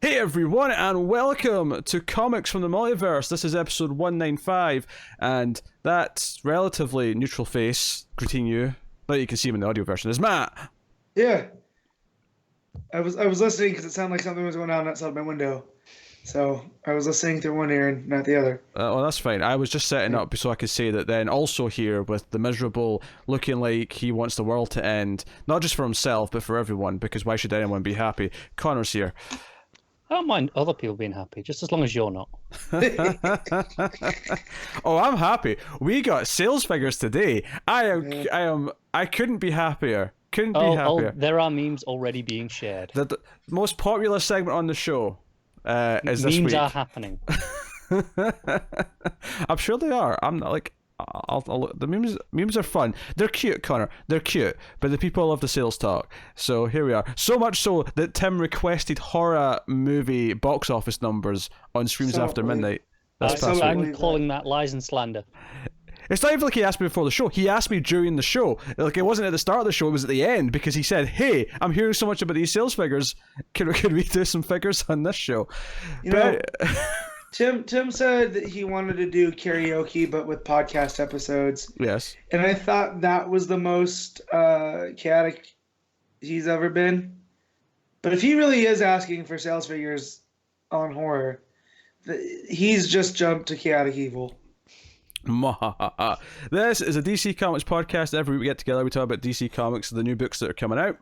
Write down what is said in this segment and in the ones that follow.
Hey everyone, and welcome to Comics from the Multiverse. This is episode 195, and that relatively neutral face greeting you, but you can see him in the audio version, is Matt. Yeah, I was listening because it sounded like something was going on outside my window, so I was listening through one ear and not the other. Well, that's fine. I was just setting up so I could say that then also here with the miserable looking like he wants the world to end, not just for himself, but for everyone, because why should anyone be happy? Connor's here. I don't mind other people being happy, just as long as you're not. Oh, I'm happy. We got sales figures today. I couldn't be happier. Couldn't be happier. There are memes already being shared. The most popular segment on the show is this week. Memes are happening. I'm sure they are. I'm not like... the memes are fun. They're cute, Connor. They're cute, but the people love the sales talk. So here we are. So much so that Tim requested horror movie box office numbers on Screams After Midnight. So I'm calling that lies and slander. It's not even like he asked me before the show. He asked me during the show. Like, it wasn't at the start of the show, it was at the end, because he said, hey, I'm hearing so much about these sales figures. Can we do some figures on this show? Tim said that he wanted to do karaoke, but with podcast episodes. Yes. And I thought that was the most chaotic he's ever been. But if he really is asking for sales figures on horror, he's just jumped to chaotic evil. This is a DC Comics podcast. Every week we get together, we talk about DC Comics, the new books that are coming out,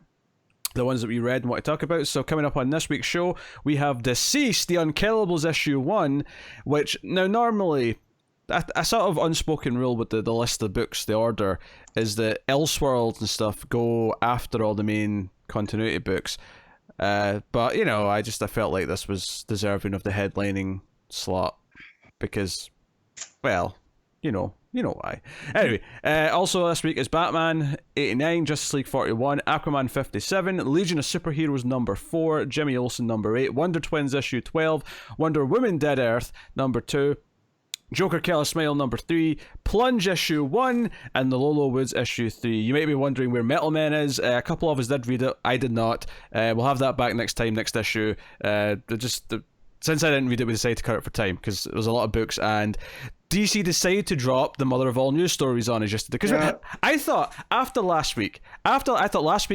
the ones that we read and want to talk about. So coming up on this week's show, we have DCeased, the Unkillables issue 1, which now normally, a sort of unspoken rule with the list of books, the order, is that Elseworlds and stuff go after all the main continuity books. But, you know, I felt like this was deserving of the headlining slot because, well, you know why. Anyway, also this week is Batman 89, Justice League 41, Aquaman 57, Legion of Superheroes number 4, Jimmy Olsen number 8, Wonder Twins issue 12, Wonder Woman Dead Earth number 2, Joker Kill a Smile number 3, Plunge issue 1, and the Lolo Woods issue 3. You might be wondering where Metal Men is. A couple of us did read it. I did not. We'll have that back next issue. Since I didn't read it, we decided to cut it for time because there was a lot of books, and DC decided to drop the mother of all news stories on us yesterday. Because I thought last week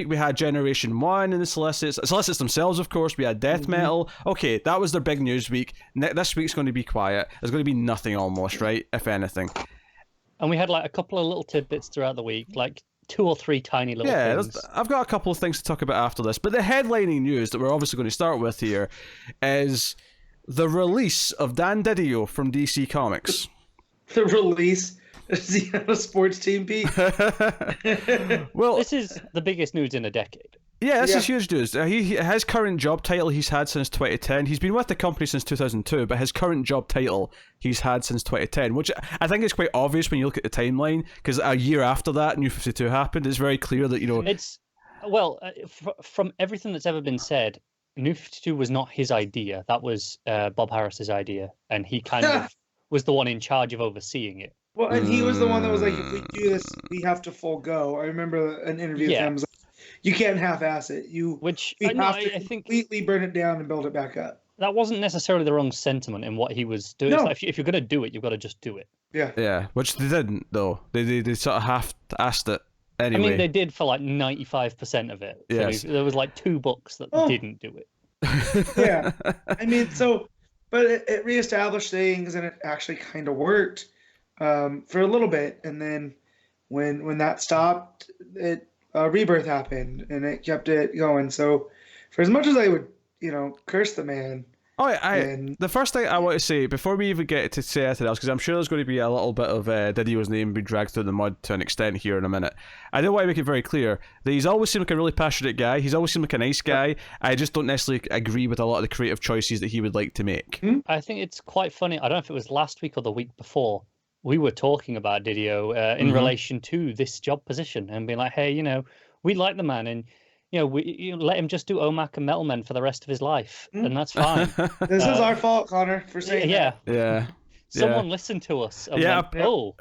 we had Generation 1 and the Solicits themselves, of course. We had Death Metal. Okay, that was their big news week. This week's going to be quiet. There's going to be nothing almost, right? If anything. And we had like a couple of little tidbits throughout the week, like 2 or 3 tiny little things. I've got a couple of things to talk about after this. But the headlining news that we're obviously going to start with here is the release of Dan DiDio from DC Comics. The release? Is he on a sports team, Pete? Well, this is the biggest news in a decade. Yeah, this is huge news. His current job title he's had since 2010. He's been with the company since 2002, but his current job title he's had since 2010, which I think is quite obvious when you look at the timeline, because a year after that, New 52 happened. It's very clear that, It's, well, from everything that's ever been said, New 52 was not his idea. That was Bob Harris's idea, and he kind of was the one in charge of overseeing it. Well, and he was the one that was like, if we do this, we have to full go. I remember an interview with him. You can't half-ass it. I think completely burn it down and build it back up. That wasn't necessarily the wrong sentiment in what he was doing. No. Like, if you're going to do it, you've got to just do it. Yeah, which they didn't, though. They sort of half-assed it anyway. I mean, they did for like 95% of it. Yes. There was like 2 books that didn't do it. Yeah. I mean, but it reestablished things, and it actually kind of worked for a little bit. And then when that stopped, Rebirth happened, and it kept it going. So for as much as I would, curse the man. The first thing I want to say, before we even get to say anything else, because I'm sure there's going to be a little bit of Didio's name being dragged through the mud to an extent here in a minute. I do want to make it very clear that he's always seemed like a really passionate guy. He's always seemed like a nice guy. I just don't necessarily agree with a lot of the creative choices that he would like to make. I think it's quite funny. I don't know if it was last week or the week before. We were talking about Didio in relation to this job position and being like, hey, we like the man, and we let him just do OMAC and Metal Men for the rest of his life, and that's fine. This is our fault, Connor, for saying that. Yeah. Someone listened to us. And went,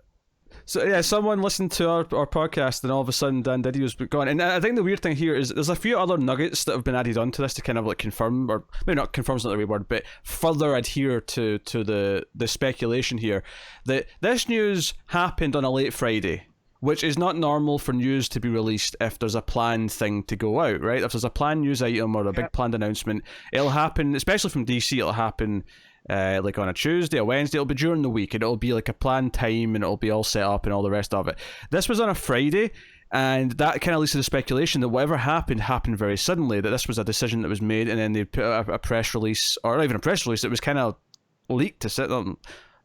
So yeah, someone listened to our podcast, and all of a sudden Dan Didio's gone. And I think the weird thing here is there's a few other nuggets that have been added onto this to kind of like confirm, or maybe not confirm's not the right word, but further adhere to the speculation here that this news happened on a late Friday, which is not normal for news to be released if there's a planned thing to go out, right? If there's a planned news item or a big planned announcement, it'll happen, especially from DC, it'll happen like on a Tuesday or Wednesday. It'll be during the week, and it'll be like a planned time, and it'll be all set up and all the rest of it. This was on a Friday, and that kind of leads to the speculation that whatever happened very suddenly, that this was a decision that was made, and then they put a press release, or not even a press release, it was kind of leaked to sit on.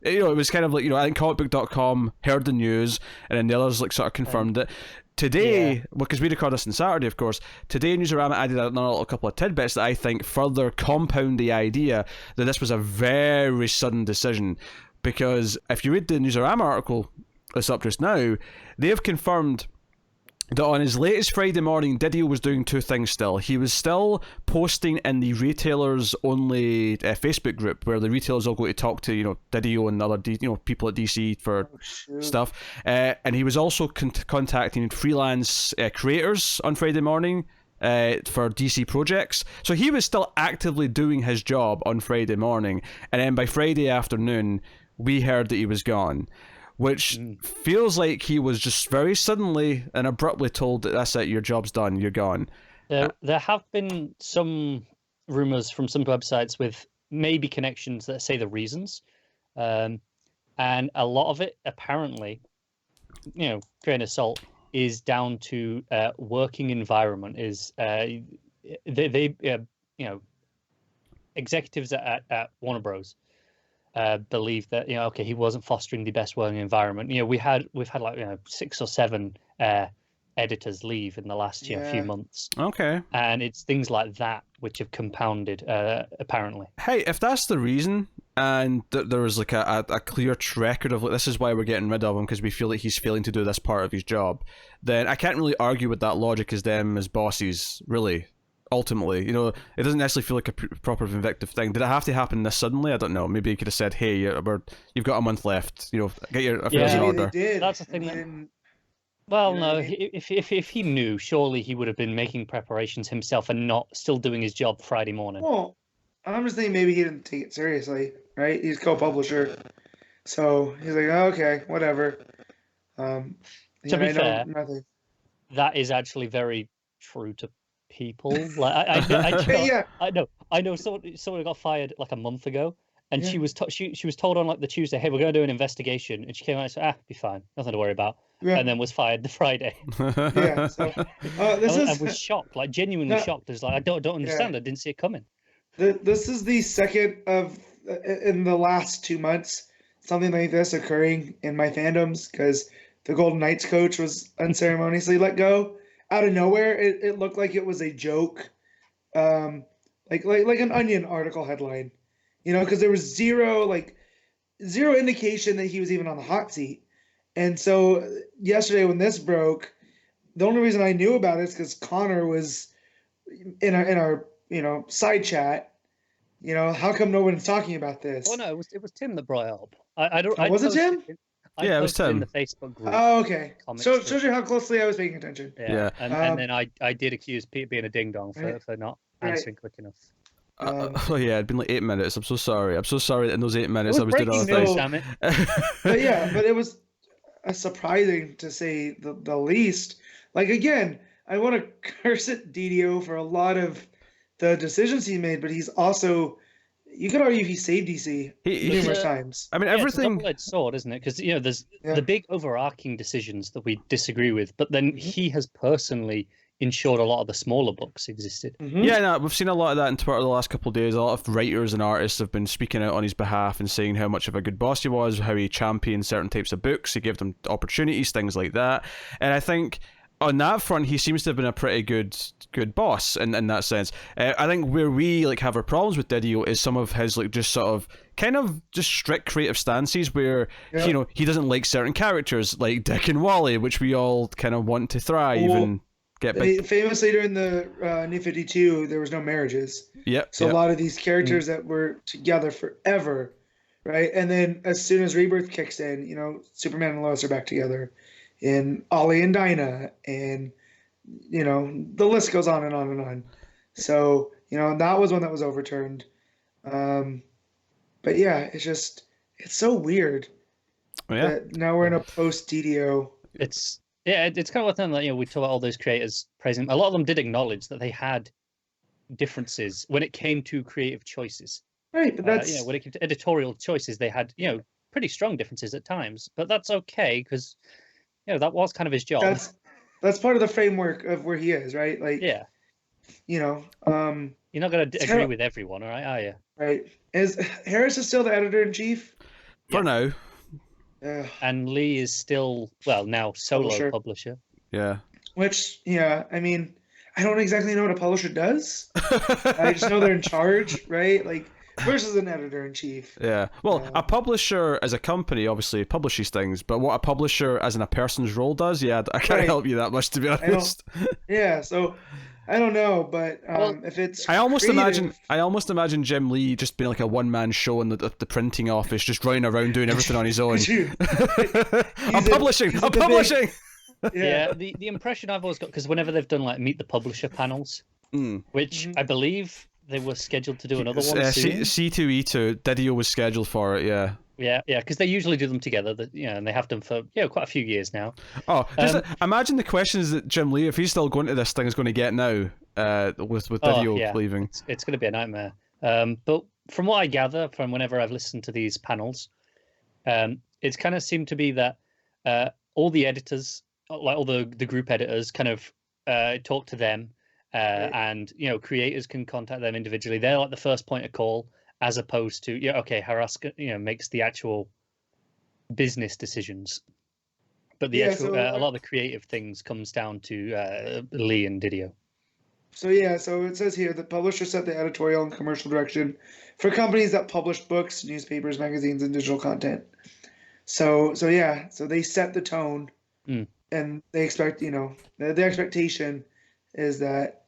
You know, it was kind of like, you know, I think comicbook.com heard the news, and then the others like sort of confirmed it. Today, because we record this on Saturday, of course, today Newsarama added another couple of tidbits that I think further compound the idea that this was a very sudden decision. Because if you read the Newsarama article that's up just now, they have confirmed that on his latest Friday morning, DiDio was doing two things still. He was still posting in the retailers only Facebook group, where the retailers all go to talk to, you know, DiDio and other people at DC for stuff. And he was also contacting freelance creators on Friday morning for DC projects. So he was still actively doing his job on Friday morning. And then by Friday afternoon, we heard that he was gone. Which feels like he was just very suddenly and abruptly told that that's it, your job's done, you're gone. There have been some rumors from some websites with maybe connections that say the reasons. And a lot of it, apparently, you know, grain of salt, is down to working environment. Is executives at Warner Bros. Believe that, you know, okay, he wasn't fostering the best working environment. You know, we've had like, you know, 6 or 7 editors leave in the last few months. Okay. And it's things like that which have compounded, apparently. Hey, if that's the reason, and there was like a clear record of like, this is why we're getting rid of him, because we feel like he's failing to do this part of his job, then I can't really argue with that logic as them as bosses, really. Ultimately, you know, it doesn't necessarily feel like a proper vindictive thing. Did it have to happen this suddenly? I don't know. Maybe you could have said, "Hey, you've got a month left. You know, get your affairs in order." That's the thing. Well, no. If he knew, surely he would have been making preparations himself and not still doing his job Friday morning. Well, I'm just thinking maybe he didn't take it seriously, right? He's co-publisher, so he's like, oh, "Okay, whatever." To be fair, that is actually very true to people. Like I know someone got fired like a month ago, and she was told on like the Tuesday, hey, we're going to do an investigation, and she came out and said, be fine, nothing to worry about, and then was fired the Friday. I was shocked, like genuinely shocked. It's like, I don't understand. I didn't see it coming. This is the second of in the last 2 months something like this occurring in my fandoms, because the Golden Knights coach was unceremoniously let go out of nowhere. It looked like it was a joke, like an Onion article headline, you know, because there was zero indication that he was even on the hot seat. And so yesterday when this broke, the only reason I knew about it is because Connor was in our side chat. You know, how come no one's talking about this? Oh no, it was Tim that brought it up. I don't. Was it Tim? It was Tim. In the Facebook group. Oh, okay. So shows you how closely I was paying attention. Yeah. And then I did accuse Pete being a ding dong for not answering quick enough. It'd been like 8 minutes. I'm so sorry that in those 8 minutes I was doing other things. Damn it. but it was surprising to say the least. Like, again, I want to curse at DiDio for a lot of the decisions he made, but he's also, you could argue he saved DC numerous times. I mean, everything. It's a double-edged sword, isn't it? Because, you know, there's the big overarching decisions that we disagree with, but then he has personally ensured a lot of the smaller books existed. Yeah, no, we've seen a lot of that in Twitter the last couple of days. A lot of writers and artists have been speaking out on his behalf and saying how much of a good boss he was, how he championed certain types of books, he gave them opportunities, things like that. And I think on that front, he seems to have been a pretty good boss in that sense. I think where we have our problems with DiDio is some of his just sort of kind of just strict creative stances where he doesn't like certain characters like Dick and Wally, which we all kind of want to thrive and get big. Famously during the New 52, there was no marriages. Yep. So a lot of these characters that were together forever, right? And then as soon as Rebirth kicks in, Superman and Lois are back together, and Ollie and Dinah, and the list goes on and on and on. So that was one that was overturned. But yeah, it's so weird that now we're in a post DiDio. It's kind of one thing that we talk about all those creators praising. A lot of them did acknowledge that they had differences when it came to creative choices. Right, but that's when it came to editorial choices, they had pretty strong differences at times. But that's okay because that was kind of his job. That's part of the framework of where he is, right? Like you're not going to agree with everyone, all right? Are you? Right. Harris is still the editor-in-chief? For now. And Lee is still, now solo publisher. Yeah. Which, I mean, I don't exactly know what a publisher does. I just know they're in charge, right? Like, versus an editor-in-chief. Yeah. Well, a publisher as a company obviously publishes things, but what a publisher as in a person's role does, I can't help you that much, to be honest. Yeah, so I don't know, but if it's I almost imagine Jim Lee just being like a one-man show in the printing office, just running around doing everything on his own. I'm publishing. Yeah, the impression I've always got, because whenever they've done like Meet the Publisher panels, which I believe they were scheduled to do another one soon. C2E2, DiDio was scheduled for it, yeah. Yeah, because they usually do them together, and they have done for quite a few years now. Oh, imagine the questions that Jim Lee, if he's still going to this thing, is going to get now with DiDio leaving. It's going to be a nightmare. But from what I gather, from whenever I've listened to these panels, it's kind of seemed to be that all the editors, like all the group editors, kind of talk to them, and creators can contact them individually. They're like the first point of call, as opposed to Haraska makes the actual business decisions, but a lot of the creative things comes down to Lee and DiDio. So it says here that publishers set the editorial and commercial direction for companies that publish books, newspapers, magazines, and digital content. So they set the tone, and they expect the expectation is that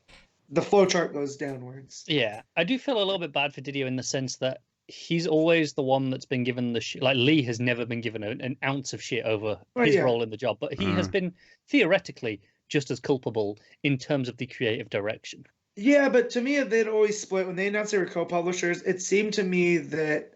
the flowchart goes downwards. Yeah, I do feel a little bit bad for DiDio in the sense that he's always the one that's been given the shit. Like Lee has never been given an ounce of shit over his role in the job, but he has been theoretically just as culpable in terms of the creative direction. Yeah, but to me, they'd always split. When they announced they were co-publishers, it seemed to me that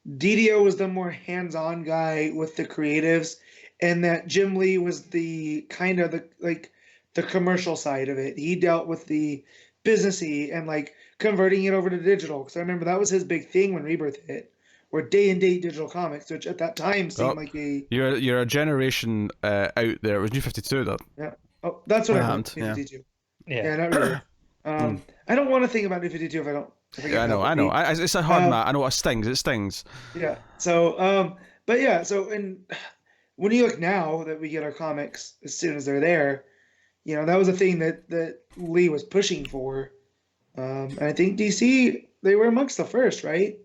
DiDio was the more hands-on guy with the creatives, and that Jim Lee was the kind of the commercial side of it. He dealt with the businessy and like converting it over to digital. Because I remember that was his big thing when Rebirth hit, or day and date digital comics, which at that time seemed like a... You're a generation out there. It was New 52, though. Yeah. Oh, that's what I meant. New 52. Yeah, not really. I don't want to think about New 52 if I don't. I know. It's a hard mat. I know it stings. Yeah. So, but yeah. So, and when you look now that we get our comics as soon as they're there, that was a thing that Lee was pushing for. And I think DC, they were amongst the first, right?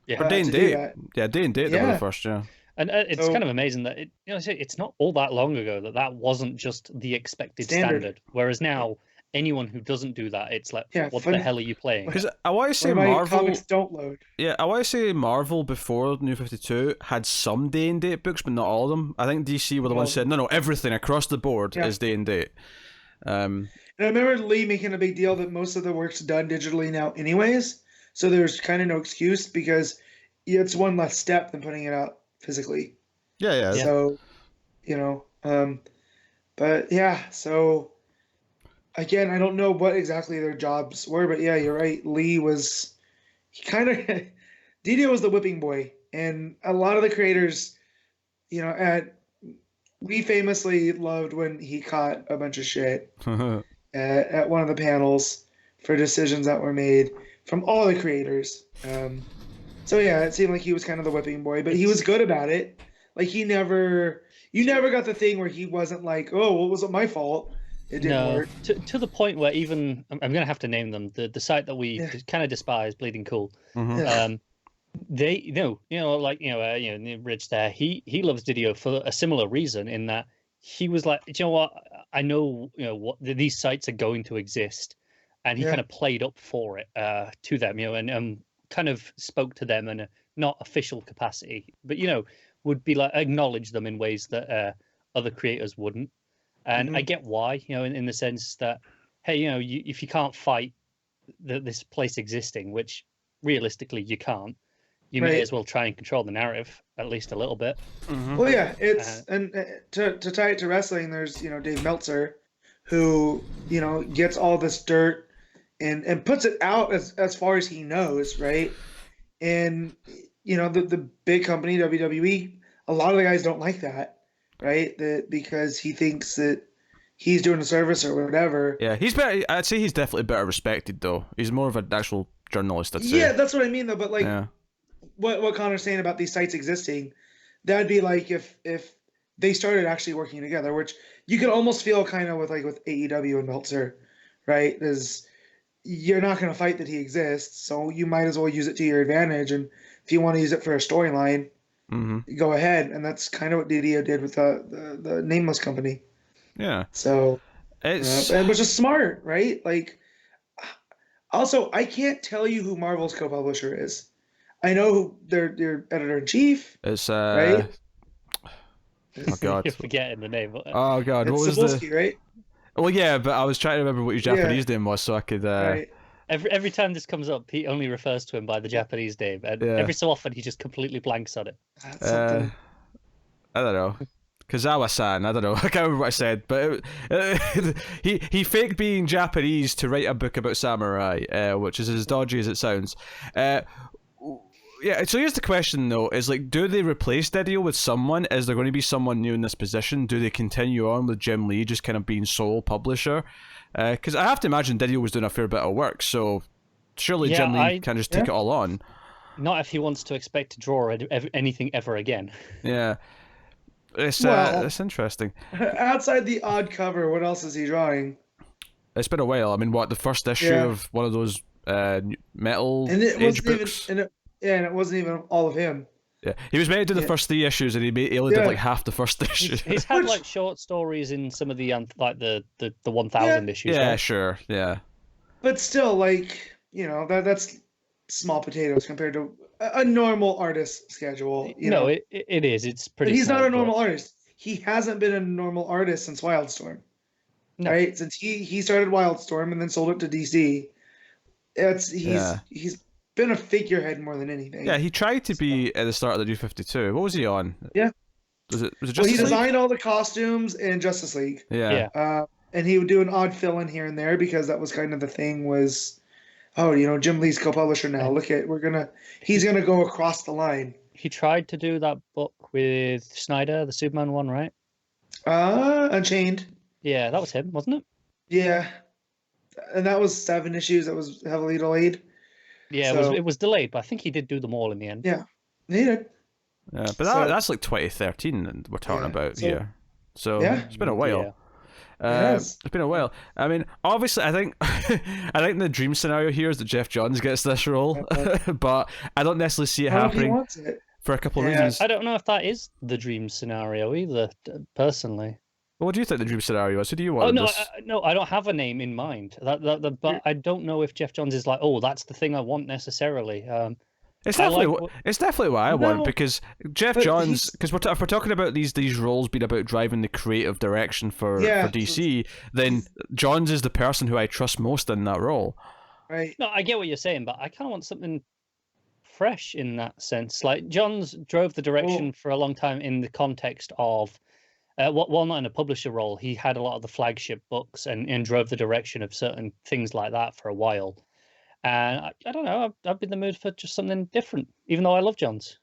Yeah, for day and date. Yeah, day and date they were the first, yeah. And it's kind of amazing that it's not all that long ago that wasn't just the expected standard. Whereas now, anyone who doesn't do that, it's like, what the hell are you playing? Because I want to say Marvel comics don't load. Yeah, I want to say Marvel before New 52 had some day and date books, but not all of them. I think DC were the ones who said no, everything across the board is day and date. And I remember Lee making a big deal that most of the work's done digitally now, anyways. So there's kind of no excuse because it's one less step than putting it out physically. Yeah. So, but yeah, so again, I don't know what exactly their jobs were, but yeah, you're right. Lee was DiDio was the whipping boy, and a lot of the creators, we famously loved when he caught a bunch of shit at one of the panels for decisions that were made from all the creators. So yeah, it seemed like he was kind of the whipping boy, but he was good about it. Like you never got the thing where he wasn't like, oh, well, was it my fault? It didn't work. To the point where even I'm going to have to name them, the site that we kind of despise, Bleeding Cool. They Rich there, he loves DiDio for a similar reason, in that he was like, you know what, I know what these sites are going to exist, and he kind of played up for it to them, and kind of spoke to them and not official capacity, but would be like acknowledge them in ways that other creators wouldn't. And I get why, in the sense that, hey, if you can't fight this place existing, which realistically you can't, you may as well try and control the narrative at least a little bit. Well, yeah, it's and to tie it to wrestling, there's Dave Meltzer, who gets all this dirt and puts it out as far as he knows, right? And the big company WWE, a lot of the guys don't like that, right? Because he thinks that he's doing a service or whatever. Yeah, he's better. I'd say he's definitely better respected though. He's more of an actual journalist, I'd say. Yeah, that's what I mean though. But like, what Connor's saying about these sites existing, that'd be like if they started actually working together, which you could almost feel kind of with AEW and Meltzer, right? Is you're not going to fight that he exists, so you might as well use it to your advantage. And if you want to use it for a storyline, go ahead. And that's kind of what DiDio did with the Nameless company. Yeah. So, and which is smart, right? Like, also, I can't tell you who Marvel's co-publisher is. I know who their editor-in-chief. It's right. Oh God, you're forgetting the name. Oh God, it's what was Cebulski, right? Well, yeah, but I was trying to remember what his Japanese name was, so I could. Right. Every time this comes up, he only refers to him by the Japanese name, and every so often he just completely blanks on it. I don't know. Kazawa-san, I don't know. I can't remember what I said, but he faked being Japanese to write a book about samurai, which is as dodgy as it sounds. Yeah, so here's the question though: is like, do they replace DiDio with someone? Is there going to be someone new in this position? Do they continue on with Jim Lee just kind of being sole publisher? Because I have to imagine DiDio was doing a fair bit of work, so surely Jim Lee can't just take it all on. Not if he wants to expect to draw anything ever again. Yeah. It's interesting. Outside the odd cover, what else is he drawing? It's been a while. I mean, the first issue of one of those metal age books? And it wasn't even all of him. Yeah, he was meant to do the first 3 issues, and he only did like half the first issue. He's had like short stories in some of the like the 1000 issues. Yeah, right? sure, yeah. But still, like that's small potatoes compared to a normal artist schedule. No, it is. It's pretty. But he's not a normal artist. He hasn't been a normal artist since Wildstorm. No. Right? Since he started Wildstorm and then sold it to DC. He's been a figurehead more than anything. Yeah, he tried to be at the start of the New 52. What was he on? Yeah. Was it Justice League? He League? designed all the costumes in Justice League. Yeah. And he would do an odd fill in here and there because that was kind of the thing was, Jim Lee's co-publisher now. Look at he's gonna go across the line. He tried to do that book with Snyder, the Superman one, right? Unchained. Yeah, that was him, wasn't it? Yeah. And that was 7 issues. That was heavily delayed. Yeah, it was delayed, but I think he did do them all in the end. Yeah, he did. Yeah, but that's like 2013 and we're talking about here. So it's been a while. It's been a while. I mean, obviously, I think the dream scenario here is that Jeff Johns gets this role, but I don't necessarily see it happening for a couple of reasons. I don't know if that is the dream scenario either, personally. Well, what do you think the dream scenario is? Who do you want? No, I don't have a name in mind. But I don't know if Jeff Johns is like, that's the thing I want necessarily. It's definitely what I want, because Jeff Johns, because if we're talking about these roles being about driving the creative direction for DC, then Johns is the person who I trust most in that role. Right. No, I get what you're saying, but I kind of want something fresh in that sense. Like Johns drove the direction for a long time in the context of, while not in a publisher role, he had a lot of the flagship books and drove the direction of certain things like that for a while. And I don't know, I've been in the mood for just something different, even though I love Johns.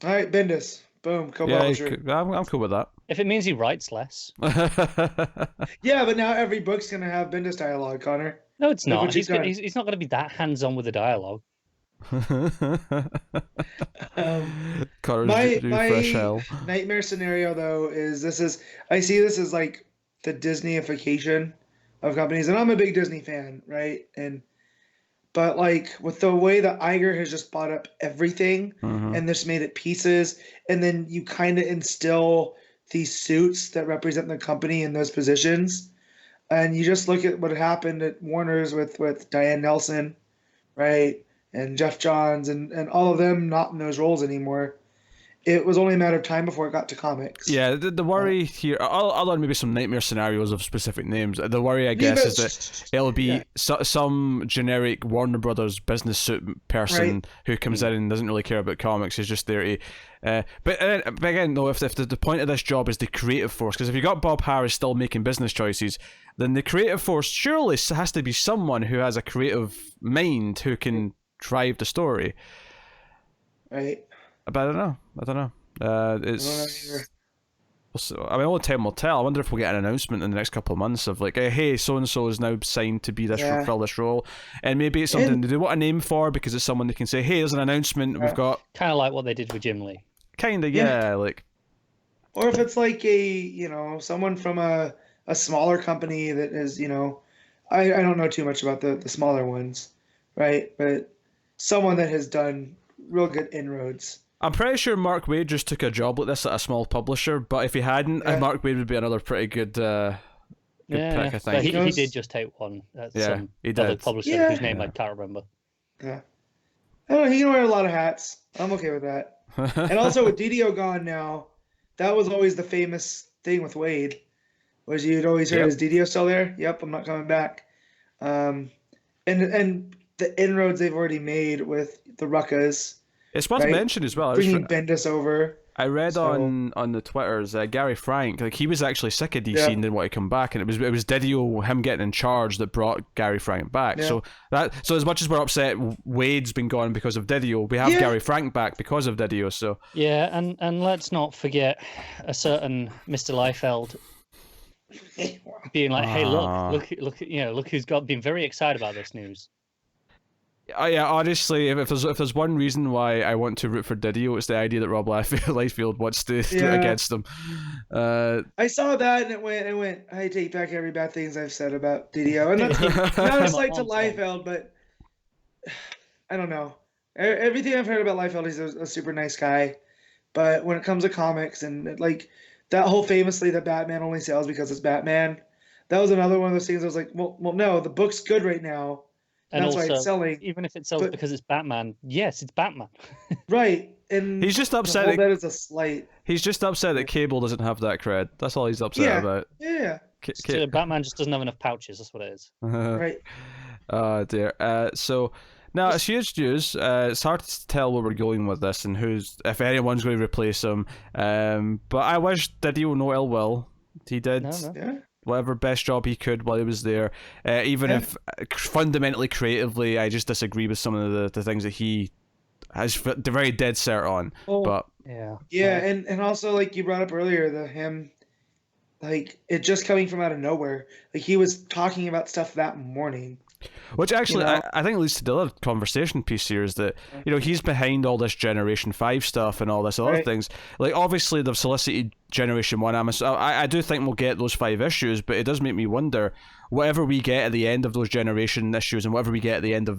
All right, Bendis. Boom, co-publisher. Yeah, I'm cool with that. If it means he writes less. Yeah, but now every book's going to have Bendis dialogue, Connor. No, it's not. He's not going to be that hands-on with the dialogue. My nightmare scenario, though, is I see this as like the Disneyification of companies, and I'm a big Disney fan, right? But like with the way that Iger has just bought up everything and just made it pieces, and then you kind of instill these suits that represent the company in those positions, and you just look at what happened at Warner's with Diane Nelson, right? and Jeff Johns and all of them not in those roles anymore. It was only a matter of time before it got to comics. Yeah, the worry here, other than maybe some nightmare scenarios of specific names, the worry, I guess, is that it'll be some generic Warner Brothers business suit person who comes in and doesn't really care about comics. He's just there to... but again, though, if the point of this job is the creative force, because if you got Bob Harris still making business choices, then the creative force surely has to be someone who has a creative mind who can drive the story. Right. But I don't know. I mean, only time will tell. I wonder if we'll get an announcement in the next couple of months of like, hey, so and so is now signed to be this fill this role, and maybe it's something they want a name for because it's someone they can say, hey, there's an announcement. We've got kind of like what they did with Jim Lee. Kinda, like. Or if it's like someone from a smaller company that is, I don't know too much about the smaller ones, right? But someone that has done real good inroads. I'm pretty sure Mark Waid just took a job like this at a small publisher, but if he hadn't, Mark Waid would be another pretty good pick, I think. But he did just take one at some other publisher whose name I can't remember. Yeah. I don't know, he can wear a lot of hats. I'm okay with that. And also with DiDio gone now, that was always the famous thing with Waid, was you'd always hear, is DiDio still there? Yep, I'm not coming back. And the inroads they've already made with the Ruckas. It's worth mentioning as well. Bringing Bendis over. I read on the Twitters, Gary Frank, like he was actually sick of DC and didn't want to come back, and it was DiDio, him getting in charge, that brought Gary Frank back. So as much as we're upset Wade's been gone because of DiDio, we have Gary Frank back because of DiDio. So and let's not forget a certain Mr. Liefeld being like, hey, look who's been very excited about this news. Yeah, honestly, if there's one reason why I want to root for DiDio, it's the idea that Rob Liefeld wants to against them. I saw that and it went. I take back every bad things I've said about DiDio, and that's not a slight to Liefeld, but I don't know. Everything I've heard about Liefeld, he's a super nice guy, but when it comes to comics and like that whole famously that Batman only sells because it's Batman, that was another one of those things. I was like, well, no, the book's good right now. And that's also, why it's selling. Even if it sells because it's Batman, yes, it's Batman. Right. And he's just upset that is a slight. He's just upset that Cable doesn't have that cred. That's all he's upset about. Yeah. So Batman just doesn't have enough pouches. That's what it is. Right. Oh dear. So now it's huge news. It's hard to tell where we're going with this and if anyone's going to replace him. But I wish DiDio no ill will. He did. Yeah. Whatever best job he could while he was there, even if fundamentally creatively I just disagree with some of the things that he has very dead set on. But and also like you brought up earlier, him like it just coming from out of nowhere, like he was talking about stuff that morning. Which actually, I think leads to the other conversation piece here is that, he's behind all this Generation 5 stuff and all this other things. Like, obviously, they've solicited Generation 1. I do think we'll get those 5 issues, but it does make me wonder, whatever we get at the end of those Generation issues and whatever we get at the end of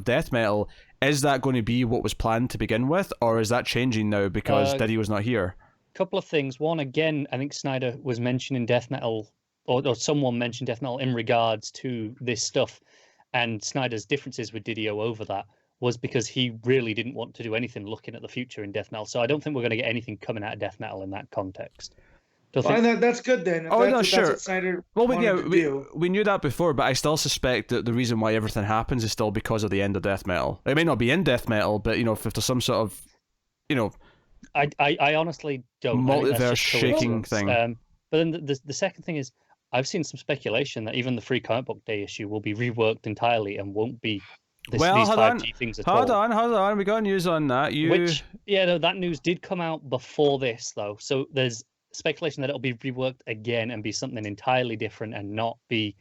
Death Metal, is that going to be what was planned to begin with, or is that changing now because Diddy was not here? Couple of things. One, again, I think Snyder was mentioning Death Metal, or someone mentioned Death Metal in regards to this stuff. And Snyder's differences with DiDio over that was because he really didn't want to do anything looking at the future in Death Metal. So I don't think we're going to get anything coming out of Death Metal in that context. That's good then. Sure. Well, we knew that before, but I still suspect that the reason why everything happens is still because of the end of Death Metal. It may not be in Death Metal, but if there's some sort of, I honestly don't. Multiverse shaking thing. But then the second thing is, I've seen some speculation that even the Free Comic Book Day issue will be reworked entirely and won't be these 5G things at all. Hold on. We got news on that. That news did come out before this, though. So there's speculation that it'll be reworked again and be something entirely different and not be,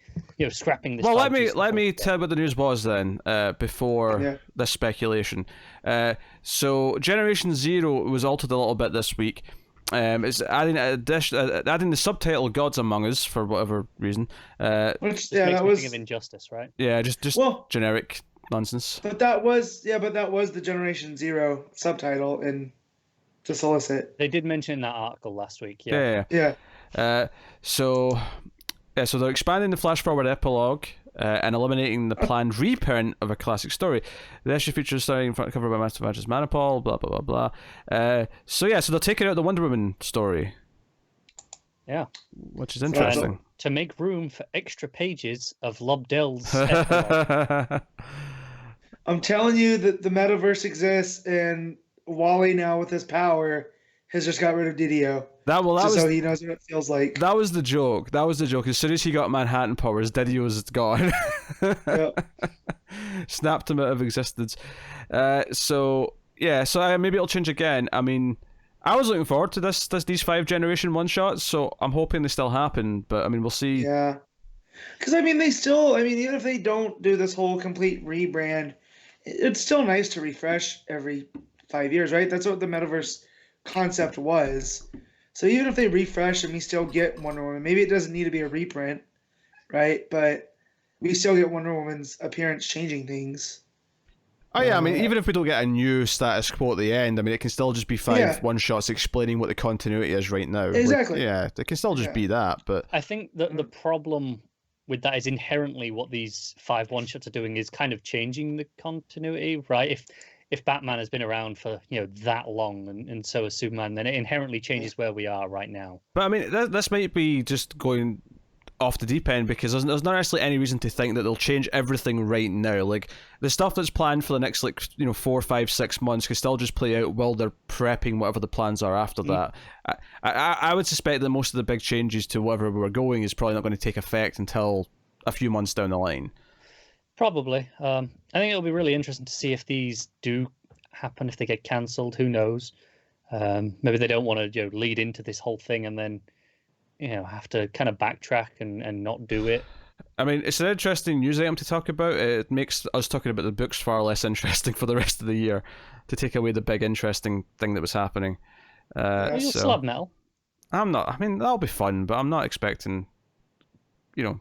scrapping this. Well, let me tell you what the news was then, before this speculation. So Generation Zero was altered a little bit this week. It's adding the subtitle "Gods Among Us" for whatever reason. That was think of Injustice, right? Yeah, just generic nonsense. But that was the Generation Zero subtitle in to solicit. They did mention in that article last week. Yeah. So they're expanding the flash forward epilogue. and eliminating the planned reprint of a classic story. The issue features starting front cover by Master Mantis Manipul, blah blah blah blah. So they're taking out the Wonder Woman story. Yeah, which is interesting. To make room for extra pages of Lobdell's epilogue. I'm telling you that the metaverse exists, and Wally now with his power has just got rid of DiDio. So he knows what it feels like. That was the joke. As soon as he got Manhattan powers, DiDio was gone. Yep. Snapped him out of existence. So maybe it'll change again. I mean, I was looking forward to these 5 generation one shots, so I'm hoping they still happen. But I mean, we'll see. Yeah, because I mean, even if they don't do this whole complete rebrand, it's still nice to refresh every 5 years, right? That's what the metaverse concept was. So even if they refresh and we still get Wonder Woman, maybe it doesn't need to be a reprint, right? But we still get Wonder Woman's appearance changing things. Oh yeah, I mean, even if we don't get a new status quo at the end, I mean, it can still just be 5 one-shots explaining what the continuity is right now. Exactly. It can still just be that, but... I think that the problem with that is inherently what these 5 one-shots are doing is kind of changing the continuity, right? If Batman has been around for, that long and so has Superman, then it inherently changes where we are right now. But I mean, this might be just going off the deep end, because there's not actually any reason to think that they'll change everything right now. Like, the stuff that's planned for the next 4, 5, 6 months can still just play out while they're prepping whatever the plans are after that. I would suspect that most of the big changes to wherever we're going is probably not going to take effect until a few months down the line. Probably. I think it'll be really interesting to see if these do happen, if they get cancelled. Who knows? Maybe they don't want to lead into this whole thing and then have to kind of backtrack and not do it. I mean, it's an interesting news item to talk about. It makes us talking about the books far less interesting for the rest of the year, to take away the big interesting thing that was happening. You'll still have metal. I'm not. I mean, that'll be fun, but I'm not expecting, You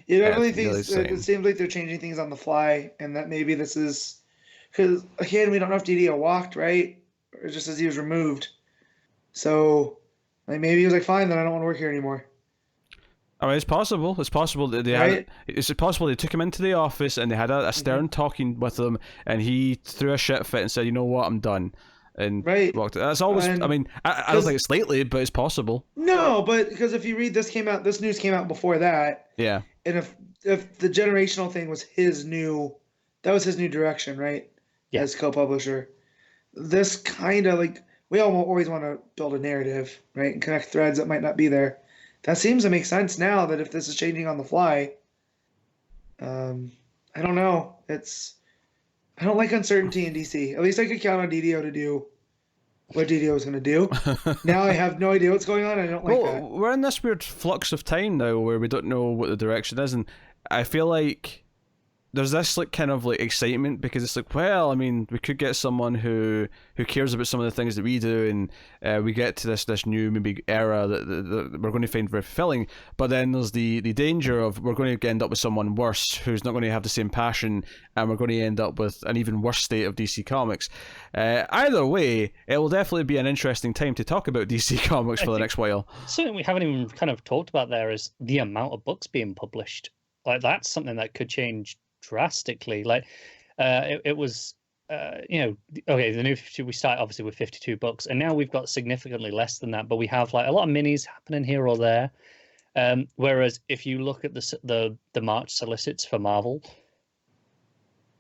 don't really think it seems like they're changing things on the fly, and that maybe this is because, again, we don't know if DiDio walked, right, or just as he was removed. So, maybe he was like, "Fine, then I don't want to work here anymore." I mean, it's possible. It's possible that it's possible they took him into the office and they had a stern talking with him, and he threw a shit fit and said, "You know what, I'm done," and walked. That's always. I mean, I don't think it's lately, but it's possible. No, but because if you read this news came out before that. Yeah. And if the generational thing was his new direction, right? Yeah. As co-publisher, this kind of we all always want to build a narrative, right, and connect threads that might not be there. That seems to make sense now that if this is changing on the fly. I don't know. I don't like uncertainty in DC. At least I could count on DiDio to do what DiDio was going to do. Now I have no idea what's going on. I don't like that. We're in this weird flux of time now where we don't know what the direction is, and I feel like there's this kind of excitement because it's well, I mean, we could get someone who cares about some of the things that we do, and we get to this new maybe era that we're going to find very fulfilling. But then there's the danger of we're going to end up with someone worse who's not going to have the same passion, and we're going to end up with an even worse state of DC Comics. Either way, it will definitely be an interesting time to talk about DC Comics for the next while. Something we haven't even kind of talked about there is the amount of books being published. That's something that could change drastically. It was okay, the new 52, we start obviously with 52 books, and now we've got significantly less than that, but we have a lot of minis happening here or there, whereas if you look at the March solicits for Marvel,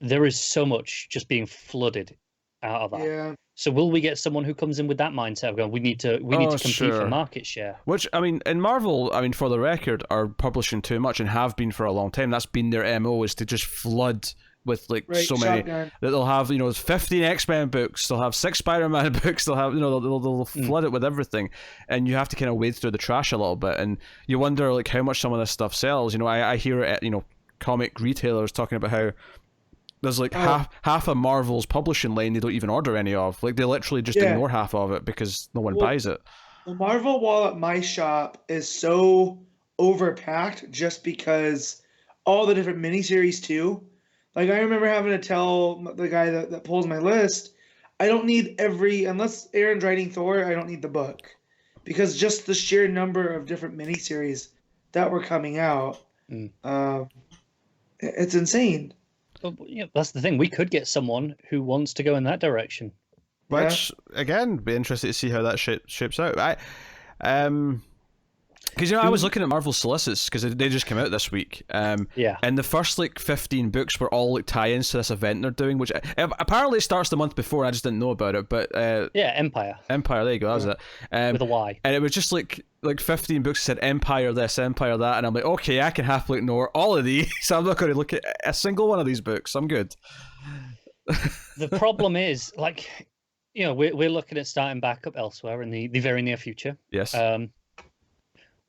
there is so much just being flooded out of that. So will we get someone who comes in with that mindset of going, we need to compete for market share? Which, I mean, in Marvel, I mean, for the record, are publishing too much and have been for a long time. That's been their MO, is to just flood with so many. That they'll have 15 X-Men books, they'll have 6 Spider-Man books, they'll have they'll flood it with everything, and you have to kind of wade through the trash a little bit, and you wonder how much some of this stuff sells. I hear it, comic retailers talking about how there's half of Marvel's publishing line they don't even order any of. They literally just ignore half of it because no one buys it. The Marvel wall at my shop is so overpacked just because all the different miniseries too. I remember having to tell the guy that pulls my list, I don't need unless Aaron's writing Thor, I don't need the book. Because just the sheer number of different miniseries that were coming out, It's insane. But, that's the thing. We could get someone who wants to go in that direction. Which, again, be interested to see how that shapes out. Because I was looking at Marvel solicits because they just came out this week. And the first 15 books were all tie-ins to this event they're doing, which apparently starts the month before. I just didn't know about it, but Empire. There you go. That was it. With a Y. And it was just like 15 books that said Empire this, Empire that, and I'm like, okay, I can happily ignore all of these. So I'm not going to look at a single one of these books. I'm good. The problem is, we're looking at starting back up elsewhere in the very near future. Yes.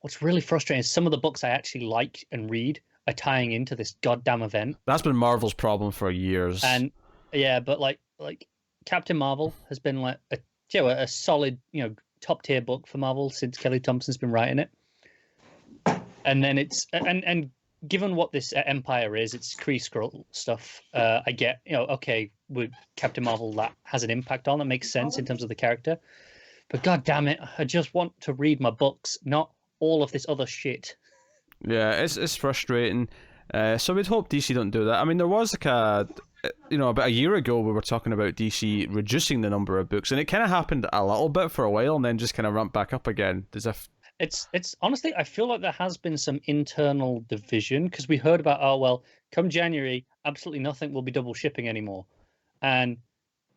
What's really frustrating is some of the books I actually like and read are tying into this goddamn event. That's been Marvel's problem for years. And but like Captain Marvel has been a solid, top tier book for Marvel since Kelly Thompson's been writing it. And then it's and given what this Empire is, it's Kree Skrull stuff. I get, okay, with Captain Marvel that has an impact on, that makes sense in terms of the character. But god damn it, I just want to read my books, not all of this other shit. Yeah, it's frustrating. So we'd hope DC don't do that. I mean, there was about a year ago we were talking about DC reducing the number of books, and it kind of happened a little bit for a while, and then just kind of ramped back up again, as if. It's honestly, I feel like there has been some internal division because we heard about, come January, absolutely nothing will be double shipping anymore, and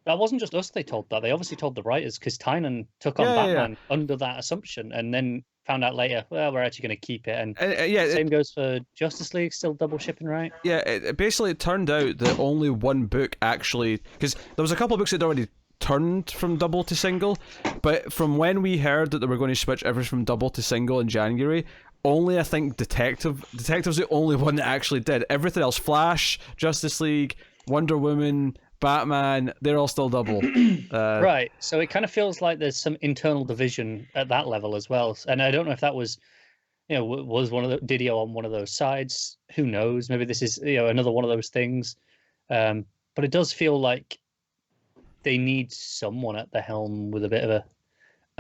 that wasn't just us. They told that. They obviously told the writers because Tynion took on Batman under that assumption, and then found out later, well, we're actually going to keep it. And same goes for Justice League, still double shipping, right? Yeah, it turned out that only one book actually, because there was a couple of books that already turned from double to single, but from when we heard that they were going to switch everything from double to single in January, only I think Detective's the only one that actually did. Everything else, Flash, Justice League, Wonder Woman, Batman, they're all still double. Right. So it kind of feels like there's some internal division at that level as well. And I don't know if that was, was one of the DiDio on one of those sides. Who knows? Maybe this is, another one of those things. But it does feel like they need someone at the helm with a bit of a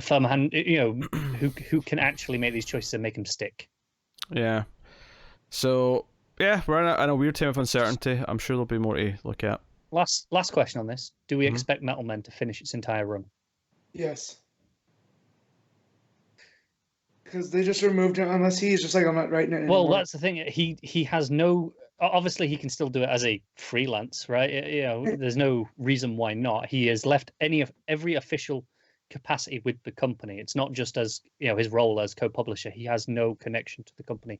firm hand, who can actually make these choices and make them stick. Yeah. So, yeah, we're in a weird time of uncertainty. I'm sure there'll be more to look at. Last question on this. Do we expect Metal Men to finish its entire run? Yes. Because they just removed him, unless he's just like, I'm not writing it anymore. Well, that's the thing. He has no... Obviously, he can still do it as a freelance, right? There's no reason why not. He has left every official capacity with the company. It's not just as, his role as co-publisher. He has no connection to the company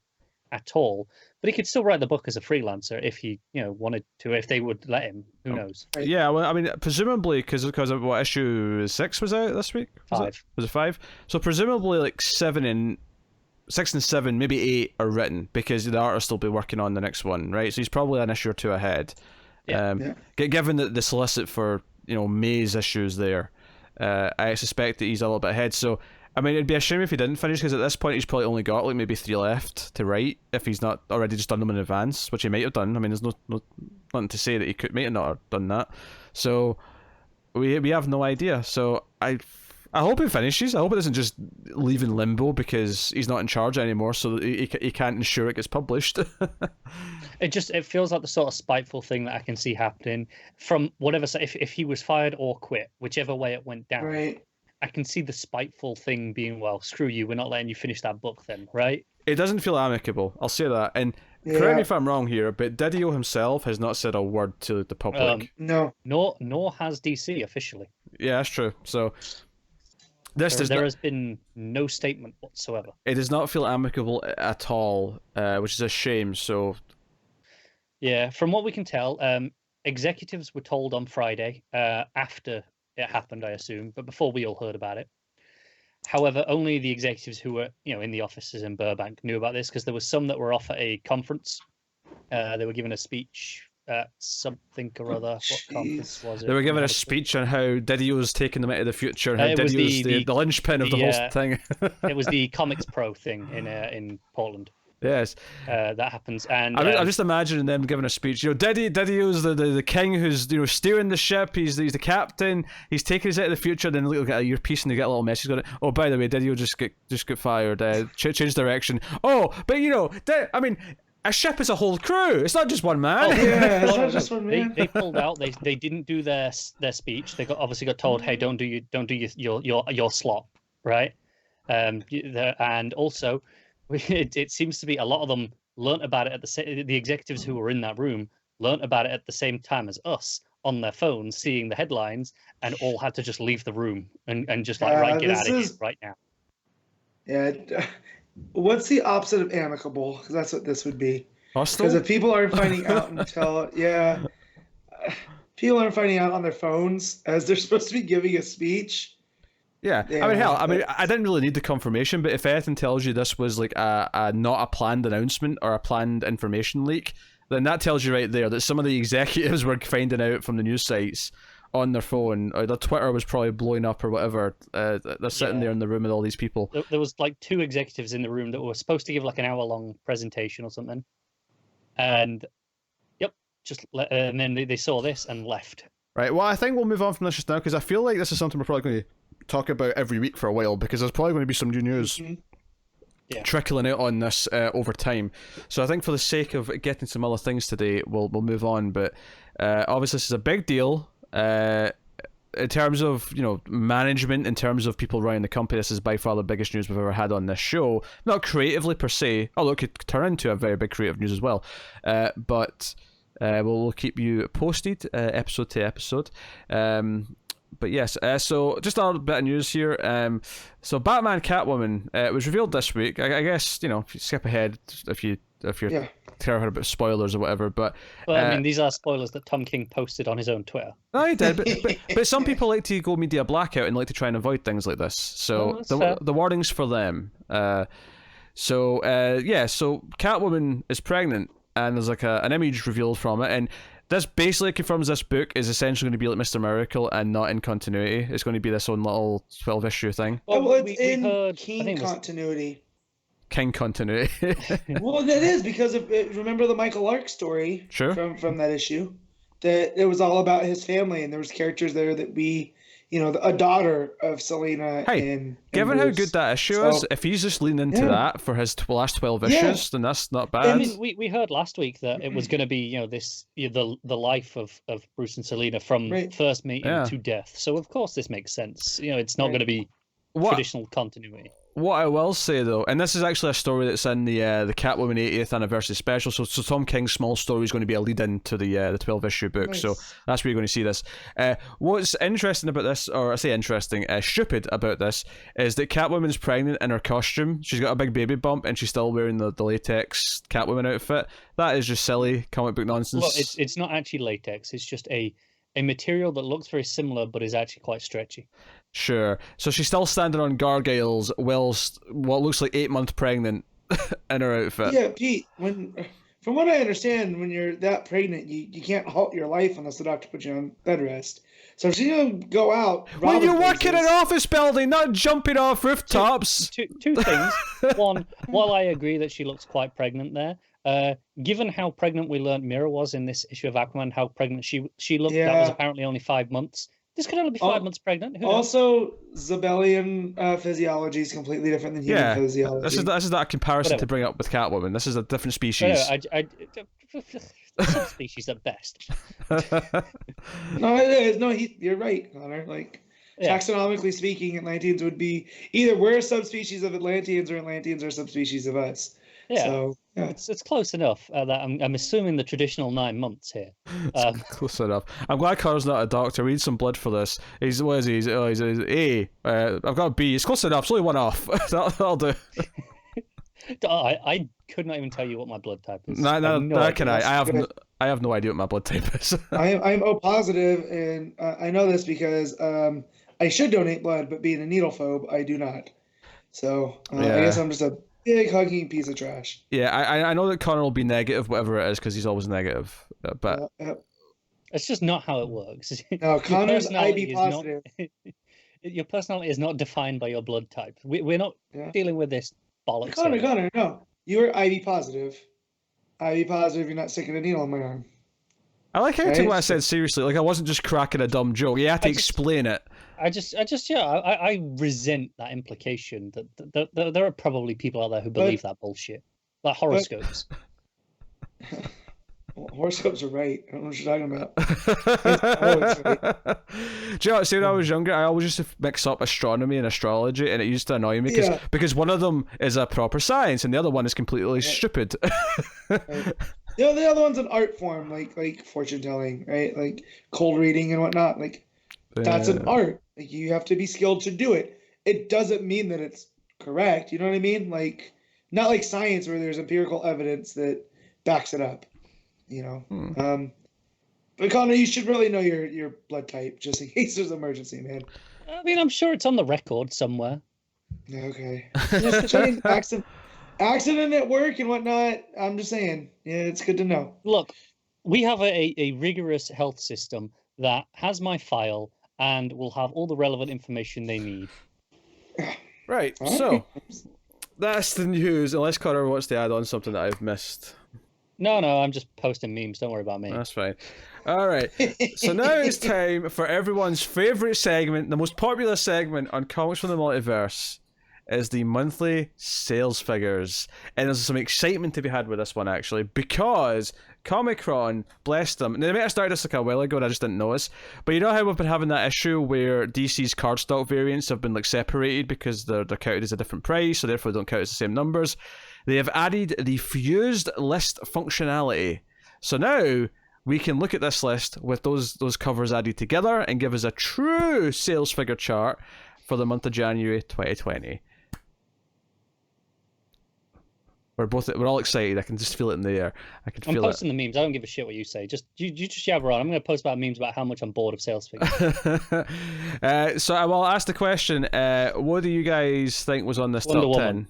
at all, but he could still write the book as a freelancer if he wanted to, if they would let him. Who knows? Yeah, well, I mean, presumably because of what issue 6 was out this week. Was it 5? So presumably 6 and 7, maybe 8 are written because the artist will be working on the next one, right? So he's probably an issue or 2 ahead. Given that the solicit for May's issues there, I suspect that he's a little bit ahead. So I mean, it'd be a shame if he didn't finish, because at this point he's probably only got maybe 3 left to write, if he's not already just done them in advance, which he might have done. I mean, there's nothing to say that he might have not have done that. So we have no idea. So I hope he finishes. I hope it doesn't just leave in limbo because he's not in charge anymore, so that he can't ensure it gets published. It feels like the sort of spiteful thing that I can see happening from whatever. If he was fired or quit, whichever way it went down. Right. I can see the spiteful thing being, well, screw you, we're not letting you finish that book then, right? It doesn't feel amicable, I'll say that. And correct me if I'm wrong here, but DiDio himself has not said a word to the public. No. Nor has DC officially. Yeah, that's true. So there has been no statement whatsoever. It does not feel amicable at all, which is a shame. So yeah, from what we can tell, executives were told on Friday after it happened, I assume, but before we all heard about it. However, only the executives who were, in the offices in Burbank knew about this, because there was some that were off at a conference. They were given a speech at something or other. What conference was it? They were given a speech on how Didio's taking them into the future, and how Didio's the linchpin of the whole thing. It was the Comics Pro thing in Portland. Yes, that happens, and I'm just imagining them giving a speech. Didio's the king who's steering the ship. He's the captain. He's taking us out of the future. Then look at a earpiece and they get a little message on it. Oh, by the way, Didio just get fired. Change direction. Oh, but I mean, A ship is a whole crew. It's not just one man. Oh, yeah, it's No, not just one man. They pulled out. They didn't do their speech. They obviously got told, hey, don't do your slot, right? And also, it seems to be a lot of them learnt about it at the executives who were in that room learnt about it at the same time as us on their phones, seeing the headlines, and all had to just leave the room and just like, right, get out of here right now. Yeah. What's the opposite of amicable? Because that's what this would be. Hostile? Because if people aren't finding out until, people aren't finding out on their phones as they're supposed to be giving a speech. Yeah, I mean, hell, I didn't really need the confirmation, but if anything tells you this was like a not a planned announcement or a planned information leak, then that tells you right there that some of the executives were finding out from the news sites on their phone, or their Twitter was probably blowing up or whatever. They're sitting there in the room with all these people. There was like 2 executives in the room that were supposed to give like an hour-long presentation or something, and and then they saw this and left. Right. Well, I think we'll move on from this just now because I feel like this is something we're probably going to talk about every week for a while because there's probably going to be some new news. Trickling out on this over time, so I think for the sake of getting some other things today, we'll move on. But obviously, this is a big deal in terms of management, in terms of people running the company. This is by far the biggest news we've ever had on this show. Not creatively per se, although it could turn into a very big creative news as well. But we'll keep you posted episode to episode. But yes, so just a little bit of news here. So Batman Catwoman it was revealed this week. I guess if you skip ahead if you're terrified about spoilers or whatever. But I mean, these are spoilers that Tom King posted on his own Twitter. No, he did. But some people like to go media blackout and like to try and avoid things like this. So the warning's for them. So Catwoman is pregnant, and there's like an image revealed from it, and this basically confirms this book is essentially going to be like Mr. Miracle and not in continuity. It's going to be this own little 12-issue thing. Well, it's in King continuity. King continuity. Well, that is because remember the Michael Lark story from that issue? That it was all about his family, and there was characters there that a daughter of Selena. Hey, given how good that issue is, if he's just leaning into that for his last 12 issues, then that's not bad. I mean, we heard last week that it was going to be the life of Bruce and Selena from first meeting to death. So of course this makes sense. It's not going to be traditional continuity. What I will say though, and this is actually a story that's in the Catwoman 80th anniversary special, so Tom King's small story is going to be a lead-in to the 12-issue book, so that's where you're going to see this. What's interesting about this, or I say interesting, stupid about this, is that Catwoman's pregnant in her costume. She's got a big baby bump, and she's still wearing the latex Catwoman outfit. That is just silly comic book nonsense. Well, it's not actually latex, it's just a material that looks very similar, but is actually quite stretchy. Sure. So she's still standing on gargoyles whilst what looks like 8 months pregnant in her outfit. Yeah, Pete, from what I understand, when you're that pregnant, you can't halt your life unless the doctor puts you on bed rest. So she's going to go out. When you work in an office building, not jumping off rooftops. Two things. One, while I agree that she looks quite pregnant there, given how pregnant we learned Mira was in this issue of Aquaman, how pregnant she looked, that was apparently only 5 months. This could only be 5 months pregnant. Also, Zabellian physiology is completely different than human physiology. This is that comparison to bring up with Catwoman. This is a different species. Some species at best. No, it is. No, you're right, Connor. Taxonomically speaking, Atlanteans would be either we're a subspecies of Atlanteans or Atlanteans are a subspecies of us. Yeah, so, It's close enough that I'm assuming the traditional 9 months here. Close enough. I'm glad Carl's not a doctor. We need some blood for this. What is he? He's A. I've got a B. It's close enough. It's only one off. That'll do. I could not even tell you what my blood type is. No, can I? I have no idea what my blood type is. I'm O positive, and I know this because I should donate blood, but being a needle phobe, I do not. So I guess I'm just a big hugging piece of trash. Yeah, I know that Connor will be negative, whatever it is, because he's always negative. But it's just not how it works. No, Connor's IB positive. Your personality is not defined by your blood type. We're not dealing with this bollocks. Connor, no. You are IB positive. IB positive, you're not sticking a needle in my arm. I like how you took what I said seriously. Like I wasn't just cracking a dumb joke. You had to explain it. I resent that implication that there are probably people out there who believe that bullshit, like horoscopes. Horoscopes are right. I don't know what you're talking about. It's always right. Do you know what? See, when I was younger, I always used to mix up astronomy and astrology, and it used to annoy me because one of them is a proper science and the other one is completely stupid. Right. The other one's an art form, like fortune telling, right? Like cold reading and whatnot. Like that's an art. Like you have to be skilled to do it. It doesn't mean that it's correct. You know what I mean? Like not like science where there's empirical evidence that backs it up. You know. But Connor, you should really know your blood type just in case there's an emergency, man. I mean, I'm sure it's on the record somewhere. Okay. Accident at work and whatnot. I'm just saying. Yeah, it's good to know. Look, we have a rigorous health system that has my file and will have all the relevant information they need. Right, so that's the news, unless Connor wants to add on something that I've missed. No, I'm just posting memes. Don't worry about me. That's fine. All right. So now it's time for everyone's favourite segment, the most popular segment on Comics from the Multiverse, is the monthly sales figures. And there's some excitement to be had with this one, actually, because Comic-Con, bless them, they might have started this like a while ago and I just didn't notice, but you know how we've been having that issue where DC's cardstock variants have been like separated because they're counted as a different price, so therefore they don't count as the same numbers. They have added the fused list functionality. So now we can look at this list with those covers added together and give us a true sales figure chart for the month of January 2020. We're all excited. I can just feel it in the air. I'm posting the memes. I don't give a shit what you say. You just jabber on. I'm going to post about memes about how much I'm bored of sales figures. So I will ask the question. What do you guys think was on this Wonder top Woman. 10?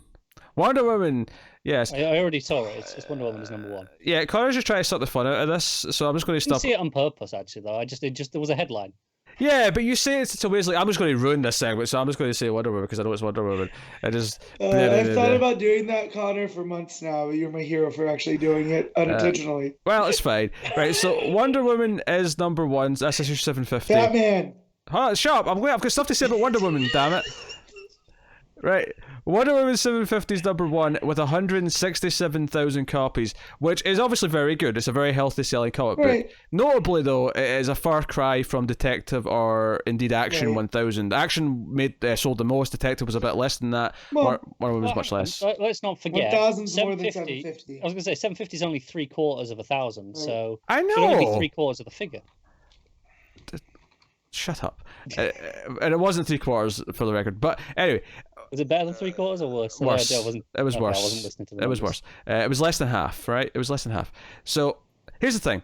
Wonder Woman. Yes. I already saw it. It's Wonder Woman is number one. Yeah, Connor's just trying to suck the fun out of this, so I'm just going to I didn't stop. see it on purpose, actually, though. There was a headline. Yeah, but you say it's a ways like I'm just going to ruin this segment, so I'm just going to say Wonder Woman because I know it's Wonder Woman. I've thought about doing that, Connor, for months now, but you're my hero for actually doing it unintentionally. Well, it's fine. Right, so Wonder Woman is number one. That's issue 750. Batman. Shut up! I've got stuff to say about Wonder Woman. Damn it! Right, Wonder Woman 750 is number one with 167,000 copies, which is obviously very good. It's a very healthy selling comic book. Notably, though, it is a far cry from Detective or indeed Action 1000. Action sold the most. Detective was a bit less than that. Wonder Woman was much less. Let's not forget. 1,000's more than 750. I was going to say 750 is only 3/4 of 1,000, so I know. It should only be 3/4 of the figure. Shut up. And it wasn't 3/4 for the record, but anyway. Was it better than 3/4 or worse? Worse. It was worse. I wasn't listening to the It was worse. It was less than half, right? It was less than half. So here's the thing.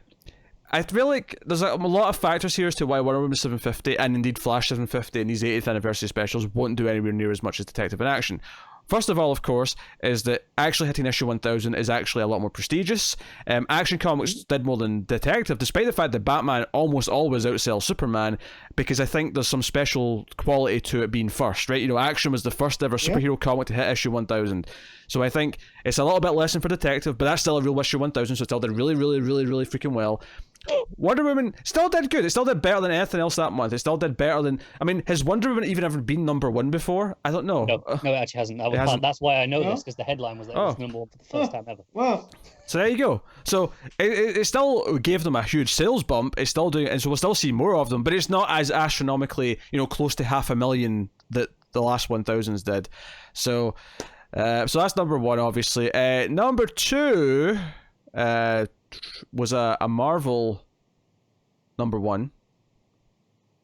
I feel like there's a lot of factors here as to why Wonder Woman 750 and indeed Flash 750 and these 80th anniversary specials won't do anywhere near as much as Detective in Action. First of all, of course, is that actually hitting issue 1000 is actually a lot more prestigious. Action Comics did more than Detective, despite the fact that Batman almost always outsells Superman, because I think there's some special quality to it being first, right? You know, Action was the first ever superhero comic to hit issue 1000. So I think it's a little bit less than for Detective, but that's still a real issue 1000, so it still did really, really, really, really freaking well. Wonder Woman still did good. It still did better than anything else that month. It still did better than... I mean, has Wonder Woman even ever been number one before? I don't know. No, it actually hasn't. That's why I know this, because the headline was that it was number one for the first time ever. Wow. So there you go. So it still gave them a huge sales bump. It's still doing... And so we'll still see more of them, but it's not as astronomically, close to 500,000 that the last 1000s did. So that's number one, obviously. Number two... was a Marvel number one.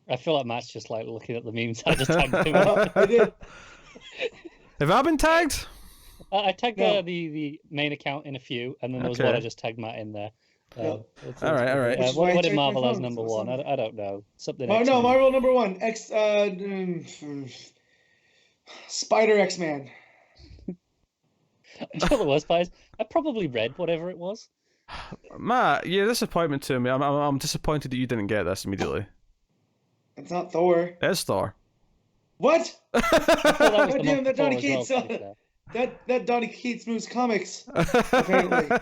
I feel like Matt's just like looking at the memes. I just tagged him up. I did. Have I been tagged? I tagged the main account in a few, and then there was one I just tagged Matt in there. All right. What did Marvel as number one? I don't know. Something. No, Marvel number one. Spider X-Man. I'm sure the worst part is I probably read whatever it was. Matt, you're a disappointment to me. I'm disappointed that you didn't get this immediately. It's not Thor. It's Thor. What? God damn, that Donny Cates. That Donny Cates moves comics. Apparently.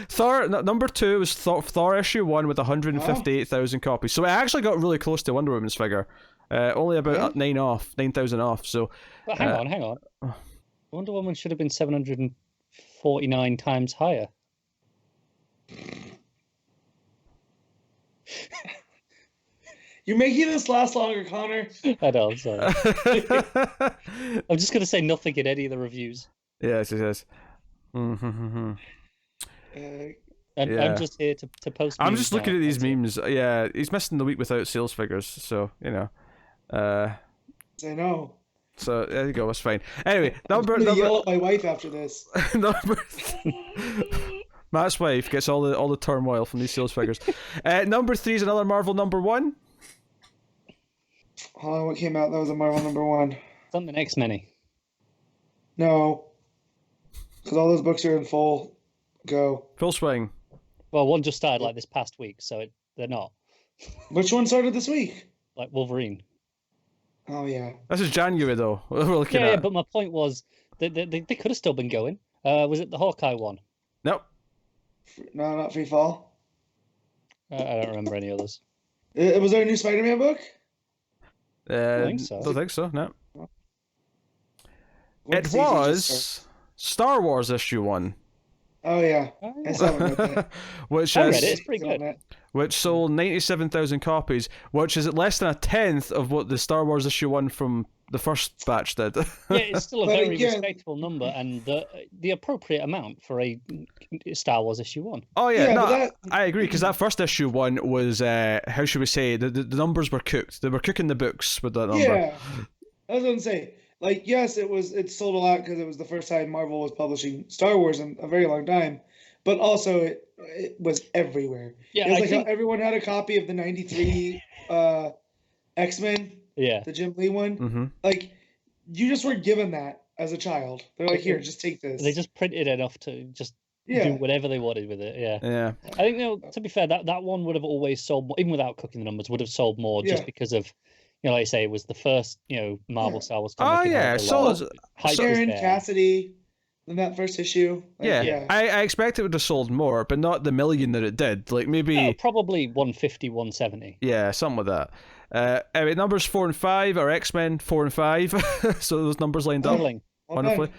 Thor number two was Thor issue 1 with 158,000 copies. So it actually got really close to Wonder Woman's figure. Only about 9,000 off. So. But hang on. Wonder Woman should have been 749 times higher. You're making this last longer, Connor. I know, I'm sorry. I'm just going to say nothing in any of the reviews. Yes, yes. I'm Yeah. just here to post I'm memes just looking now. at these That's it. memes. Yeah, he's missing the week without sales figures, so you know. I know. So there you go. It's fine. Anyway, I'm gonna yell at my wife after this. number. Matt's wife gets all the turmoil from these sales figures. Number 3 is another Marvel number 1. Hold on, what came out? That was a Marvel number 1. Something X-Men-y. No, because all those books are in full go. Full swing. Well, one just started like this past week, so they're not. Which one started this week? Like Wolverine. Oh yeah. This is January though. We're looking Yeah, at. but my point was they could have still been going. Was it the Hawkeye one? Nope. No, not Free Fall. I don't remember any others. Was there a new Spider-Man book? I think so. Don't think so. No. What It season just was started? Star Wars issue 1, Oh yeah. Oh, I yeah. still haven't read that. which I read is it. It's pretty Still good. on which sold 97,000 copies, which is less than a tenth of what the Star Wars issue 1 from the first batch did. Yeah, it's still a But very again- respectable number and the appropriate amount for a Star Wars issue 1. Oh yeah, Yeah, no, but that- I agree because that first issue 1 was how should we say the numbers were cooked. They were cooking the books with that number. Yeah, I was gonna say, like, yes, it sold a lot because it was the first time Marvel was publishing Star Wars in a very long time, but also it was everywhere. Yeah, It was I like think. how everyone had a copy of the '93 X-Men, Yeah, the Jim Lee one. Mm-hmm. Like, you just weren't given that as a child. They're like, here, just take this. they just printed enough to just do yeah. whatever they wanted with it. Yeah. Yeah. I think, to be fair, that one would have always sold more, even without cooking the numbers, would have sold more just Yeah. because of, like I say, it was the first, Marvel Yeah. Star Wars Oh comic. in yeah, however so long. is- Hype was Sharon, there. Cassidy, in that first issue. Like, yeah. I expect it would have sold more, but not the million that it did. Like maybe Yeah, probably 150, 170. yeah, something like that. Anyway, numbers 4 and 5 are X-Men 4 and 5, so those numbers lined up Darling. Well wonderfully.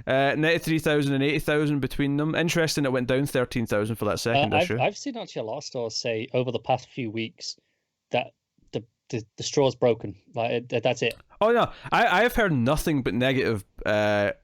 done. 93,000 and 80,000 between them. Interesting, it went down 13,000 for that second issue. I've seen actually a lot of stores say over the past few weeks that the straw's broken. Like that's it. Oh no, I have heard nothing but negative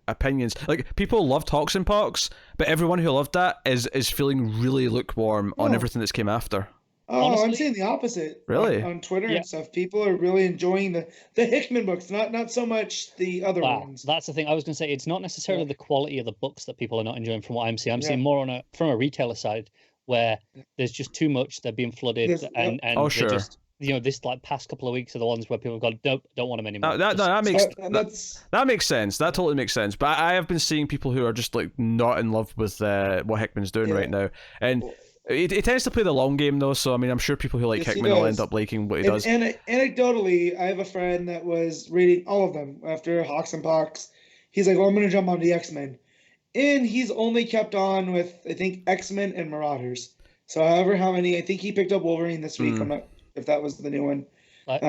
opinions. Like people love Toxin Pox, but everyone who loved that is feeling really lukewarm on Oh. everything that's came after. Oh, I'm Honestly- seeing the opposite. Really? On Twitter Yeah. and stuff, people are really enjoying the Hickman books, not so much the other Wow, ones. that's the thing. I was going to say it's not necessarily Yeah. the quality of the books that people are not enjoying from what I'm seeing. I'm Yeah. seeing more from a retailer side where Yeah. there's just too much. They're being flooded, There's- and Oh, they're sure. just this like past couple of weeks are the ones where people have gone, don't want them anymore. That makes That's that makes sense. That totally makes sense. But I have been seeing people who are just like not in love with what Hickman's doing Yeah. right now, and he tends to play the long game though. So I mean, I'm sure people who like Yes, he Hickman will does. end up liking what he does. and anecdotally, I have a friend that was reading all of them after Hawks and Pox. He's like, "Well, I'm gonna jump on the X-Men," and he's only kept on with I think X-Men and Marauders. So however how many, I think he picked up Wolverine this week. Mm. I'm not if that was the new one. Like,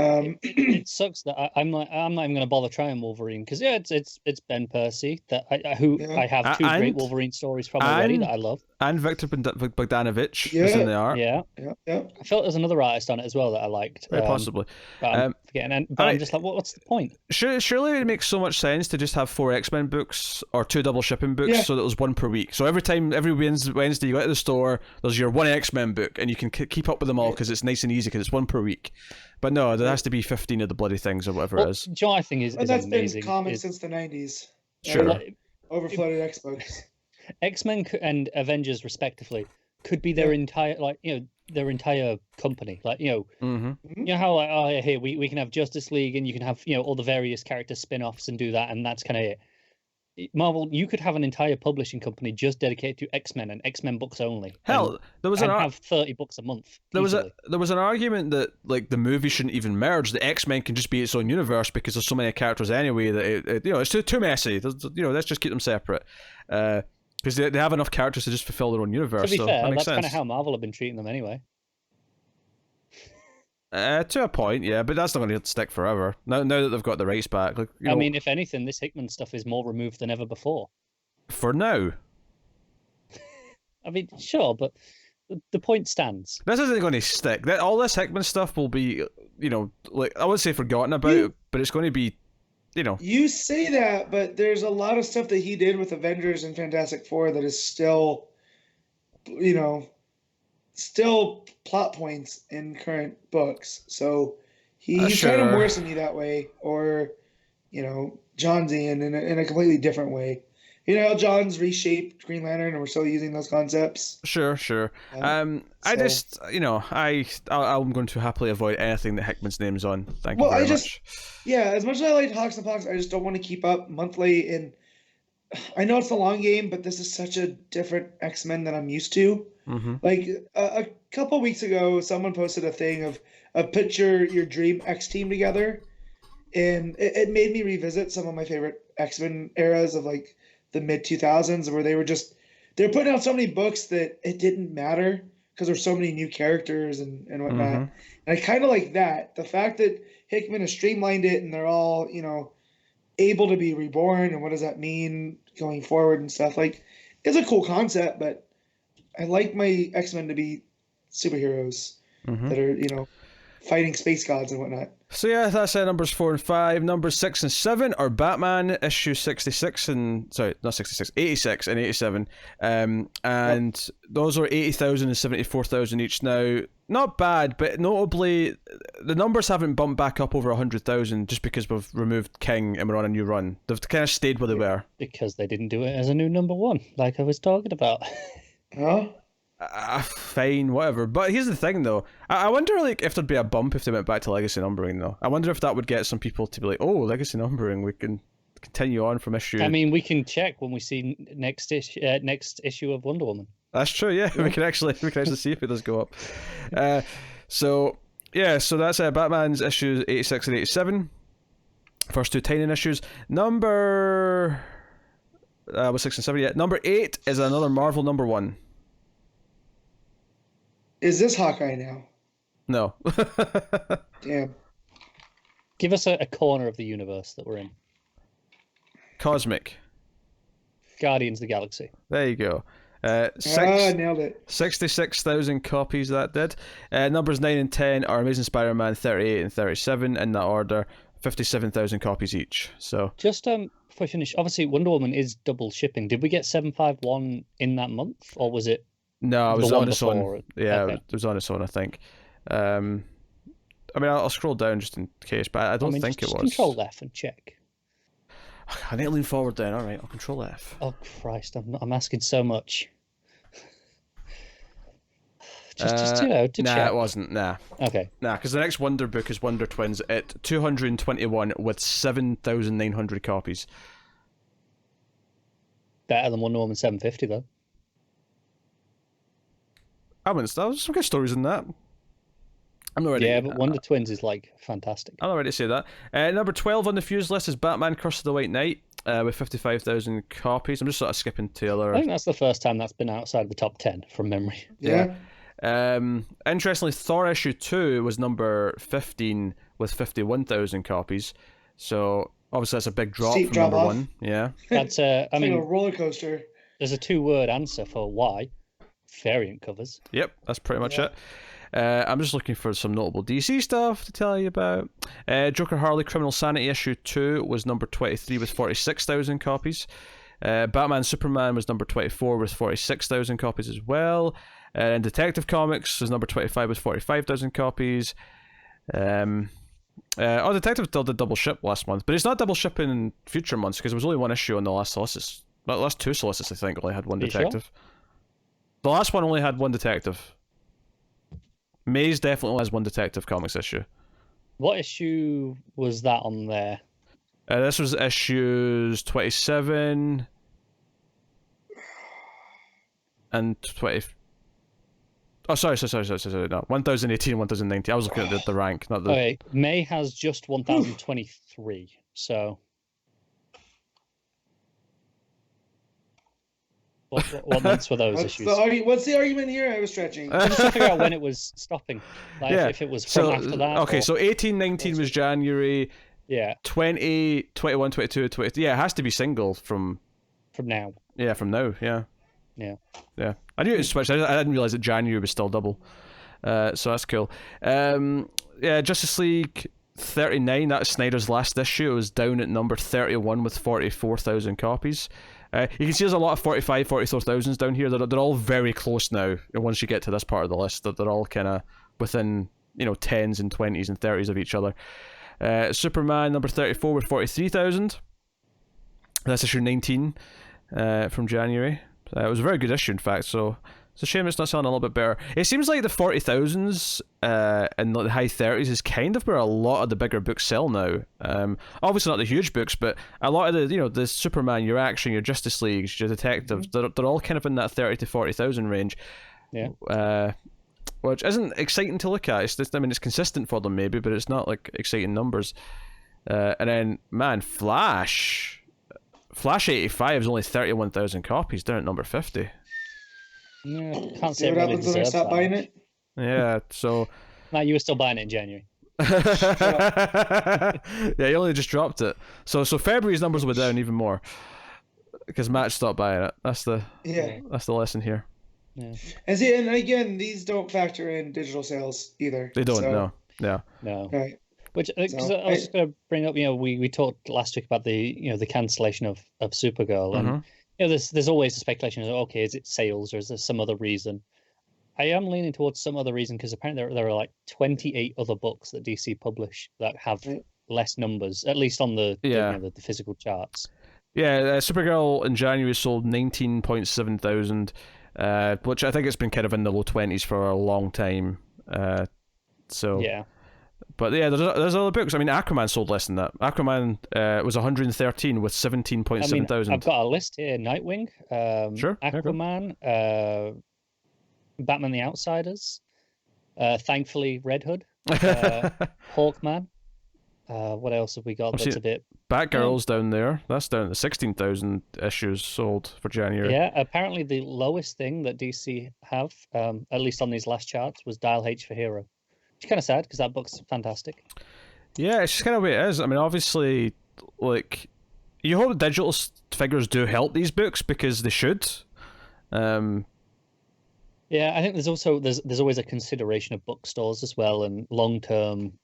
it sucks that I'm not even going to bother trying Wolverine because it's Ben Percy that I have two great And- Wolverine stories from already and- that I love. And Victor Bogdanovich is Yeah. in the art. Yeah, Yeah. I felt there's another artist on it as well that I liked. Very possibly. But I'm Um, forgetting. But I- I'm just like, what's the point? Surely it makes so much sense to just have 4 X-Men books or 2 double shipping books, Yeah. so that it was one per week. So every Wednesday you go to the store, there's your 1 X-Men book, and you can keep up with them all because it's nice and easy because it's one per week. But no, there has to be 15 of the bloody things or whatever Well, it is. do you know what I think is But that's amazing? been common is, since the 90s. Sure. like, Overflooded X books. X-Men and Avengers respectively could be their entire their entire company. Like Mm-hmm. you know how like, oh yeah, here we can have Justice League and you can have all the various character spin-offs and do that, and that's kind of it. Marvel, you could have an entire publishing company just dedicated to X-Men and X-Men books only. Hell, there was and an have 30 books a month. there was easily. an argument that like the movie shouldn't even merge. The X-Men can just be its own universe because there's so many characters anyway that it's too messy. Let's just keep them separate. Because they have enough characters to just fulfill their own universe. To be so fair, that makes that's kind sense. of how Marvel have been treating them anyway. To a point, yeah, but that's not going to stick forever. Now that they've got the rights back, like I mean, if anything, this Hickman stuff is more removed than ever before. for now, I mean, sure, but the point stands. This isn't going to stick. All this Hickman stuff will be, like, I wouldn't say forgotten about, but it's going to be, You say that, but there's a lot of stuff that he did with Avengers and Fantastic Four that is still, still plot points in current books. So he's kind of forcing you that way, or, John's in a completely different way. John's reshaped Green Lantern, and we're still using those concepts. Sure. I'm going to happily avoid anything that Hickman's name's on. Thank you very much. Yeah, as much as I like Hawks and Fox, I just don't want to keep up monthly. And I know it's a long game, but this is such a different X-Men than I'm used to. Mm-hmm. Like a couple weeks ago, someone posted a thing of picture your dream X team together, and it made me revisit some of my favorite X-Men eras of like the mid 2000s, where they're putting out so many books that it didn't matter because there's so many new characters and whatnot. Mm-hmm. And I kind of like that. The fact that Hickman has streamlined it and they're all, able to be reborn, and what does that mean going forward and stuff. Like, it's a cool concept, but I like my X-Men to be superheroes that are, fighting space gods and whatnot. So yeah, that's numbers 4 and 5. Numbers 6 and 7 are Batman issue 86 and 87. And those are 80,000 and 74,000 each now. Not bad, but notably, the numbers haven't bumped back up over 100,000 just because we've removed King and we're on a new run. They've kind of stayed where they were. Because they didn't do it as a new number 1, like I was talking about. Huh? Fine, whatever. But here's the thing, though. I wonder, like, if there'd be a bump if they went back to legacy numbering, though. I wonder if that would get some people to be like, "Oh, legacy numbering, we can continue on from issue." I mean, we can check when we see next issue of Wonder Woman. That's true. Yeah, we can actually see if it does go up. So that's Batman's issues 86 and 87. First two Tynion issues. Number was 6 and 7 yet. Number 8 is another Marvel number 1. Is this Hawkeye now? No. Damn. Give us a corner of the universe that we're in. Cosmic. Guardians of the Galaxy. There you go. Nailed it. 66,000 copies that did. Numbers 9 and 10 are Amazing Spider-Man 38 and 37 in that order. 57,000 copies each. So just before I finish, obviously Wonder Woman is double shipping. Did we get 751 in that month, or was it? No, it was on its own. Yeah, okay. It was on its own, I think. I mean, I'll scroll down just in case, but I don't think it was. Control F and check. I need to lean forward then. All right, I'll control F. Oh Christ, I'm asking so much. Just to check. Nah, it wasn't. Nah. Okay. Nah, because the next Wonder book is Wonder Twins at 221 with 7,900 copies. Better than Wonder Woman 750 though. I wouldn't. There's some good stories in that. I'm not ready. Yeah, but Wonder Twins is like fantastic. I'm not ready to say that. Number 12 on the fuse list is Batman Curse of the White Knight with 55,000 copies. I'm just sort of skipping Taylor. I think that's the first time that's been outside the top 10 from memory. Yeah. Interestingly, Thor issue 2 was number 15 with 51,000 copies. So obviously that's a big drop Steep from drop number off. 1. Yeah. That's I mean, like a roller coaster. There's a 2-word answer for why. Variant covers. Yep, that's pretty much it. I'm just looking for some notable DC stuff to tell you about. Joker Harley Criminal Sanity issue 2 was number 23 with 46,000 copies. Batman Superman was number 24 with 46,000 copies as well. And Detective Comics was number 25 with 45,000 copies. Detective still did double ship last month, but it's not double shipping in future months because there was only one issue on the last Solicits. The last two Solicits, I think, only had one detective. Sure? The last one only had one detective. May's definitely has one Detective Comics issue. What issue was that on there? This was issues 27 and 20. Oh, sorry. No, 1018 and 1019. I was looking at the rank, not the. Okay, May has just 1023. So. What months were those issues? What's the argument here? I was stretching. I'm just trying to figure out when it was stopping. Like if it was from after that. Okay, so 18, 19 was January. Yeah. 20, 21, 22, 20. Yeah, it has to be single from now. Yeah, from now. Yeah. Yeah. Yeah. I knew it was switched. I didn't realize that January was still double. So that's cool. Yeah, Justice League 39. That's Snyder's last issue. It was down at number 31 with 44,000 copies. You can see there's a lot of 45, 44,000s down here. They're all very close now. Once you get to this part of the list, they're all kind of within 10s and 20s and 30s of each other. Superman number 34 with 43,000. That's issue 19 from January. It was a very good issue, in fact. So it's a shame it's not selling a little bit better. It seems like the 40,000s and the high 30s is kind of where a lot of the bigger books sell now. Obviously not the huge books, but a lot of the Superman, your Action, your Justice Leagues, your Detectives, they're all kind of in that 30 to 40,000 range. Yeah. Which isn't exciting to look at. It's consistent for them maybe, but it's not like exciting numbers. And then, man, Flash 85 is only 31,000 copies, down at number 50. Yeah, can't See say what it really happens when I deserves stop that buying much. it? Yeah, so... Matt, you were still buying it in January. Yeah, you only just dropped it. So February's numbers were down even more because Matt stopped buying it. That's the lesson here. Yeah. And again, these don't factor in digital sales either. They don't. So, No. Right. Which I was just going to bring up. We talked last week about the cancellation of Supergirl, and there's always the speculation of, okay, is it sales or is there some other reason? I am leaning towards some other reason because apparently there are like 28 other books that DC publish that have less numbers, at least on the physical charts. Yeah, Supergirl in January sold 19.7 thousand, which I think it's been kind of in the low 20s for a long time. Yeah. But yeah, there's other books. I mean, Aquaman sold less than that. Aquaman was 113 with 17.7 thousand. I've got a list here: Nightwing, sure, Aquaman, Batman: The Outsiders, thankfully Red Hood, Hawkman. What else have we got? That's a bit. Batgirl's down there. That's down to 16,000 issues sold for January. Yeah, apparently the lowest thing that DC have, at least on these last charts, was Dial H for Hero. It's kind of sad because that book's fantastic. Yeah, it's just kind of the way it is. I mean, obviously, like, you hope digital figures do help these books because they should. Yeah, I think there's always a consideration of bookstores as well and long-term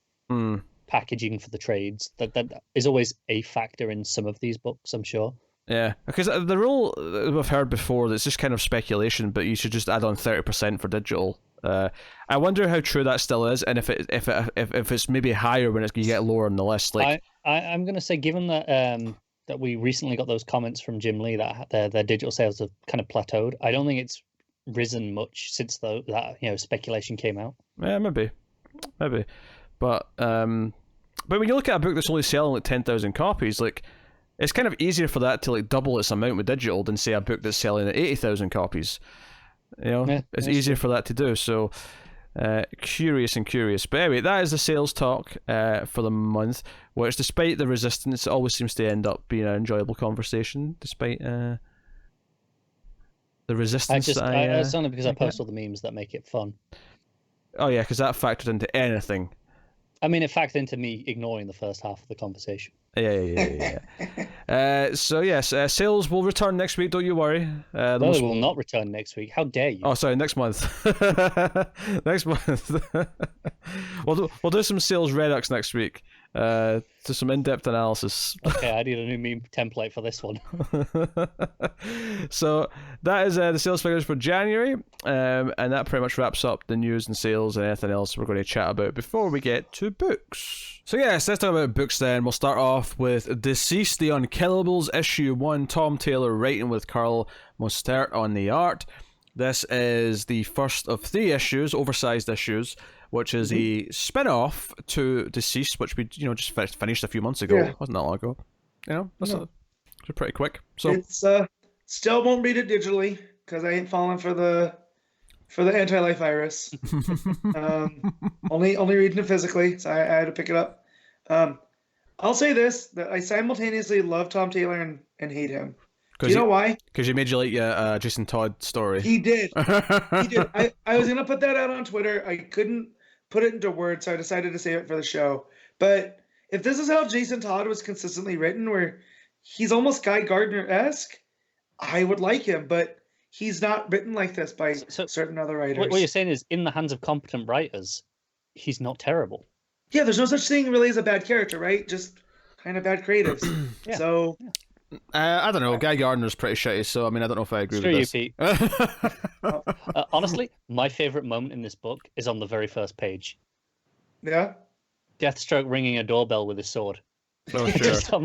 packaging for the trades. That is always a factor in some of these books, I'm sure. Yeah, because the rule we've heard before, that's just kind of speculation, but you should just add on 30% for digital. I wonder how true that still is, and if it's maybe higher when you get lower on the list. Like, I'm going to say, given that that we recently got those comments from Jim Lee that their digital sales have kind of plateaued, I don't think it's risen much since that speculation came out. Yeah, maybe, but when you look at a book that's only selling like 10,000 copies, like, it's kind of easier for that to like double its amount with digital than say a book that's selling at 80,000 copies. It's easier for that to do. So curious. But anyway, that is the sales talk for the month, which, despite the resistance, it always seems to end up being an enjoyable conversation, despite the resistance. It's only because I post all the memes that make it fun. Oh yeah, because that factored into anything. I mean, it factored into me ignoring the first half of the conversation. Yeah. So yes, sales will return next week. Don't you worry. They will not return next week. How dare you? Oh, sorry, next month. Next month. We'll do some sales redux next week. Do some in-depth analysis. Okay, I need a new meme template for this one. So that is the sales figures for January, and that pretty much wraps up the news and sales and anything else we're going to chat about before we get to books. So yes, let's talk about books then. We'll start off with DCeased, the Unkillables, issue 1. Tom Taylor writing with Karl Mostert on the art. This is the first of 3 issues, oversized issues, which is a spin-off to DCeased, which we just finished a few months ago. Yeah. Wasn't that long ago? That's pretty quick. So it's still won't read it digitally because I ain't falling for the anti-life virus. Only reading it physically, so I had to pick it up. I'll say this, that I simultaneously love Tom Taylor and hate him. Do you know why? Because he made you like Jason Todd story. He did. I was going to put that out on Twitter. I couldn't put it into words, so I decided to save it for the show. But if this is how Jason Todd was consistently written, where he's almost Guy Gardner-esque, I would like him. But he's not written like this by So certain other writers. what you're saying is, in the hands of competent writers, he's not terrible. Yeah, there's no such thing really as a bad character, right? Just kind of bad creatives. Yeah. So I don't know. Guy Gardner's pretty shitty, so I mean, I don't know if I agree Screw with you, this. Pete. Honestly, my favorite moment in this book is on the very first page. yeah, Deathstroke ringing a doorbell with his sword. Oh, sure. Just, I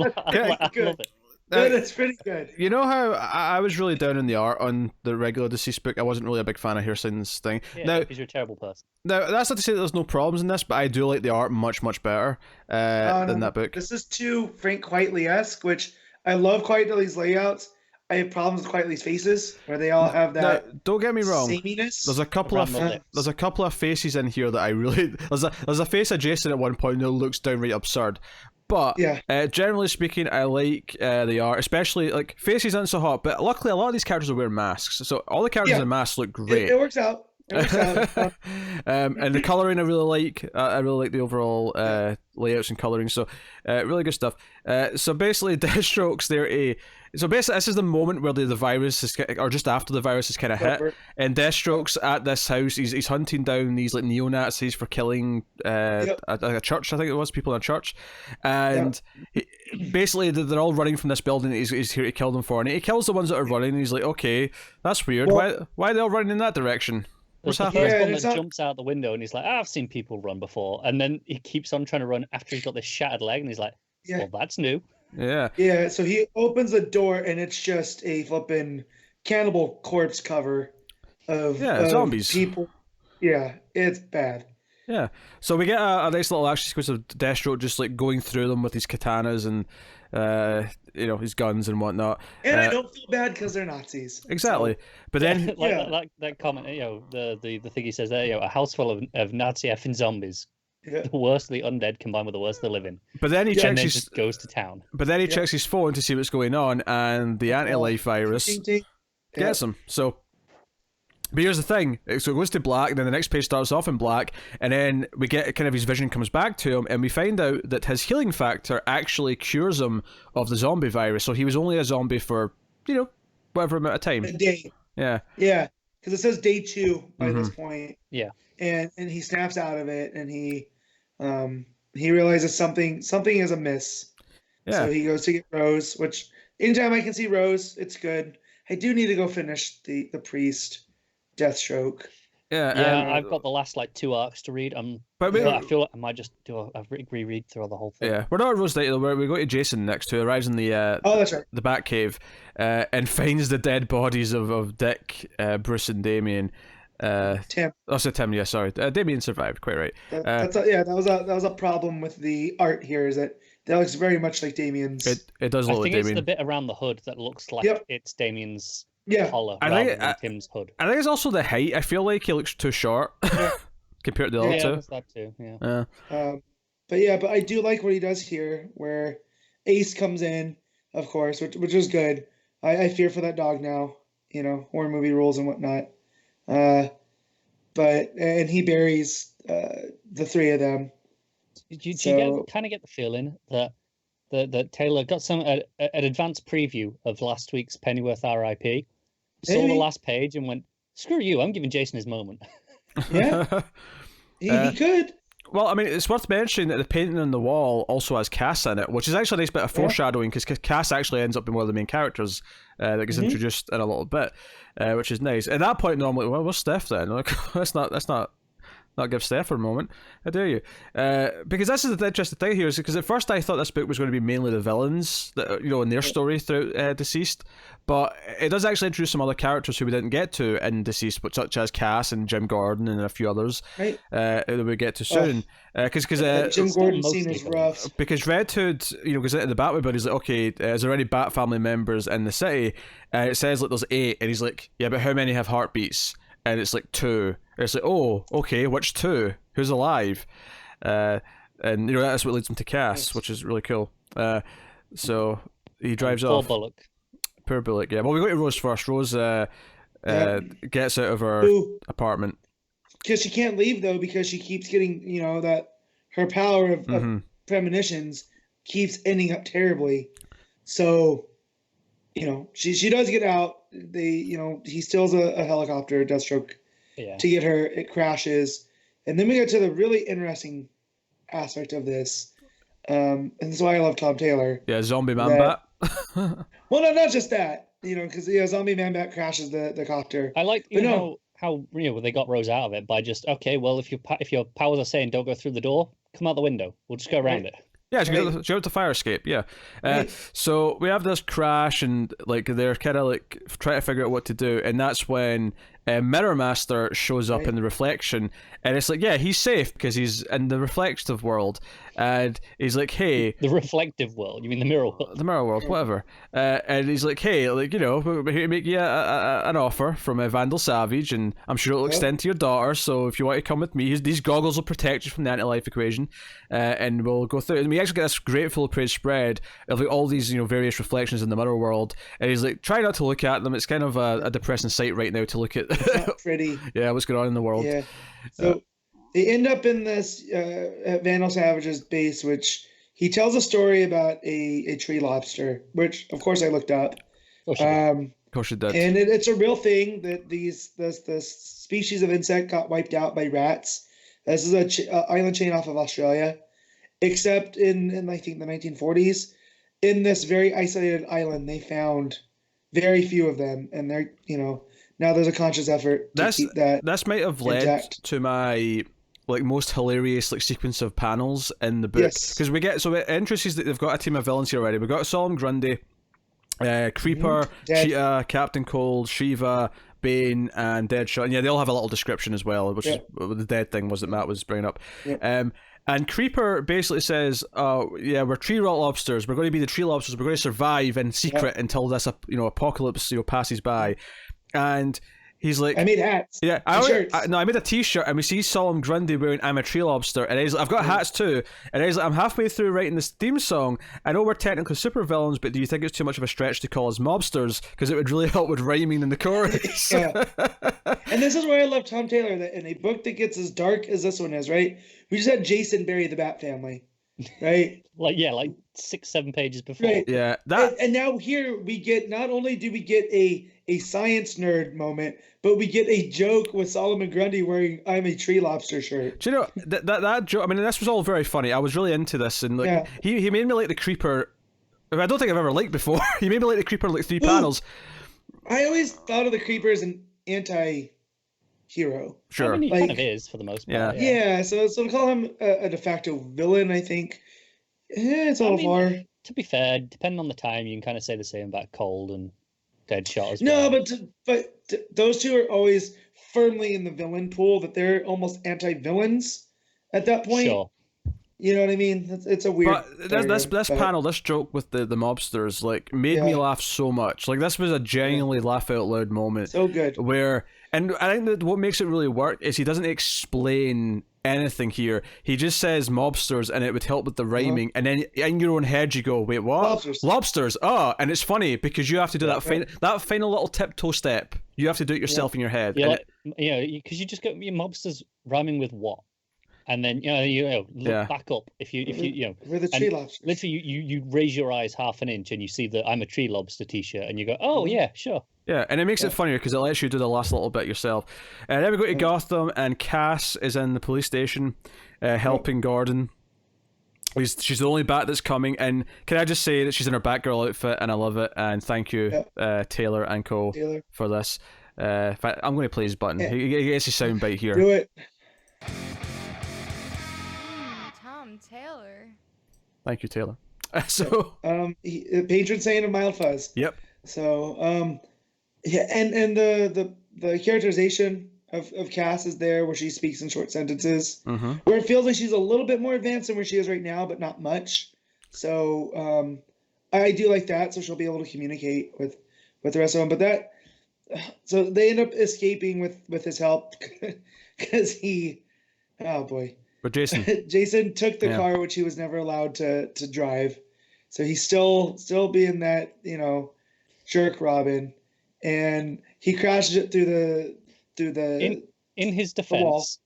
Good. love it. yeah, that's pretty good. You know how I was really down in the art on the regular DCeased book? I wasn't really a big fan of Hirsching's thing. Yeah, Now, because you're a terrible person. now, that's not to say that there's no problems in this, but I do like the art much, much better than that book. This is too Frank Quitely-esque, which I love Quitely's layouts. I have problems with Quitely's faces, where they all have Now, that don't get me wrong. sameness. There's a couple Around the lips. there's a couple of faces in here that I really there's a face of Jason at one point that looks downright absurd. But Yeah. generally speaking, I like the art, especially like faces aren't so hot. But luckily, a lot of these characters are wearing masks, so all the characters Yeah. in masks look great. It works out. It works out. And the coloring I really like. I really like the overall layouts and coloring. So really good stuff. So basically, Deathstroke's there. So basically, this is the moment where the virus is, or just after the virus is kind of hit, and Deathstroke's at this house. He's hunting down these like neo-Nazis for killing a church. I think it was people in a church, and basically they're all running from this building that he's here to kill them for, and he kills the ones that are running. And he's like, okay, that's weird. Why are they all running in that direction? What's There's the happening? first one that jumps out the window and he's like, I've seen people run before. And then he keeps on trying to run after he's got this shattered leg and he's like, well, that's new. Yeah. Yeah, so he opens the door and it's just a flippin' cannibal corpse cover of zombies. People. Yeah, it's bad. Yeah. So we get a nice little action sequence of Deathstroke just like going through them with his katanas and his guns and whatnot. And I don't feel bad because they're Nazis. Exactly. But then like that comment, the thing he says there, a house full of Nazi effing zombies. Yeah. The worst of the undead combined with the worst of the living. But then he checks his just goes to town. But then he checks his phone to see what's going on, and the anti-life virus gets him. So, but here's the thing: so it goes to black, and then the next page starts off in black, and then we get kind of his vision comes back to him, and we find out that his healing factor actually cures him of the zombie virus. So he was only a zombie for whatever amount of time. A day. Yeah. Yeah, because it says day 2 by this point. Yeah. And he snaps out of it, and he realizes something is amiss. Yeah. So he goes to get Rose, which anytime I can see Rose, it's good. I do need to go finish the priest Deathstroke. Yeah. I've got the last 2 arcs to read. But I feel like I might just do a reread through the whole thing. Yeah, we're not at Rose Night, we go to Jason next, who arrives in the that's right, the Batcave, and finds the dead bodies of Dick, Bruce, and Damien. Tim. Oh, so Tim. Yeah, sorry. Damien survived. Quite right. That was a problem with the art here. Is that looks very much like Damien's. It does look like Damien. I think it's the bit around the hood that looks like it's Damien's collar rather than Tim's hood. I think it's also the height. I feel like he looks too short compared to the other two. Yeah, that too. Yeah. But I do like what he does here, where Ace comes in, of course, which is good. I fear for that dog now. Horror movie rules and whatnot. And he buries the 3 of them. Do you kind of get the feeling that Taylor got an advanced preview of last week's Pennyworth RIP, saw the last page and went, screw you, I'm giving Jason his moment. Yeah, he could. Well, I mean, it's worth mentioning that the painting on the wall also has Cass in it, which is actually a nice bit of foreshadowing, because Cass actually ends up being one of the main characters that gets introduced in a little bit, which is nice. At that point, normally, well, where's Steph then? Like, let's not give Steph for a moment. How dare you? Because this is the interesting thing here, is because at first I thought this book was going to be mainly the villains, that in their story throughout DCeased, but it does actually introduce some other characters who we didn't get to in DCeased, but such as Cass and Jim Gordon and a few others that we get to soon. Because Jim Gordon's scene is rough. Because Red Hood, goes into the Batwing, but he's like, okay, is there any Bat family members in the city? It says like there's 8, and he's like, yeah, but how many have heartbeats? And it's like 2. And it's like, oh, okay, which 2? Who's alive? And that's what leads him to Cass, which is really cool. So he drives off. Poor Bullock, yeah. Well, we go to Rose first. Rose gets out of her apartment. Because she can't leave, though, because she keeps getting, that her power of premonitions keeps ending up terribly. So she does get out. He steals a helicopter, Deathstroke, Yeah. to get her. It crashes, and then we get to the really interesting aspect of this, and this is why I love Tom Taylor. Yeah, Zombie Man Bat. Well, no, not just that, because Zombie Man Bat crashes the copter. I like how they got Rose out of it by just, okay, well, if your powers are saying don't go through the door, come out the window. We'll just go around it. Yeah, she got the fire escape. Yeah, so we have this crash, and like they're kind of like trying to figure out what to do, and that's when Mirror Master shows up in the reflection, and it's like, yeah, he's safe because he's in the reflective world, and he's like, hey, the reflective world. You mean the mirror world? The mirror world, whatever. And he's like, hey, like, we're here to make you an offer from Vandal Savage, and I'm sure it'll extend to your daughter. So if you want to come with me, these goggles will protect you from the anti-life equation, and we'll go through it. And we actually get this great full page spread of like all these various reflections in the mirror world, and he's like, try not to look at them. It's kind of a depressing sight right now to look at. Not pretty. Yeah, what's going on in the world. Yeah. So they end up in this at Vandal Savage's base, which he tells a story about a tree lobster, which of course I looked up. Of course you did. And it's a real thing that this species of insect got wiped out by rats. This is a island chain off of Australia, except in I think the 1940s, in this very isolated island, they found very few of them, and they're now there's a conscious effort to keep that. This might have led to my most hilarious sequence of panels in the book, because it introduces that they've got a team of villains here already. We've got Solemn Grundy, Creeper, Cheetah, Captain Cold, Shiva, Bane, and Deadshot. And yeah, they all have a little description as well, which is what the dead thing was that Matt was bringing up. And Creeper basically says, we're tree lobsters. We're going to be the tree lobsters. We're going to survive in secret until this apocalypse passes by. And he's like, I made hats. Yeah, I made a T-shirt, and we see Solemn Grundy wearing "I'm a tree lobster," and he's like, I've got hats too. And he's like, I'm halfway through writing this theme song. I know we're technically supervillains, but do you think it's too much of a stretch to call us mobsters? Because it would really help with rhyming in the chorus. And this is where I love Tom Taylor, that in a book that gets as dark as this one is, right? We just had Jason bury the Bat family, right? like 6-7 pages before. Right. Yeah, and now here we get, not only do we get a science nerd moment, but we get a joke with Solomon Grundy wearing "I'm a tree lobster" shirt. Do you know that joke? I mean, this was all very funny. I was really into this, and he made me like the Creeper. I don't think I've ever liked before. He made me like the Creeper 3 panels. I always thought of the Creeper as an anti-hero. Sure, I mean, he kind of is for the most part. Yeah. So to call him a de facto villain, I think it's a little far. To be fair, depending on the time, you can kind of say the same about Cold and Deadshot as No, well. but those two are always firmly in the villain pool, that they're almost anti-villains at that point. Sure. You know what I mean? It's a weird. But this panel, this joke with the mobsters, made me laugh so much. This was a genuinely laugh out loud moment. So good. And I think that what makes it really work is he doesn't explain anything here. He just says mobsters, and it would help with the rhyming. And then in your own head, you go, "Wait, what? Lobsters? Oh!" And it's funny because you have to do that final little tiptoe step. You have to do it yourself in your head. Yeah, because you just get your mobsters rhyming with what, and then look back up if you we're the tree lobsters. Literally, you raise your eyes half an inch and you see the "I'm a tree lobster" T-shirt, and you go, "Oh yeah, sure." Yeah, and it makes it funnier because it lets you do the last little bit yourself. And then we go to Gotham, and Cass is in the police station helping Gordon. She's the only Bat that's coming, and can I just say that she's in her Batgirl outfit, and I love it, and thank you, Taylor and co. for this. In fact, I'm going to play his button. He gets his soundbite here. Do it. Tom Taylor. Thank you, Taylor. So, patron saint of Mild Fuzz. Yep. So, and the characterization of Cass is there, where she speaks in short sentences, where it feels like she's a little bit more advanced than where she is right now, but not much. So I do like that. So she'll be able to communicate with the rest of them. So they end up escaping with his help because But Jason took the car, which he was never allowed to drive. So he's still being that jerk Robin, and he crashes it through the in his defense.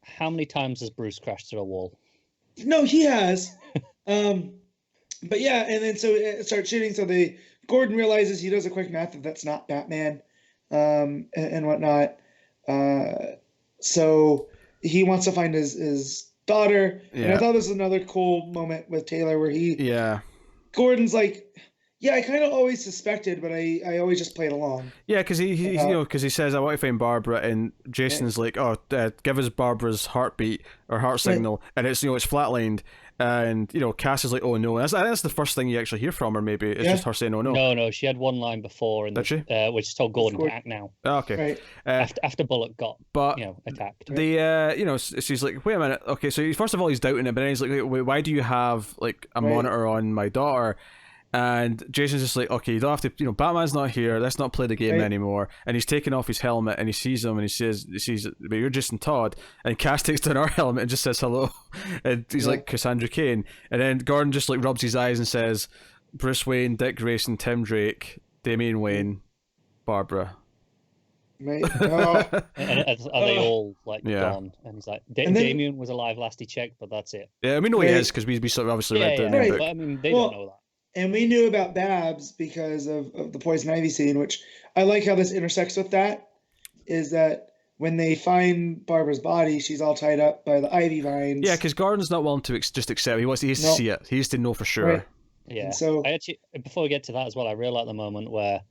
How many times has Bruce crashed through a wall? No, he has. But yeah, and then so it starts shooting. So they Gordon realizes he does a quick math that's not Batman, and whatnot. So he wants to find his daughter. Yeah. And I thought this was another cool moment with Taylor where Yeah. Gordon's like, yeah, I kind of always suspected, but I always just played along. Yeah, because he says, I want to find Barbara, and Jason's like, oh, give us Barbara's heartbeat or heart signal, and it's it's flatlined, and Cass is like, oh no, I think that's the first thing you actually hear from her. Maybe it's just her saying, oh no. No, she had one line before, Did she? Which told Gordon to act now. Oh, okay. Right. After Bullock got attacked. She's like, wait a minute. Okay, so first of all he's doubting it, but then he's like, wait, why do you have like a monitor on my daughter? And Jason's just like, okay, you don't have to, Batman's not here, let's not play the game anymore. And he's taking off his helmet and he sees him and he sees, but you're Jason Todd. And Cass takes down our helmet and just says hello. And he's like, Cassandra Cain. And then Gordon just like rubs his eyes and says, Bruce Wayne, Dick Grayson, Tim Drake, Damian Wayne, Barbara. Right. Oh. and are they all like gone? And he's like, Damian was alive last he checked, but that's it. Yeah, we know he is because we sort of obviously read the main book. But I mean, they don't know that. And we knew about Babs because of the Poison Ivy scene, which I like how this intersects with that, is that when they find Barbara's body, she's all tied up by the ivy vines. Yeah, because Gordon's not willing to just accept it. He has to see it. He has to know for sure. Right. Yeah. And so I actually, before we get to that as well, I really like the moment where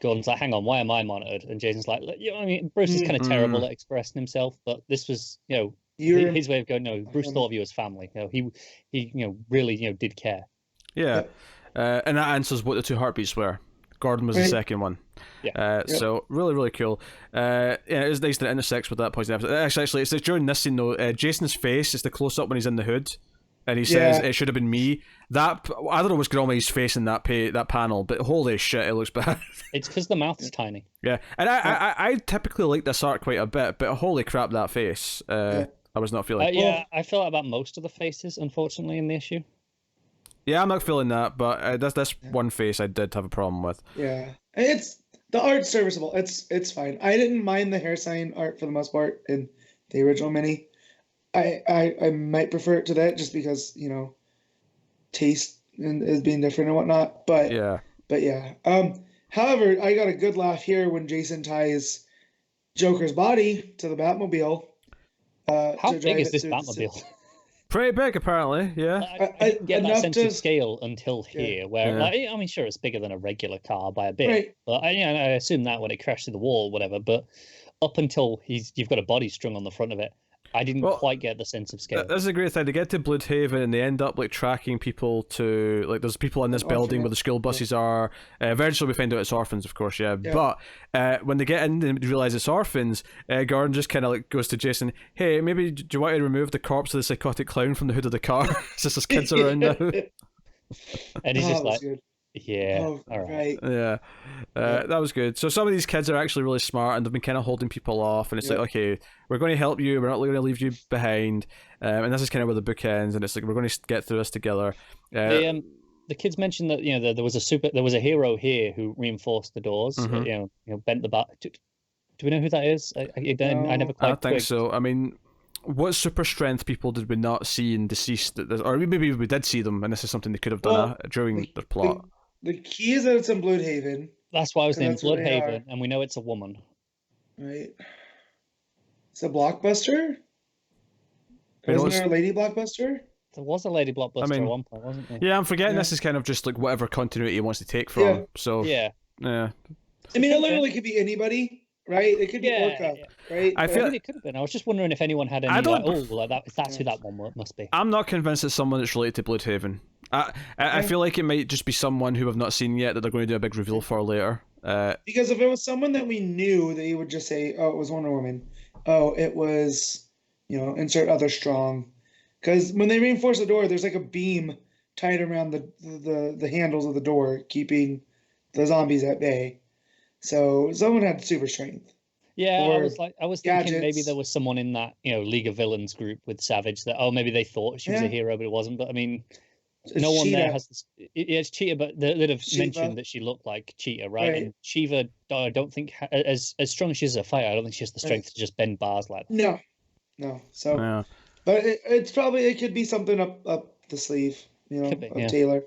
Gordon's like, hang on, why am I monitored? And Jason's like, I mean, Bruce is kind of terrible at expressing himself, but this was, his way of going, no, Bruce thought of you as family. He really, did care. Yeah. And that answers what the two heartbeats were. Gordon was the second one. Yeah. So really, really cool. It's nice that it intersects with that poison episode. Actually, it's during this scene though. Jason's face is the close up when he's in the hood, and he says it should have been me. That I don't know what's going on with his face in that panel, but holy shit, it looks bad. It's because the mouth is tiny. Yeah, and I typically like this art quite a bit, but holy crap, that face. I was not feeling. I feel like about most of the faces, unfortunately, in the issue. Yeah, I'm not feeling that, but that's one face I did have a problem with. Yeah, it's the art's serviceable. It's fine. I didn't mind the hair sign art for the most part in the original mini. I might prefer it to that just because taste is being different and whatnot. But yeah. However, I got a good laugh here when Jason ties Joker's body to the Batmobile. How big is this Batmobile? Pretty big, apparently. Yeah. I didn't get that sense of scale until here, where I mean, sure, it's bigger than a regular car by a bit, but I assume that when it crashed through the wall, whatever. But up until you've got a body strung on the front of it, I didn't quite get the sense of scale. That's a great thing. They get to Bloodhaven and they end up like tracking people to there's people in this building where the school buses are. Eventually, we find out it's orphans, of course. Yeah. But when they get in and realize it's orphans, Gordon just kind of like goes to Jason. Hey, maybe do you want to remove the corpse of the psychotic clown from the hood of the car? Since his kids are around now. And he's just like. Good. Yeah. Oh, all right. Yeah. That was good. So some of these kids are actually really smart and they've been kind of holding people off, and it's like, okay, we're going to help you, we're not going to leave you behind, and this is kind of where the book ends, and it's like we're going to get through this together. The kids mentioned that there was a hero here who reinforced the doors, bent the back. Do we know who that is? I never quite. I don't think so. I mean, what super strength people did we not see in DCeased? Or maybe we did see them, and this is something they could have done during their plot. The key is that it's in Bloodhaven. That's why I was named Bloodhaven, and we know it's a woman. Right. It's a blockbuster? Wasn't there a lady blockbuster? There was a lady blockbuster at one point, wasn't there? Yeah, I'm forgetting this is kind of just like whatever continuity he wants to take from. Yeah. So yeah. I mean, it literally could be anybody, right? It could be Orca, right? I mean, it could have been. I was just wondering if anyone had any that's who that one must be. I'm not convinced it's someone that's related to Bloodhaven. I feel like it might just be someone who I've not seen yet that they're going to do a big reveal for later. Because if it was someone that we knew, they would just say, "Oh, it was Wonder Woman." Oh, it was, insert other strong. Because when they reinforce the door, there's like a beam tied around the handles of the door, keeping the zombies at bay. So someone had super strength. Yeah, I was thinking maybe there was someone in that League of Villains group with Savage that maybe they thought she was a hero, but it wasn't. But I mean. No one there has this. It's Cheetah, but they'd have mentioned that she looked like Cheetah, right? And Shiva, I don't think, as strong as she is a fighter, I don't think she has the strength to just bend bars like that. No. So, but it could be something up the sleeve, of Taylor.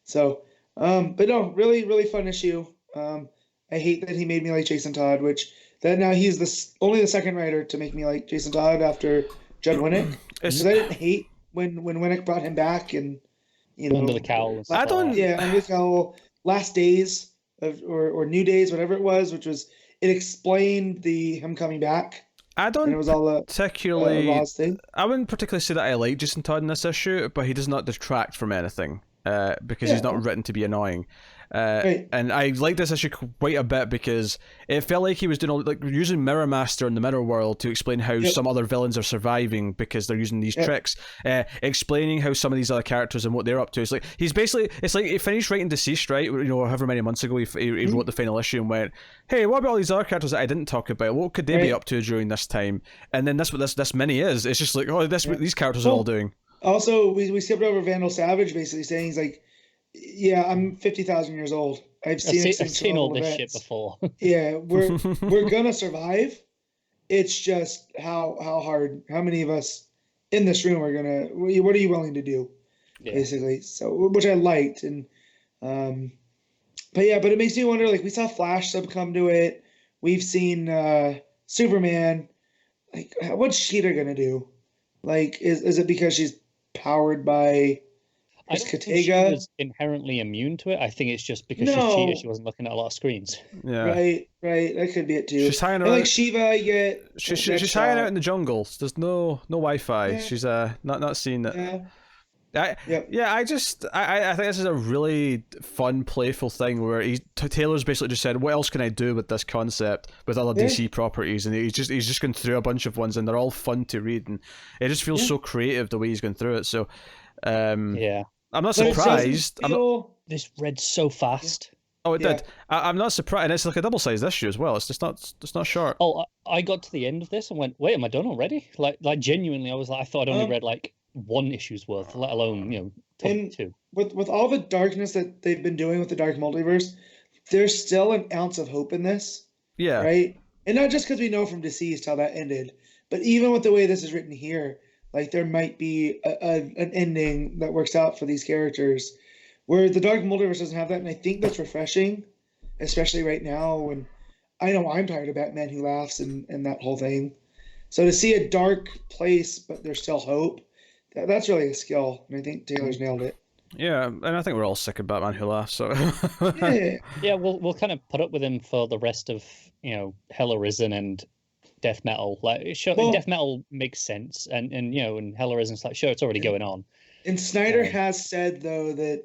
So, But no, really, really fun issue. I hate that he made me like Jason Todd, which then now he's only the second writer to make me like Jason Todd after Judd Winnick. Because I didn't hate when Winnick brought him back and Under the Cowl. And stuff I don't. Like yeah, Under the Cowl, Last Days or New Days, whatever it was, which was it explained him coming back. I don't And it was all particularly. Roz thing. I wouldn't particularly say that I like Jason Todd in this issue, but he does not detract from anything because he's not written to be annoying. Right. And I like this issue quite a bit because it felt like he was doing like using Mirror Master in the Mirror World to explain how some other villains are surviving because they're using these tricks, explaining how some of these other characters and what they're up to. It's like it's like he finished writing DCeased, right? However many months ago he wrote the final issue and went, "Hey, what about all these other characters that I didn't talk about? What could they be up to during this time?" And then that's what this mini is. It's just like, oh, that's what these characters are all doing. Also, we skipped over Vandal Savage basically saying he's like, yeah, I'm 50,000 years old. I've seen all this shit before. Yeah, we're gonna survive. It's just how hard. How many of us in this room are gonna? What are you willing to do? Yeah. Basically, so which I liked, and but it makes me wonder. Like we saw Flash succumb to it. We've seen Superman. Like, what's Cheetah gonna do? Like, is it because she's powered by? I don't think she was inherently immune to it. I think it's just because she's cheated, she wasn't looking at a lot of screens. Yeah. Right. That could be it too. She's hanging out. Like Shiva, I get. She's hanging out in the jungle. There's no Wi-Fi. Yeah. She's not seeing it. Yeah. I think this is a really fun, playful thing where Taylor's basically just said, "What else can I do with this concept with other DC properties?" And he's just going through a bunch of ones, and they're all fun to read, and it just feels so creative the way he's going through it. So, I'm not surprised. This read so fast. Oh, it did. I'm not surprised, and it's like a double-sized issue as well. It's just not short. Oh, I got to the end of this and went, "Wait, am I done already?" Like genuinely, I was like, I thought I'd only read like one issue's worth, let alone two. With all the darkness that they've been doing with the Dark Multiverse, there's still an ounce of hope in this. Yeah. Right. And not just because we know from DCeased how that ended, but even with the way this is written here. Like there might be an ending that works out for these characters, where the Dark Multiverse doesn't have that, and I think that's refreshing, especially right now when I know I'm tired of Batman Who Laughs and that whole thing. So to see a dark place, but there's still hope, that's really a skill, and I think Taylor's nailed it. Yeah, and I think we're all sick of Batman Who Laughs. So yeah, we'll kind of put up with him for the rest of Hell Arisen and Death Metal. Like Death Metal makes sense, and Hell Arisen's like, sure, it's already going on. And Snyder has said though that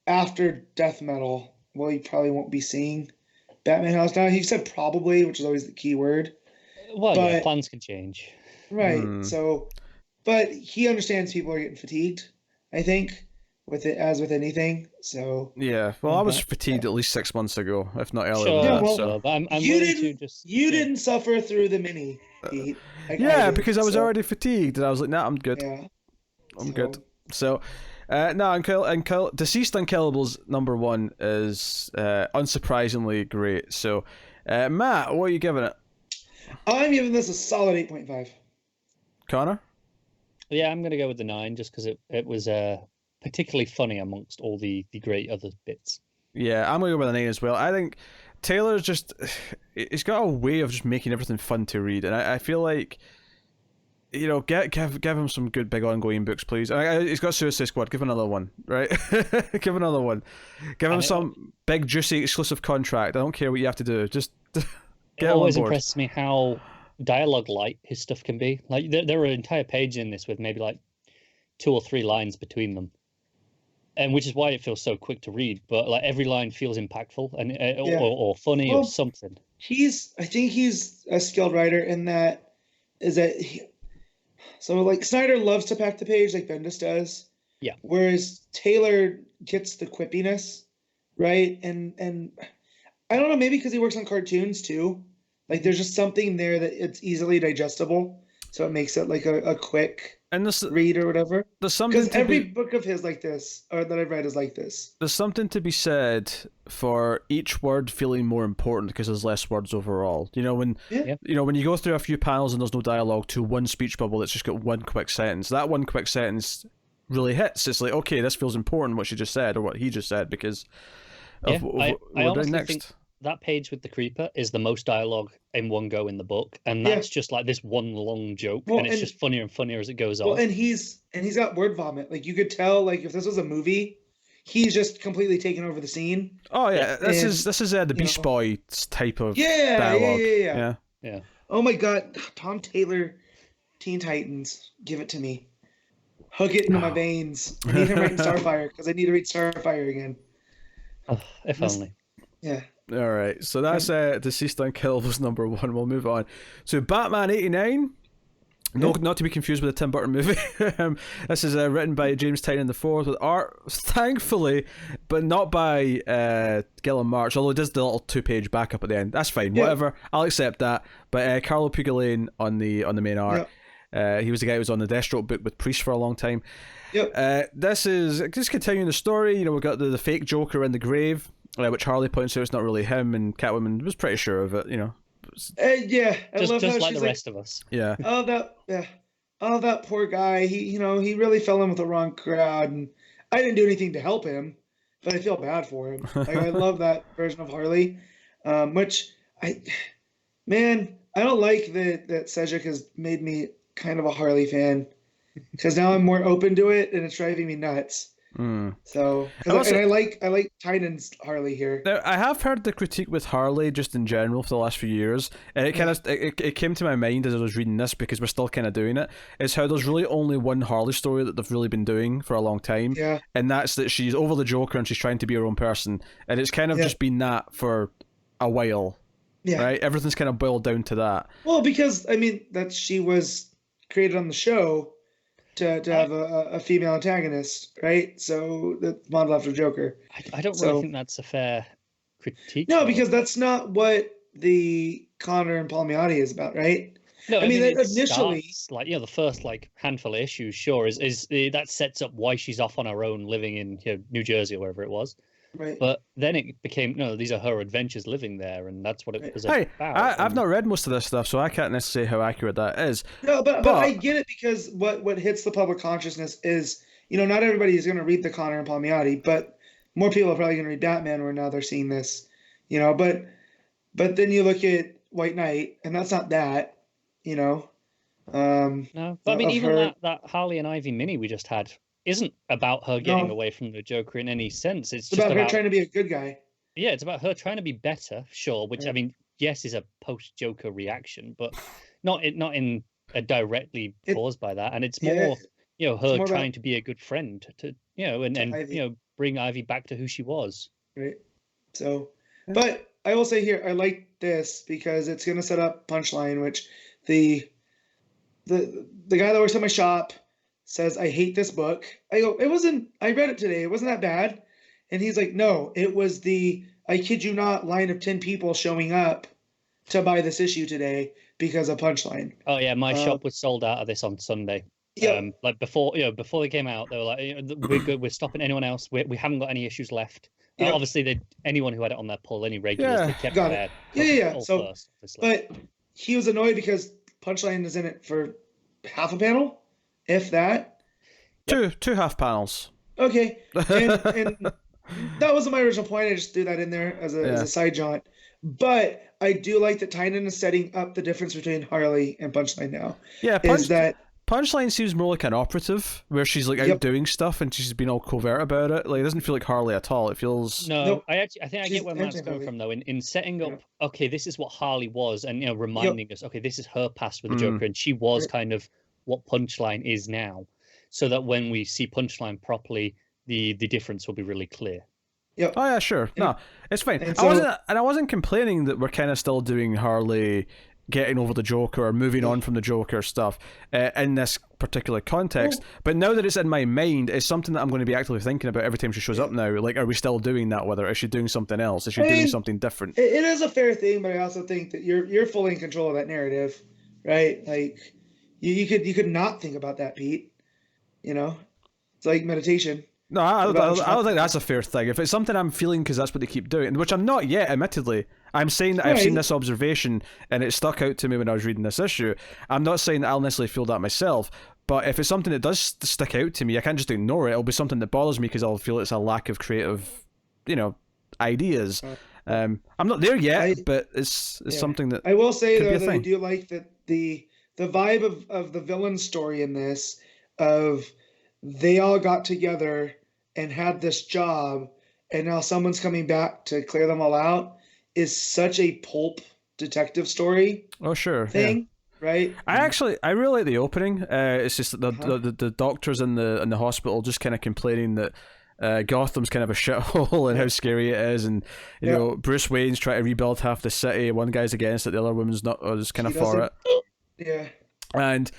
after Death Metal, he probably won't be seeing Batman House now. He said probably, which is always the key word. Well, yeah, plans can change. Right. So, but he understands people are getting fatigued, I think, with it, as with anything. So yeah, well, I was fatigued at least 6 months ago, if not earlier. Sure, than that, well, so. But I'm willing to just. You didn't suffer through the mini, Pete. Because I was already fatigued, and I was like, nah, I'm good. Yeah, I'm good. So, DCeased Unkillables #1 is unsurprisingly great. So, Matt, what are you giving it? I'm giving this a solid 8.5. Connor? Yeah, I'm going to go with the 9 just because it was particularly funny amongst all the great other bits. Yeah, I'm going to go with a 9 as well. I think Taylor's he's got a way of just making everything fun to read, and I feel like, give him some good big ongoing books, please. He's got Suicide Squad. Give him another one, right? Give another one. Give him some big juicy exclusive contract. I don't care what you have to do. Just get it always on board. Impresses me how dialogue light his stuff can be. Like there are entire pages in this with maybe like 2 or 3 lines between them, and which is why it feels so quick to read. But like every line feels impactful and or funny or something. I think he's a skilled writer in that. So like Snyder loves to pack the page like Bendis does. Yeah. Whereas Taylor gets the quippiness, right? And I don't know, maybe because he works on cartoons too. Like there's just something there that it's easily digestible, so it makes it like a quick read or whatever. There's something because every book of his like this, or that I've read, is like this. There's something to be said for each word feeling more important because there's less words overall. When you go through a few panels and there's no dialogue to one speech bubble that's just got one quick sentence. That one quick sentence really hits. It's like, okay, this feels important, what she just said, or what he just said, because Yeah, of what I we're doing honestly next. think that page with the creeper is the most dialogue in one go in the book, and that's just like this one long joke, Well, and it's and- just funnier and funnier as it goes Well, on. and he's got word vomit. Like you could tell, like if this was a movie, he's just completely taken over the scene. Oh yeah, this and, is the Beast Boy type of Yeah, dialogue. yeah. Yeah. Oh my God, Tom Taylor, Teen Titans, give it to me. Hook it into my veins. I need him writing Starfire because I need to read Starfire again. Oh, if This- only. Yeah. All right, so that's DCeased Unkillables number 1. We'll move on. So Batman 89. No, not to be confused with the Tim Burton movie. This is written by James Tynion IV with art, thankfully, but not by Gilliam March, although it does the little 2-page backup at the end. That's fine, whatever. I'll accept that. But Carlo Pagulayan on the main art. He was the guy who was on the Deathstroke book with Priest for a long time. Yep. This is just continuing the story. You know, we've got the fake Joker in the grave, which Harley points out it's not really him, and Catwoman was pretty sure of it, you know. Yeah. I love Just how like she's the rest of us. Yeah. Oh, that poor guy. He really fell in with the wrong crowd, and I didn't do anything to help him, but I feel bad for him. Like, I love that version of Harley, which I don't like that Cedric has made me kind of a Harley fan, because now I'm more open to it, and it's driving me nuts. So, and I like Tynion's Harley here. Now, I have heard the critique with Harley just in general for the last few years, and it kind of it came to my mind as I was reading this, because we're still kind of doing it. Is how there's really only one Harley story that they've really been doing for a long time, and that's that she's over the Joker and she's trying to be her own person, and it's kind of just been that for a while. Right, everything's kind of boiled down to that. Well, because I mean that she was created on the show to have a female antagonist, right? So that's modeled after Joker. I don't really think that's a fair critique. No, because that's not what the Connor and Palmiotti is about, right? No, I mean it initially, starts, like, the first handful of issues, sure, is that sets up why she's off on her own, living in New Jersey or wherever it was. right? But then it became these are her adventures living there, and that's what it was Hey, about. I've not read most of this stuff, so I can't necessarily say how accurate that is. No, but I get it, because what hits the public consciousness is, not everybody is going to read the Connor and Palmiotti, but more people are probably going to read Batman, where now they're seeing this, but then you look at White Knight, and that's not that, No, but I mean, even her... that Harley and Ivy mini we just had isn't about her getting away from the Joker in any sense. It's just about her trying to be a good guy. Yeah, it's about her trying to be better, sure. Which, I mean, yes, is a post-Joker reaction, but not in directly caused by that. And it's more, her more trying about... to be a good friend to and bring Ivy back to who she was. Right. So, but I will say here, I like this because it's going to set up Punchline, which the guy that works at my shop says, I hate this book. I go, I read it today. It wasn't that bad. And he's like, no, it was I kid you not, line of 10 people showing up to buy this issue today because of Punchline. Oh yeah. My shop was sold out of this on Sunday. Yeah. Before they came out, they were like, we're good. We're stopping anyone else. We haven't got any issues left. Obviously, anyone who had it on their pull, any regulars, they kept got it. Yeah. So, but he was annoyed because Punchline is in it for half a panel, if that. Two half panels. Okay, and that wasn't my original point. I just threw that in there as a side jaunt. But I do like that Tynion is setting up the difference between Harley and Punchline now. Yeah, Punchline seems more like an operative, where she's like out doing stuff and she's been all covert about it. Like, it doesn't feel like Harley at all. It feels I think I get where Matt's coming from though. In setting up, okay, this is what Harley was, and reminding us, okay, this is her past with the Joker, and she was kind of what Punchline is now, so that when we see Punchline properly, the difference will be really clear. Yep. Oh yeah, sure. No, it's fine. I wasn't complaining that we're kind of still doing Harley getting over the Joker or moving on from the Joker stuff in this particular context. But now that it's in my mind, it's something that I'm going to be actively thinking about every time she shows up now. Like, are we still doing that with her? Is she doing something else? Is she doing something different? It is a fair thing, but I also think that you're fully in control of that narrative, right? Like, you could not think about that, Pete. It's like meditation. No, I don't think that's a fair thing. If it's something I'm feeling because that's what they keep doing, which I'm not yet, admittedly. I'm saying that I've seen this observation and it stuck out to me when I was reading this issue. I'm not saying that I'll necessarily feel that myself, But if it's something that does stick out to me, I can't just ignore it. It'll be something that bothers me because I'll feel it's a lack of creative, ideas. I'm not there yet, but it's something that I will say could be though a that I thing. do like that the vibe of the villain story in this, of they all got together and had this job, and now someone's coming back to clear them all out, is such a pulp detective story Oh, sure. thing, right? I really like the opening. It's just that the doctors in the hospital just kind of complaining that Gotham's kind of a shithole and how scary it is, and you know, Bruce Wayne's trying to rebuild half the city. One guy's against it, the other woman's not, or just kind of for it. Yeah. And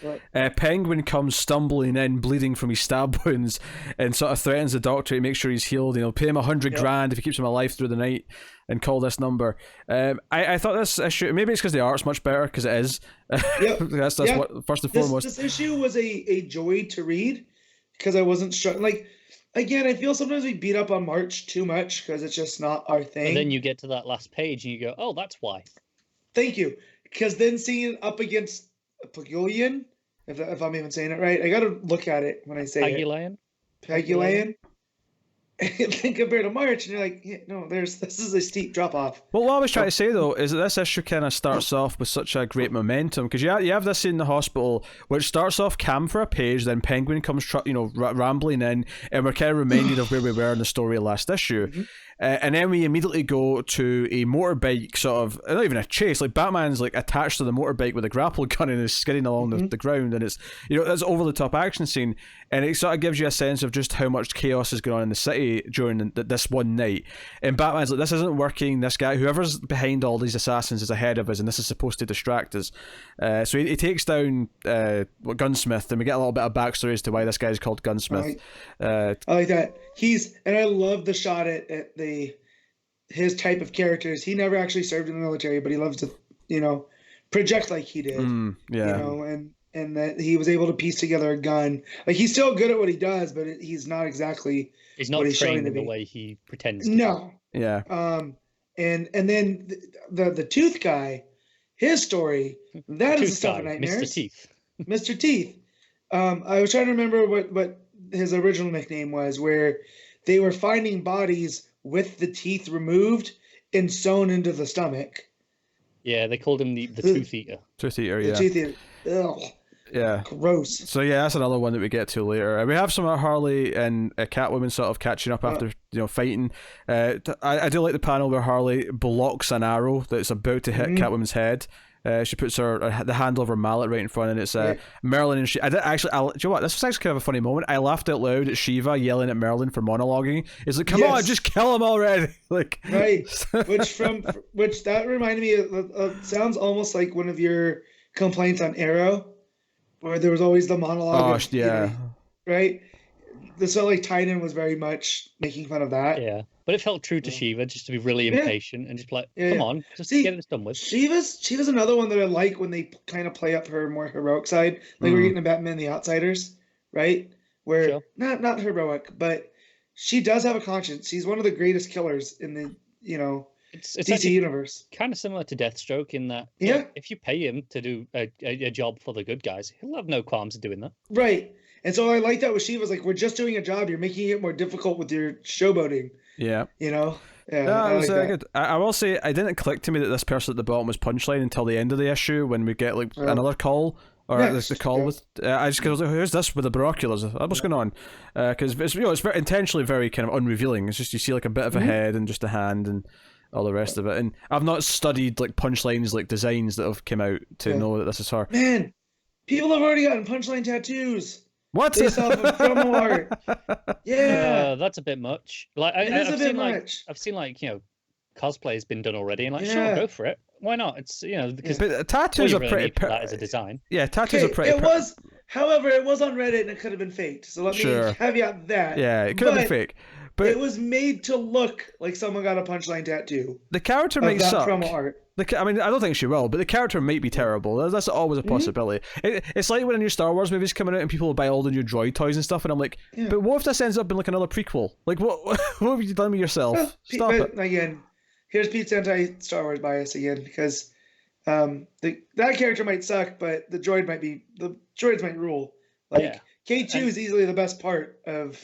Penguin comes stumbling in, bleeding from his stab wounds, and sort of threatens the doctor to make sure he's healed. Pay him $100,000 if he keeps him alive through the night, and call this number. I thought this issue, maybe it's because the art's much better, because it is. That's what first and foremost. This issue was a joy to read, because I wasn't sure. Like, again, I feel sometimes we beat up on March too much because it's just not our thing. And then you get to that last page and you go, "Oh, that's why." Thank you, because then seeing it up against Pagulayan, if I'm even saying it right, I gotta look at it when I say Pagulayan? Pagulayan. And then compared to March, and you're like, no, this is a steep drop off. Well, what I was trying to say though is that this issue kind of starts off with such a great momentum, because you have this scene in the hospital which starts off calm for a page, then Penguin comes rambling in, and we're kind of reminded of where we were in the story last issue. Mm-hmm. And then we immediately go to a motorbike, sort of, not even a chase, like Batman's like attached to the motorbike with a grapple gun and is skidding along the ground, and it's that's over the top action scene, and it sort of gives you a sense of just how much chaos is going on in the city during this one night. And Batman's like, this isn't working, this guy, whoever's behind all these assassins is ahead of us, and this is supposed to distract us. So he takes down Gunsmith, and we get a little bit of backstory as to why this guy's called Gunsmith. I like that. And I love the shot at his type of characters. He never actually served in the military, but he loves to, project like he did. And that he was able to piece together a gun. Like, he's still good at what he does, but he's not exactly. He's not trained in the way he pretends to. No. Yeah. And then the tooth guy, his story, that is the stuff of nightmares. Mr. Teeth. Mr. Teeth. I was trying to remember what his original nickname was, where they were finding bodies with the teeth removed and sewn into the stomach. Yeah, they called him the Tooth Eater. Tooth Eater, yeah. The Tooth Eater. Ugh. Yeah. Gross. So yeah, that's another one that we get to later. We have some of Harley and Catwoman sort of catching up after fighting. I do like the panel where Harley blocks an arrow that's about to hit Catwoman's head. She puts the handle of her mallet right in front, and it's Merlin and Shiva. Do you know what? This was actually kind of a funny moment. I laughed out loud at Shiva yelling at Merlin for monologuing. It's like, come on, just kill him already! Like, right. Which that reminded me of sounds almost like one of your complaints on Arrow, where there was always the monologue. Oh, yeah. Right. So like Tynion was very much making fun of that. Yeah. But it felt true to Shiva, just to be really impatient and just like, come on, just get this done with. Shiva's another one that I like when they kind of play up her more heroic side. Like we're getting a Batman the Outsiders, right? Where not heroic, but she does have a conscience. She's one of the greatest killers in the it's DC universe. Kind of similar to Deathstroke in that if you pay him to do a job for the good guys, he'll have no qualms in doing that. Right. And so I like that with Shiva's like, we're just doing a job. You're making it more difficult with your showboating. Yeah. Yeah, no, it was good. I will say, it didn't click to me that this person at the bottom was Punchline until the end of the issue, when we get like another call, or the call with. I was like, who's this with the binoculars? What's going on? Because it's very intentionally very kind of unrevealing. It's just you see like a bit of a head and just a hand and all the rest of it. And I've not studied like Punchline's like designs that have come out to know that this is her. Man, people have already gotten Punchline tattoos. What? Based off of promo art. Yeah. That's a bit much. Like I've seen cosplay has been done already, and like sure, go for it. Why not? It's because but tattoos are pretty. That as a design. Yeah, tattoos are pretty. However, it was on Reddit and it could have been faked. So let me caveat that. Yeah, it could have been fake. But it was made to look like someone got a Punchline tattoo. The character might suck. Promo art. I don't think she will, but the character might be terrible. That's always a possibility. It's like when a new Star Wars movie's coming out and people will buy all the new droid toys and stuff, and I'm like, but what if this ends up being like another prequel? Like, what have you done with yourself? Stop it. Again, here's Pete's anti-Star Wars bias again, because that character might suck, but the droids might rule. Like Yeah. K2 is easily the best part of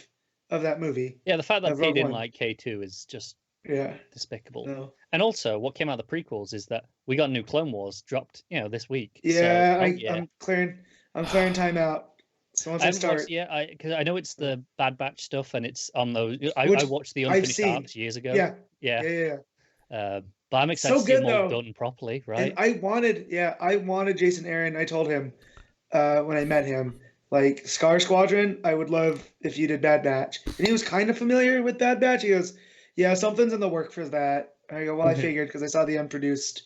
that movie. Yeah, the fact that Of they Rogue didn't One. like K2 is just Yeah. despicable. No. And also, what came out of the prequels is that we got new Clone Wars dropped, this week. Yeah, So, I'm clearing time out. So once I I haven't watched start, yet. Because I know it's the Bad Batch stuff, and it's on those. I Which watched the I've Unfinished seen. Arcs years ago. yeah, Yeah. yeah. But I'm excited So to see good, them all though. done properly, And right? I wanted Jason Aaron. I told him when I met him, like Scar Squadron, I would love if you did Bad Batch. And he was kind of familiar with Bad Batch. He goes, yeah, something's in the work for that. I go, well, I figured because I saw the unproduced,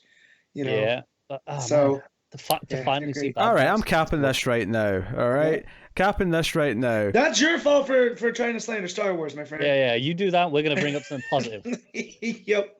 Yeah. But, So man, to yeah, finally they're see great. Bad All right, Batch I'm is capping good. this right now. All right, capping this right now. That's your fault for trying to slander Star Wars, my friend. Yeah, you do that. We're gonna bring up something positive. Yep.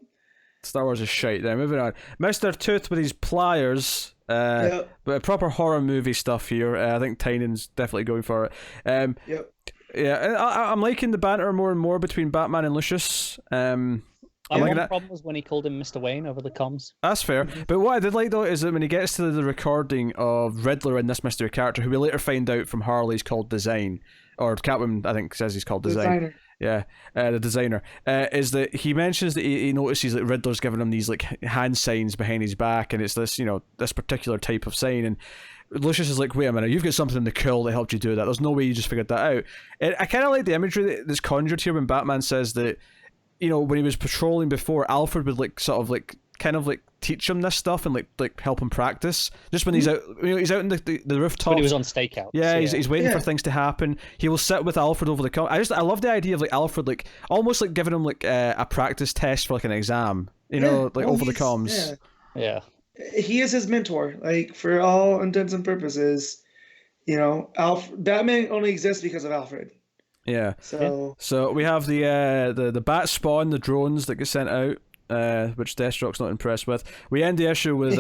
Star Wars is shite. Now moving on. Mr. Tooth with his pliers. Yep. But proper horror movie stuff here. I think Tynion's definitely going for it. Yep. Yeah, I'm liking the banter more and more between Batman and Lucius. My liking one that. problem was when he called him Mr. Wayne over the comms. That's fair. But what I did like though is that when he gets to the recording of Riddler in this mystery character, who we later find out from Harley's called Design, or Catwoman I think says he's called Design. Designer. Yeah, the designer is that he mentions that he notices that Riddler's giving him these like hand signs behind his back, and it's this this particular type of sign, and Lucius is like, wait a minute, you've got something in the quill that helped you do that. There's no way you just figured that out. And I kind of like the imagery that's conjured here when Batman says that, when he was patrolling before, Alfred would like sort of like kind of like teach him this stuff and like help him practice. Just when he's out, he's out in the rooftop. When he was on stakeout. Yeah, he's waiting for Yeah. things to happen. He will sit with Alfred over the I love the idea of like Alfred like almost like giving him like a practice test for like an exam. Like over the comms. Yeah. He is his mentor, like for all intents and purposes. Batman only exists because of Alfred. Yeah. So we have the bat spawn, the drones that get sent out, which Deathstroke's not impressed with. We end the issue with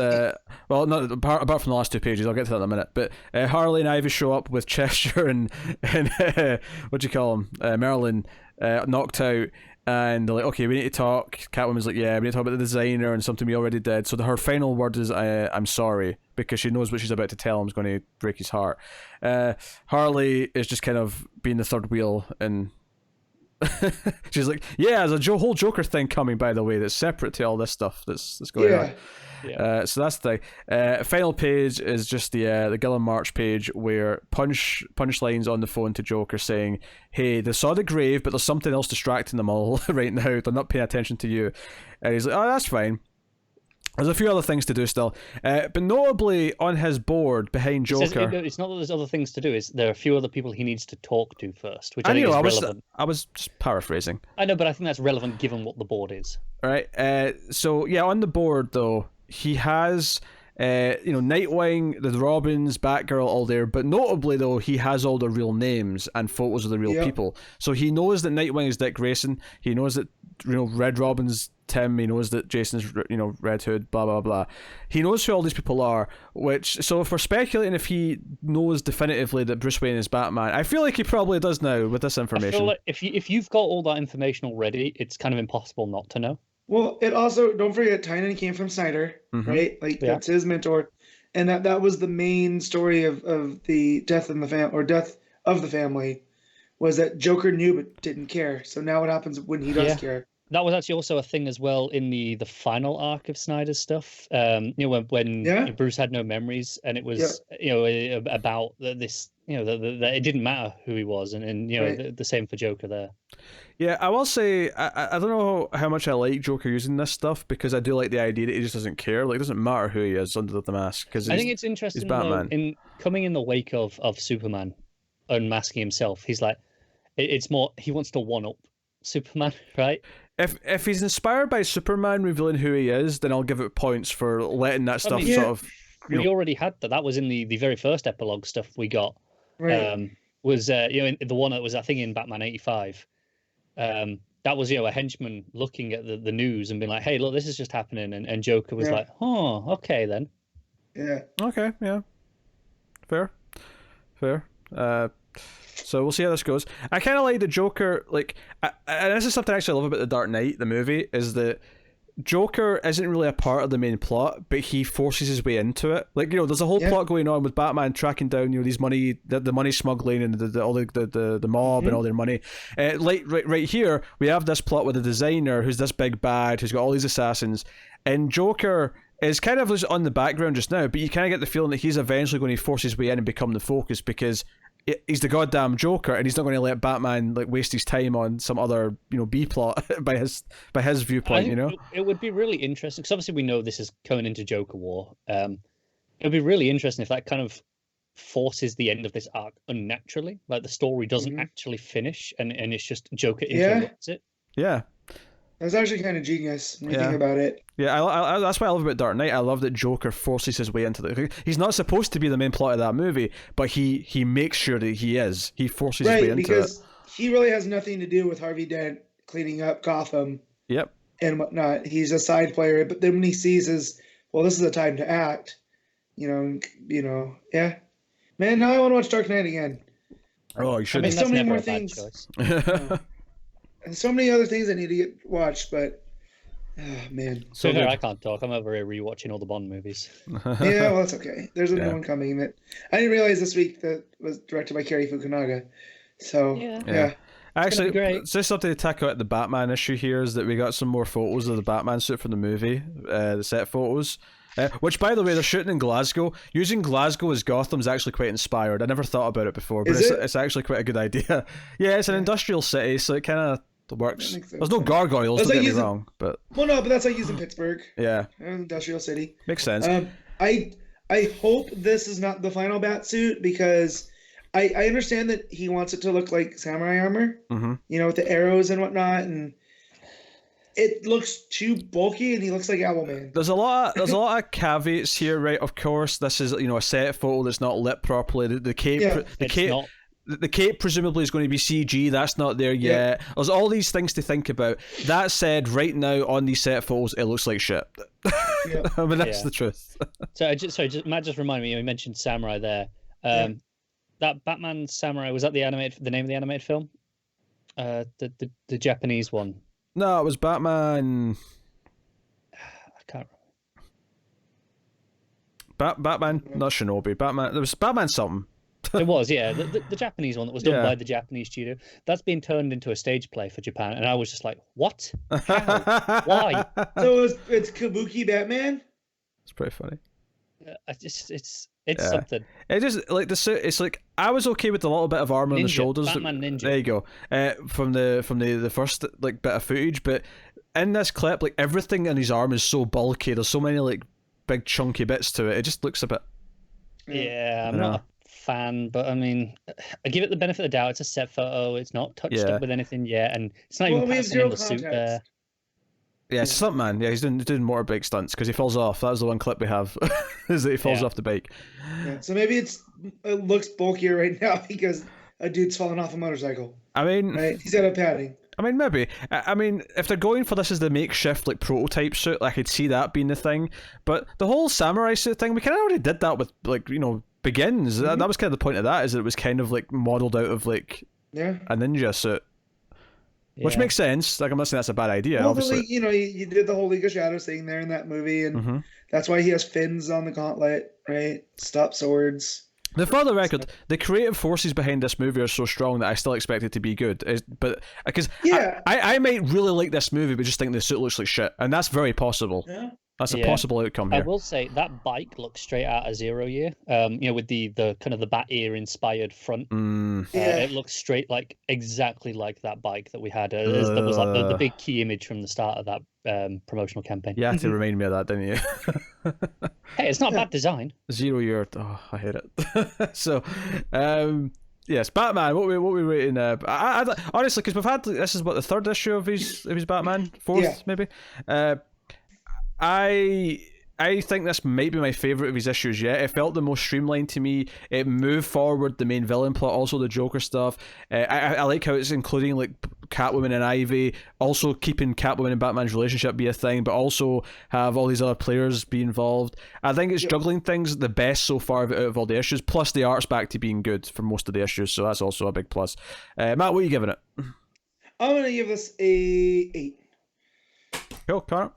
well, not apart from the last two pages. I'll get to that in a minute. But Harley and Ivy show up with Cheshire and what do you call him? Merlin knocked out. And they're like, okay, we need to talk. Catwoman's like, yeah, we need to talk about the designer and something we already did. So her final word is, I'm sorry, because she knows what she's about to tell him is going to break his heart. Harley is just kind of being the third wheel, and she's like, yeah, there's a whole Joker thing coming, by the way, that's separate to all this stuff that's going on. Yeah. So that's the thing. Final page is just the Gillen March page where Punchline's on the phone to Joker saying, hey, they saw the grave, but there's something else distracting them all right now. They're not paying attention to you. And he's like, oh, that's fine. There's a few other things to do still. But notably on his board behind Joker... It's not that there's other things to do, it's there are a few other people he needs to talk to first, which I think know, is relevant. I was just paraphrasing. I know, but I think that's relevant given what the board is. All right. So, yeah, on the board, though, he has... Nightwing, the Robins, Batgirl, all there. But notably, though, he has all the real names and photos of the real people. So he knows that Nightwing is Dick Grayson. He knows that Red Robin's Tim. He knows that Jason's Red Hood. Blah blah blah. He knows who all these people are. So if we're speculating if he knows definitively that Bruce Wayne is Batman, I feel like he probably does now with this information. I feel like if you've got all that information already, it's kind of impossible not to know. Well, it also, don't forget, Tynion came from Snyder, right? Like, that's his mentor. And that was the main story of the death in the death of the family, was that Joker knew but didn't care. So now what happens when he does care? That was actually also a thing as well in the final arc of Snyder's stuff. When Bruce had no memories, and it was about this, that it didn't matter who he was, and the same for Joker there. Yeah, I will say I don't know how much I like Joker using this stuff, because I do like the idea that he just doesn't care. Like, it doesn't matter who he is under the mask, because I think it's interesting though, in coming in the wake of Superman unmasking himself. He's like, it's more he wants to one up Superman, right? If he's inspired by Superman revealing who he is, then I'll give it points for letting that stuff sort of. We already had that. That was in the very first epilogue stuff we got. Right. Was in the one that was, I think, in Batman 85. That was a henchman looking at the news and being like, hey, look, this is just happening, and Joker was like, oh, okay then. Yeah. Okay, yeah. Fair. So we'll see how this goes. I kind of like the Joker, like, and this is something I actually love about The Dark Knight, the movie, is that Joker isn't really a part of the main plot, but he forces his way into it. Like, there's a whole plot going on with Batman tracking down, these money, the money smuggling and all the mob and all their money. Right here, we have this plot with the designer who's this big bad who's got all these assassins, and Joker is kind of just on the background just now, but you kind of get the feeling that he's eventually going to force his way in and become the focus because he's the goddamn Joker, and he's not going to let Batman waste his time on some other B plot by his viewpoint. It would be really interesting because obviously we know this is coming into Joker War. It would be really interesting if that kind of forces the end of this arc unnaturally, like the story doesn't actually finish, and it's just Joker interrupts it. Yeah. That's actually kind of genius when you think about it. Yeah, I that's what I love about Dark Knight. I love that Joker forces his way into the. He's not supposed to be the main plot of that movie, but he makes sure that he is. He forces his way into it. Because he really has nothing to do with Harvey Dent cleaning up Gotham. Yep. And whatnot. He's a side player, but then when he sees this is the time to act. Yeah. Man, now I want to watch Dark Knight again. Oh, you should. There's so many more things. And so many other things I need to get watched, but man. So I can't talk. I'm over here rewatching all the Bond movies. Yeah, well, that's okay. There's a new one coming that I didn't realize this week that was directed by Cary Fukunaga. So yeah. Actually, just something to tackle at the Batman issue here is that we got some more photos of the Batman suit from the movie, the set photos. Which, by the way, they're shooting in Glasgow. Using Glasgow as Gotham is actually quite inspired. I never thought about it before, but it's actually quite a good idea. Yeah, it's an industrial city, so it kind of works. There's no gargoyles, don't get me wrong. But that's like using Pittsburgh. Yeah. Industrial city. Makes sense. I hope this is not the final Batsuit because I understand that he wants it to look like samurai armor, with the arrows and whatnot, and it looks too bulky, and he looks like Owlman. There's a lot of caveats here, right? Of course, this is a set photo that's not lit properly. The cape, the cape presumably is going to be CG. That's not there yet. There's all these things to think about. That said, right now on these set photos, it looks like shit. I mean, that's the truth. Matt just reminded me. You mentioned samurai there. That Batman Samurai, was that the name of the animated film? The Japanese one. No, it was Batman. I can't remember. Batman, not Shinobi. Batman. There was Batman something. It was, yeah. The Japanese one that was done by the Japanese studio. That's been turned into a stage play for Japan, and I was just like, what? How? Why? So it's Kabuki Batman? It's pretty funny. It's something. It just like the suit. It's like I was okay with a little bit of armor on the shoulders. Batman Ninja. There you go. From the first bit of footage, but in this clip, everything in his arm is so bulky. There's so many big chunky bits to it. It just looks a bit. Yeah, I'm not a fan, but I mean, I give it the benefit of the doubt. It's a set photo. It's not touched up with anything yet, and it's not even passing in the suit there. Yeah, it's a stuntman. Yeah, he's doing motorbike stunts because he falls off. That was the one clip we have, is that he falls off the bike. Yeah, so maybe it looks bulkier right now because a dude's falling off a motorcycle. I mean, right? He's got a padding. I mean, maybe. I mean, if they're going for this as the makeshift prototype suit, I could see that being the thing. But the whole samurai suit thing, we kind of already did that with Begins. That was kind of the point of that, is that it was kind of modeled out of a ninja suit. Which makes sense. I'm not saying that's a bad idea. Well, obviously, you did the whole League of Shadows thing there in that movie, and that's why he has fins on the gauntlet, right? Stop swords. For the record, the creative forces behind this movie are so strong that I still expect it to be good. But because I might really like this movie, but just think the suit looks like shit, and that's very possible. Yeah. That's a possible outcome here. I will say that bike looks straight out of Zero Year. With the kind of the bat ear inspired front. It looks exactly like that bike that we had. That was the big key image from the start of that promotional campaign. You had to remind me of that, didn't you? Hey, it's not a bad design. 0 Year. Oh, I hate it. So, yes, Batman. What we rating? I honestly, because we've had this is the third issue of his Batman, fourth maybe. I think this might be my favourite of his issues yet. It felt the most streamlined to me. It moved forward the main villain plot, also the Joker stuff. I like how it's including Catwoman and Ivy, also keeping Catwoman and Batman's relationship be a thing, but also have all these other players be involved. I think it's juggling things the best so far out of all the issues, plus the art's back to being good for most of the issues, so that's also a big plus. Matt, what are you giving it? I'm going to give this a 8. Cool, Karl?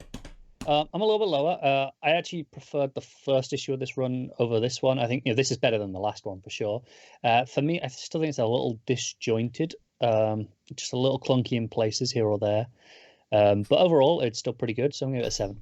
I'm a little bit lower. I actually preferred the first issue of this run over this one. I think this is better than the last one for sure. For me, I still think it's a little disjointed, just a little clunky in places here or there. But overall, it's still pretty good. So I'm going to give it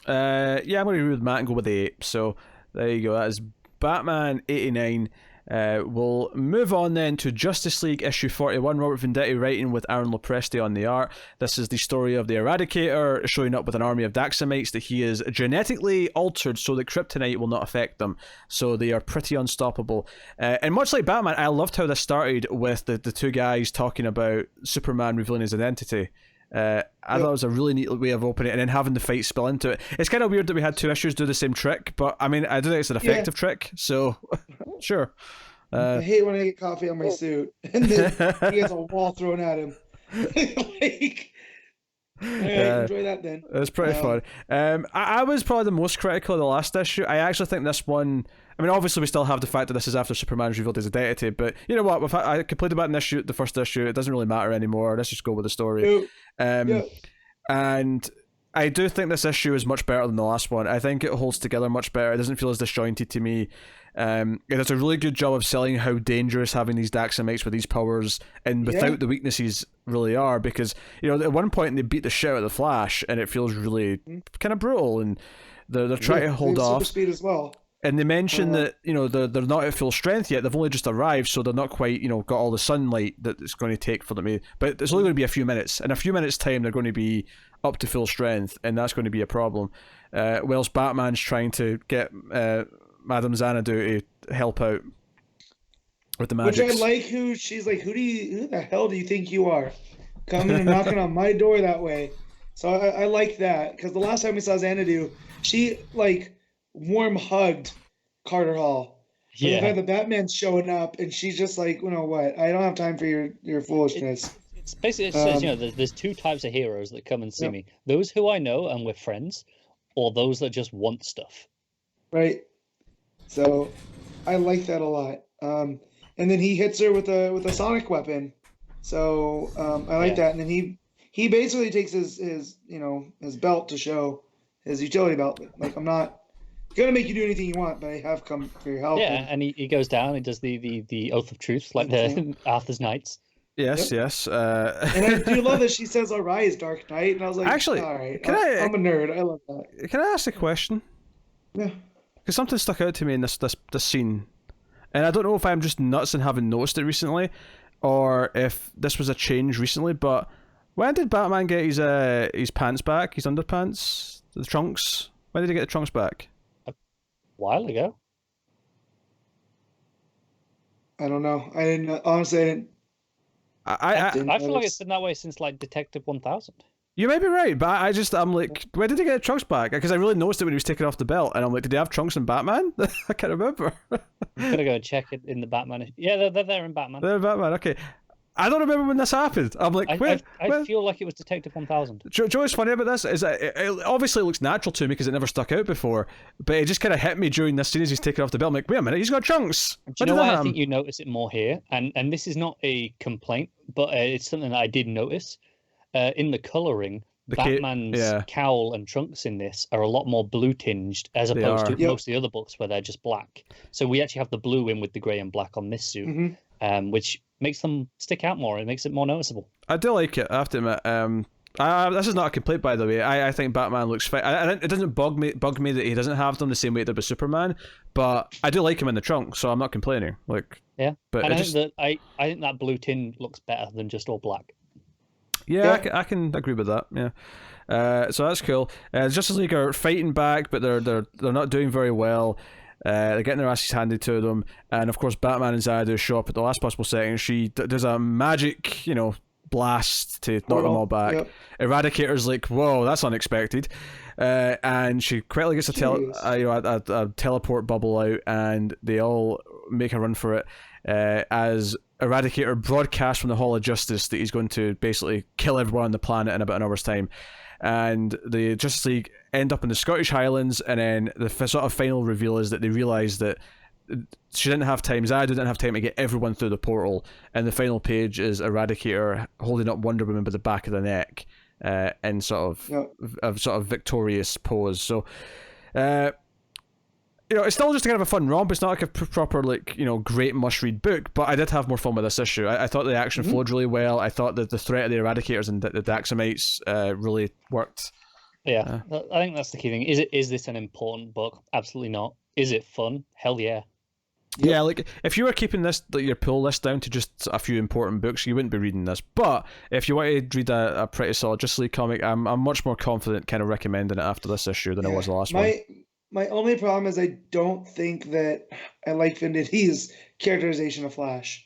a 7. Yeah, I'm going to agree with Matt and go with the 8. So there you go. That is Batman 89. We'll move on then to Justice League issue 41. Robert Venditti writing with Aaron Lopresti on the art. This is the story of the Eradicator showing up with an army of Daxamites that he is genetically altered so that kryptonite will not affect them. So they are pretty unstoppable. And much like Batman, I loved how this started with the two guys talking about Superman revealing his identity. I thought it was a really neat way of opening it and then having the fight spill into it. It's kind of weird that we had 2 issues do the same trick, but I mean, I don't think it's an effective trick, so sure. I hate when I get coffee on my suit and then he gets a wall thrown at him. Like, enjoy that then. It was pretty fun. I was probably the most critical of the last issue. I actually think this one, I mean, obviously we still have the fact that this is after Superman's revealed his identity, but you know what, I complained about the first issue, it doesn't really matter anymore, let's just go with the story. And I do think this issue is much better than the last one. I think it holds together much better, it doesn't feel as disjointed to me. It does a really good job of selling how dangerous having these Daxamites with these powers and without the weaknesses really are, because at one point they beat the shit out of the Flash and it feels really kind of brutal, and they're trying to hold off. Super speed as well. And they mention that they're not at full strength yet. They've only just arrived, so they're not quite got all the sunlight that it's going to take for them to. But it's only going to be a few minutes. In a few minutes' time, they're going to be up to full strength, and that's going to be a problem. Whilst Batman's trying to get Madame Xanadu to help out with the magic. Which I like. She's like, who the hell do you think you are, coming and knocking on my door that way? So I like that, because the last time we saw Xanadu, she warm hugged Carter Hall. Yeah. And the Batman's showing up, and she's just like, you know what? I don't have time for your foolishness. It's basically, it says, there's 2 types of heroes that come and see me: those who I know and we're friends, or those that just want stuff. Right. So, I like that a lot. And then he hits her with a sonic weapon. So I like that. And then he basically takes his belt to show his utility belt. Like, I'm not gonna make you do anything you want, but I have come for your help. Yeah, and he goes down and does the oath of truth, like the Arthur's Knights. Yes, yes. And I do love that she says, "Arise, Dark Knight," and I was like, actually, all right, I'm a nerd. I love that. Can I ask a question? Yeah. Because something stuck out to me in this scene, and I don't know if I'm just nuts and haven't noticed it recently, or if this was a change recently. But when did Batman get his pants back? His underpants, the trunks. When did he get the trunks back? While ago. I don't know. I didn't. Honestly, I didn't. I feel like it's been that way since Detective 1000. You may be right, but I'm like, when did he get the trunks back? Because I really noticed it when he was taking off the belt, and I'm like, did they have trunks in Batman? I can't remember. I'm gonna go and check it in the Batman. Yeah, they're there in Batman. They're in Batman. Okay. I don't remember when this happened. I'm like, I feel like it was Detective 1000. Joe, what's funny about this is that it obviously looks natural to me because it never stuck out before, but it just kind of hit me during this scene as he's taking off the belt. I'm like, wait a minute, he's got trunks. Do you know why I think you notice it more here? And this is not a complaint, but it's something that I did notice. In the colouring, Batman's cowl and trunks in this are a lot more blue tinged as opposed to most of the other books where they're just black. So we actually have the blue in with the grey and black on this suit, which makes them stick out more. It makes it more noticeable. I do like it, I have to admit. This is not a complaint, by the way. I think Batman looks fine. It doesn't bug me that he doesn't have them the same way that with Superman, but I do like him in the trunk, so I'm not complaining. But and I think that blue tin looks better than just all black. Yeah. I can agree with that. Yeah, so that's cool. Justice League are fighting back, but they're not doing very well. They're getting their asses handed to them, and of course Batman and Xanadu show up at the last possible second. She does a magic, blast to knock them all back. Eradicator's like, whoa, that's unexpected, and she quickly gets a teleport bubble out, and they all make a run for it. As Eradicator broadcasts from the Hall of Justice that he's going to basically kill everyone on the planet in about an hour's time. And the Justice League end up in the Scottish Highlands, and then the sort of final reveal is that they realise that she didn't have time, Xanadu didn't have time to get everyone through the portal, and the final page is Eradicator holding up Wonder Woman by the back of the neck, in sort of victorious pose. So, it's still just kind of a fun romp. It's not like a proper great must-read book, but I did have more fun with this issue. I thought the action flowed really well. I thought that the threat of the Eradicators and the Daxamites really worked. Yeah, I think that's the key thing. Is this an important book? Absolutely not. Is it fun? Hell yeah. Yeah, if you were keeping this your pull list down to just a few important books, you wouldn't be reading this. But if you want to read a pretty solid Justice League comic, I'm much more confident kind of recommending it after this issue than I was the last one. My only problem is I don't think that I like Venditti's characterization of Flash.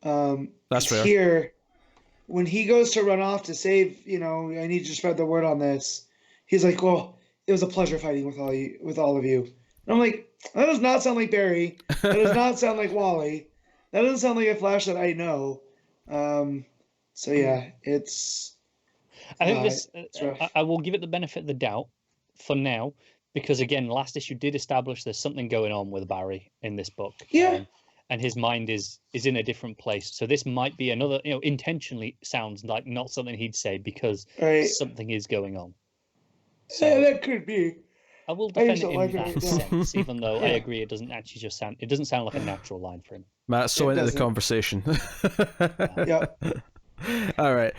That's fair. Here, when he goes to run off to save, I need you to spread the word on this. He's like, well, it was a pleasure fighting with all of you. And I'm like, that does not sound like Barry. That does not sound like Wally. That doesn't sound like a Flash that I know. So yeah, it's. I think this. I will give it the benefit of the doubt for now, because again, last issue did establish there's something going on with Barry in this book. Yeah. And his mind is in a different place. So this might be another. Intentionally sounds like not something he'd say because something is going on. So yeah, that could be. I will defend it in that sense, even though I agree it doesn't actually just sound. It doesn't sound like a natural line for him. Matt's so into the conversation. Yeah. All right.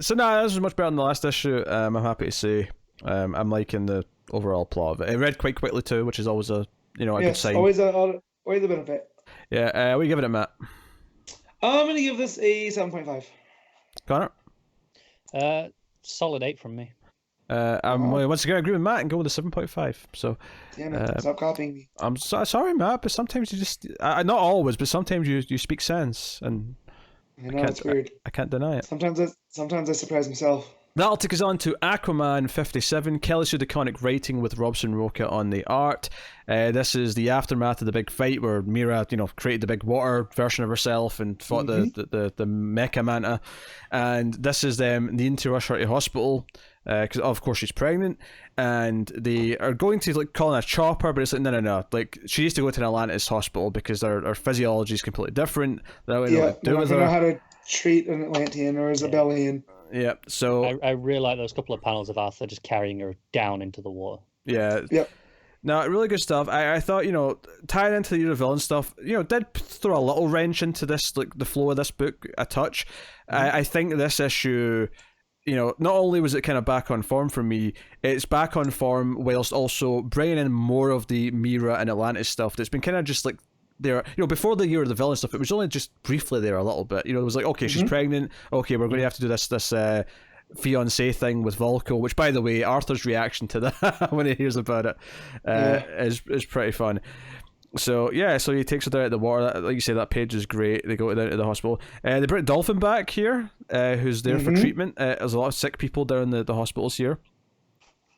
So no, this was much better than the last issue. I'm happy to say I'm liking the overall plot of it. It read quite quickly too, which is always a good sign. Always a benefit. Yeah. What are you giving it, Matt? I'm gonna give this a 7.5. Connor? Solid 8 from me. I'm once again agree with Matt and go with a 7.5. So damn it, stop copying me. I'm sorry, Matt, but sometimes you just not always, but sometimes you speak sense, and I know it's weird. I can't deny it. Sometimes I surprise myself. That'll take us on to Aquaman 57, Kelly Sue DeConnick writing with Robson Rocha on the art. This is the aftermath of the big fight where Mira, created the big water version of herself and fought the mecha manta. And this is them needing to rush her to hospital because of course she's pregnant, and they are going to call in a chopper, but it's like no. She needs to go to an Atlantis hospital because her physiology is completely different. They don't know what to do with her. Know how to treat an Atlantean or a Zabellian. Yeah, so I really like those couple of panels of Arthur just carrying her down into the water. Yeah. Yep. No, really good stuff. I thought, tying into the villain stuff, did throw a little wrench into this, the flow of this book a touch. I think this issue, not only was it kind of back on form for me, it's back on form whilst also bringing in more of the Mira and Atlantis stuff that's been kind of just there, before the year of the villain stuff, it was only just briefly there a little bit. It was like, okay, she's pregnant. Okay, we're going to have to do this fiancé thing with Volko, which, by the way, Arthur's reaction to that when he hears about it is pretty fun. So he takes her down to the water. Like you say, that page is great. They go down to the hospital. They bring Dolphin back here, who's there for treatment. There's a lot of sick people down in the hospitals here,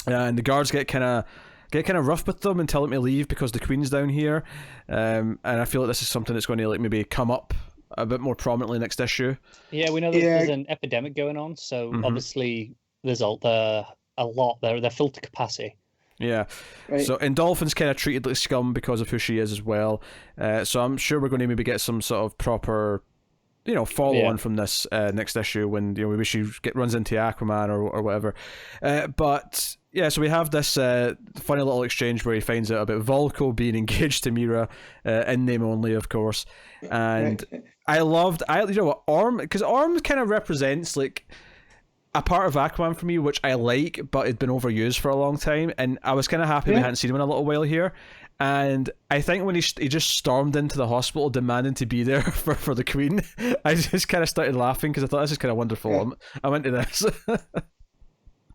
and the guards get kind of rough with them and tell them to leave because the Queen's down here. And I feel like this is something that's going to maybe come up a bit more prominently next issue. Yeah, we know there's an epidemic going on, so obviously there's a lot there. They're full to capacity. Yeah. Right. So, and Dolphin's kind of treated like scum because of who she is as well. So I'm sure we're going to maybe get some sort of proper, follow on from this next issue when maybe she runs into Aquaman or whatever. But yeah, so we have this funny little exchange where he finds out about Volko being engaged to Mira, in name only, of course. And I loved, Orm, because Orm kind of represents a part of Aquaman for me, which I like, but had been overused for a long time. And I was kind of happy we hadn't seen him in a little while here. And I think when he just stormed into the hospital demanding to be there for the Queen, I just kind of started laughing because I thought this is kind of wonderful. Yeah. I'm into this.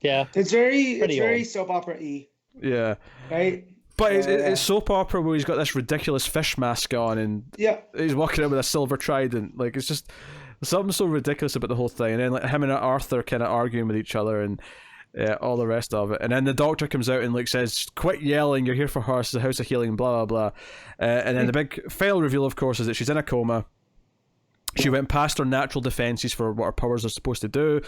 Yeah, it's very soap opera-y. Yeah, right. But it's soap opera where he's got this ridiculous fish mask on and he's walking out with a silver trident. It's just something so ridiculous about the whole thing. And then him and Arthur kind of arguing with each other and all the rest of it. And then the doctor comes out and says, "Quit yelling! You're here for her. It's the House of Healing." Blah blah blah. And then the big final reveal, of course, is that she's in a coma. She went past her natural defenses for what her powers are supposed to do,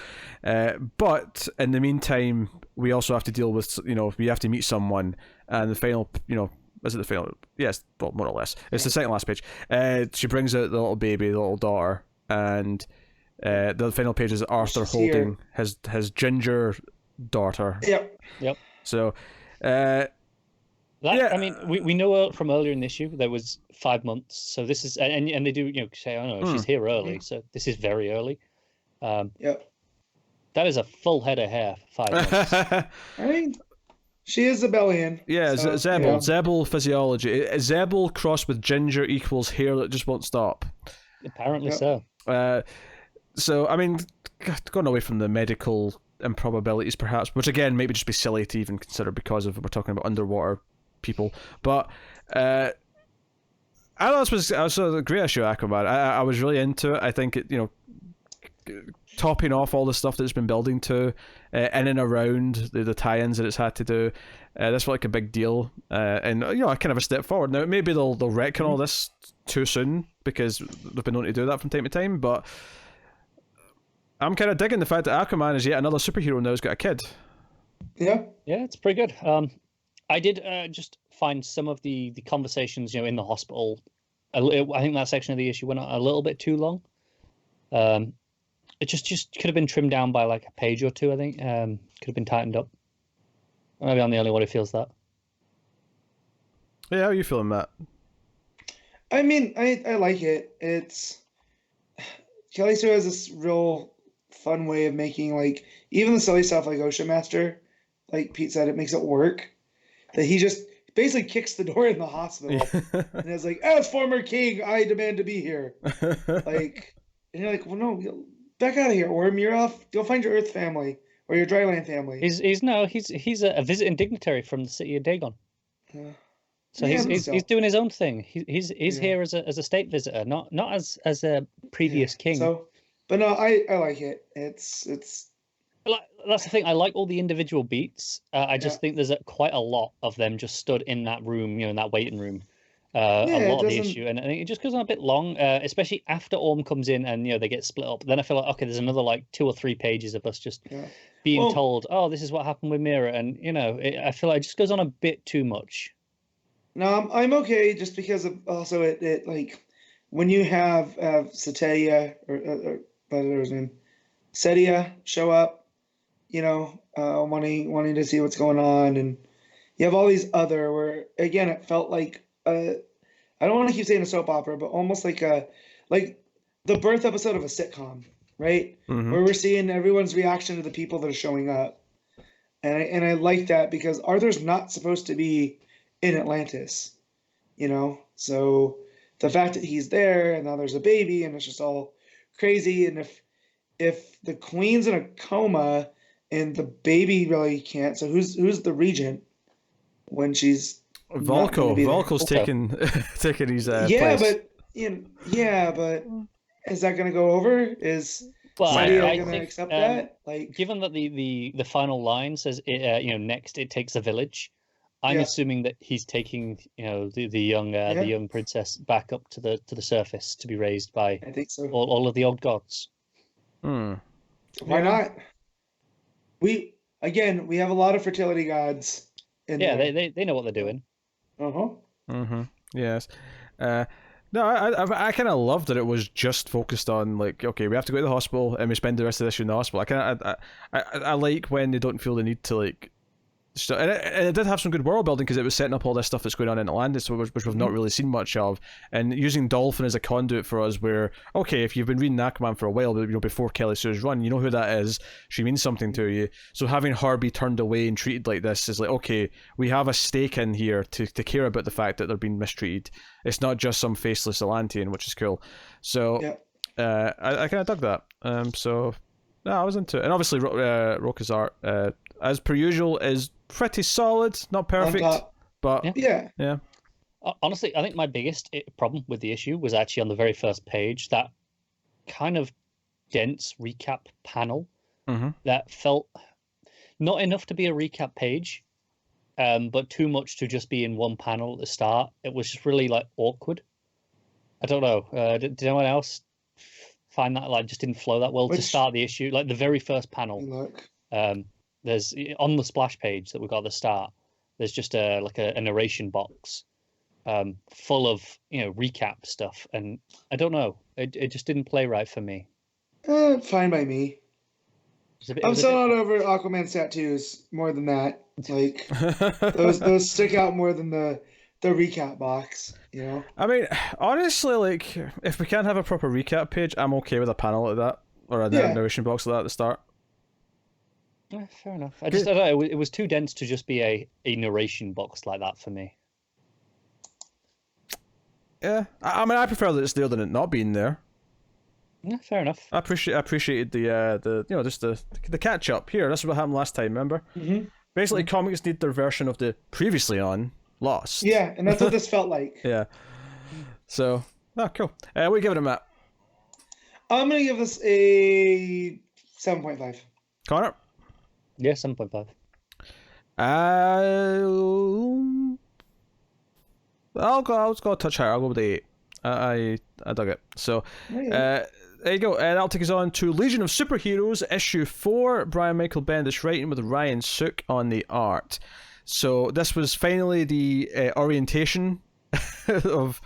but in the meantime, we also have to deal with, we have to meet someone, and the final, is it the final? Yes, well, more or less. It's the second last page. She brings out the little baby, the little daughter, and The final page is Arthur She's holding his ginger daughter. Yep. So, I mean, we know from earlier in the issue there was 5 months. So this is, and they do, say, oh no, she's here early. So this is very early. Yep. That is a full head of hair for 5 months. I mean, she is a Bellion. Yeah, so, Zebel. Zebel physiology. Zebel crossed with ginger equals hair that just won't stop. Apparently so. So, I mean, going away from the medical improbabilities, perhaps, which again, maybe just be silly to even consider because of we're talking about underwater people. But I thought this was a great issue of Aquaman. I was really into it. I think it, topping off all the stuff that it's been building to in and around the tie-ins that it's had to do. This felt like a big deal, and kind of a step forward. Now maybe they'll retcon all this too soon because they've been known to do that from time to time. But I'm kind of digging the fact that Aquaman is yet another superhero now who's got a kid. Yeah, it's pretty good. I did just find some of the conversations, in the hospital. I think that section of the issue went on a little bit too long. It just could have been trimmed down by like a page or two, I think. Could have been tightened up. Maybe I'm the only one who feels that. Yeah, how are you feeling, Matt? I mean, I like it. It's Kelly Sue has this real fun way of making like even the silly stuff like Ocean Master, like Pete said, it makes it work. That he just basically kicks the door in the hospital and is like, "As former king, I demand to be here." Like, and you're like, "Well, no, back out of here, Orm. You're off. Go find your Earth family or your Dryland family." He's a visiting dignitary from the city of Dagon. So he's doing his own thing. He's here as a state visitor, not as a previous king. So, but no, I like it. It's that's the thing. I like all the individual beats. I just think there's quite a lot of them just stood in that room, in that waiting room. A lot of the issue, and I think it just goes on a bit long, especially after Orm comes in and they get split up. Then I feel like okay, there's another like 2 or 3 pages of us just being told, oh, this is what happened with Mira, and I feel like it just goes on a bit too much. No, I'm okay just because of also it like when you have Sateya or whatever his name, Setia show up, wanting to see what's going on, and you have all these other where again it felt like I don't want to keep saying a soap opera, but almost like the birth episode of a sitcom, right? Mm-hmm. Where we're seeing everyone's reaction to the people that are showing up, and I like that because Arthur's not supposed to be in Atlantis, so the fact that he's there and now there's a baby and it's just all crazy, and if the queen's in a coma and the baby really can't, so who's the regent when she's Volko's taking his yeah, place. but is that going to go over? Is Sadia going to accept that? Like, given that the final line says next it takes a village, I'm assuming that he's taking the young princess back up to the surface to be raised by I think so. all of the old gods. Why not? We have a lot of fertility gods. They know what they're doing. Yes. No, I kind of love that it was just focused on like, okay, we have to go to the hospital and we spend the rest of this in the hospital. I like when they don't feel the need to like. And it did have some good world building because it was setting up all this stuff that's going on in Atlantis, which we've not really seen much of, and using Dolphin as a conduit for us. Where okay, if you've been reading Aquaman for a while, before Kelly Sue's run, you know who that is. She means something to you. So having her be turned away and treated like this is like, okay, we have a stake in here to care about the fact that they're being mistreated. It's not just some faceless Atlantean, which is cool. So I kind of dug that. So I was into it, and obviously Rocha's art, as per usual, is pretty solid, not perfect, but yeah. Honestly, I think my biggest problem with the issue was actually on the very first page, that kind of dense recap panel that felt not enough to be a recap page, but too much to just be in one panel at the start. It was just really like awkward. I don't know. Did anyone else find that like just didn't flow that well to start the issue? Like the very first panel. There's on the splash page that we got at the start. There's just a narration box, full of recap stuff, and I don't know. It just didn't play right for me. Fine by me. I'm still not over Aquaman's tattoos more than that. Like those stick out more than the recap box, you know? I mean, honestly, like, if we can't have a proper recap page, I'm okay with a panel like that, or a narration box like that at the start. Yeah, fair enough. I don't know, it was too dense to just be a narration box like that for me. Yeah, I mean, I prefer that it's there than it not being there. Yeah, fair enough. I appreciated the just the catch up here. That's what happened last time, remember? Mm-hmm. Basically, comics need their version of the previously on Lost. Yeah, and that's what this felt like. Yeah. So, cool. What are you giving it, Matt? I'm gonna give this a 7.5. Connor? Yeah, 7.5. I'll go a touch higher. I'll go with the 8. I dug it. So, there you go. That'll take us on to Legion of Superheroes, issue 4. Brian Michael Bendis writing with Ryan Sook on the art. So this was finally the orientation of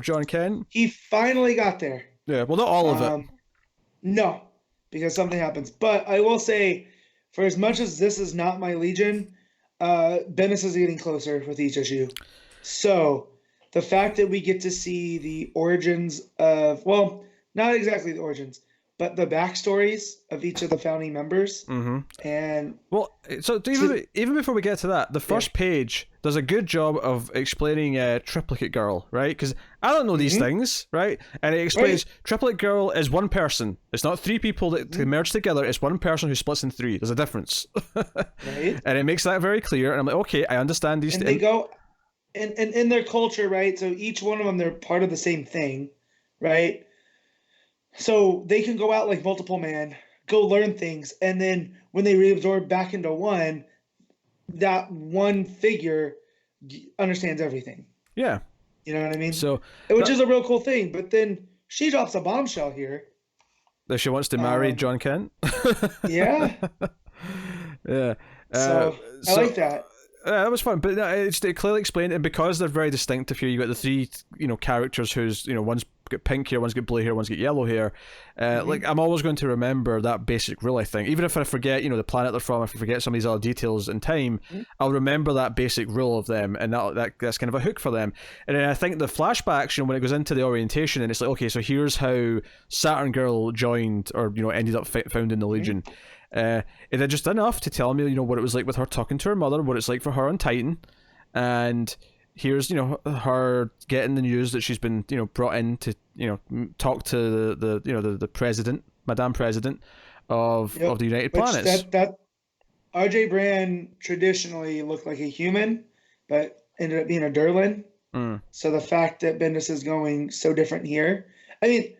John Kent. He finally got there. Yeah, well, not all of it. No, because something happens. But I will say, for as much as this is not my Legion, Bendis is getting closer with each issue. So the fact that we get to see the origins of, well, not exactly the origins, but the backstories of each of the founding members. Mm-hmm. And well, so even before we get to that, the first page does a good job of explaining Triplicate Girl, right? Because I don't know these things, right? And it explains Triplicate Girl is one person. It's not 3 people that merge together. It's one person who splits in 3. There's a difference. Right. And it makes that very clear. And I'm like, okay, I understand these. And they go, and in their culture, right? So each one of them, they're part of the same thing, right? So they can go out like multiple man, go learn things, and then when they reabsorb back into one, that one figure understands everything. Yeah. You know what I mean? So, which is a real cool thing. But then she drops a bombshell here. That she wants to marry John Kent? Yeah. Yeah. So I like that. That was fun, but it clearly explained, and because they're very distinctive here, you got the 3, characters who's, one's got pink hair, one's got blue hair, one's got yellow hair. Like, I'm always going to remember that basic rule, I think. Even if I forget, the planet they're from, if I forget some of these other details in time, I'll remember that basic rule of them, and that's kind of a hook for them. And then I think the flashbacks, when it goes into the orientation, and it's like, okay, so here's how Saturn Girl joined, or, ended up found in the Legion. It had just enough to tell me, what it was like with her talking to her mother, what it's like for her on Titan, and here's, her getting the news that she's been, brought in to, talk to the president, Madame President of the United Planets. That R.J. Brand traditionally looked like a human, but ended up being a Durlan. So the fact that Bendis is going so different here, I mean,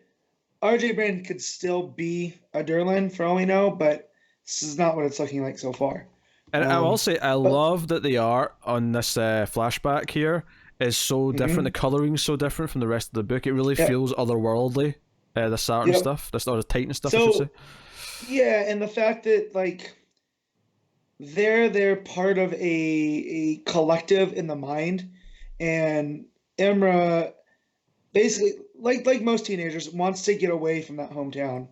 R.J. Brand could still be a Durlan for all we know, but this is not what it's looking like so far. And I will say, I love that the art on this flashback here is so different. The coloring's so different from the rest of the book. It really feels otherworldly. The Saturn stuff, or the Titan stuff, I should say. Yeah, and the fact that like they're part of a collective in the mind, and Imra basically, like most teenagers, wants to get away from that hometown.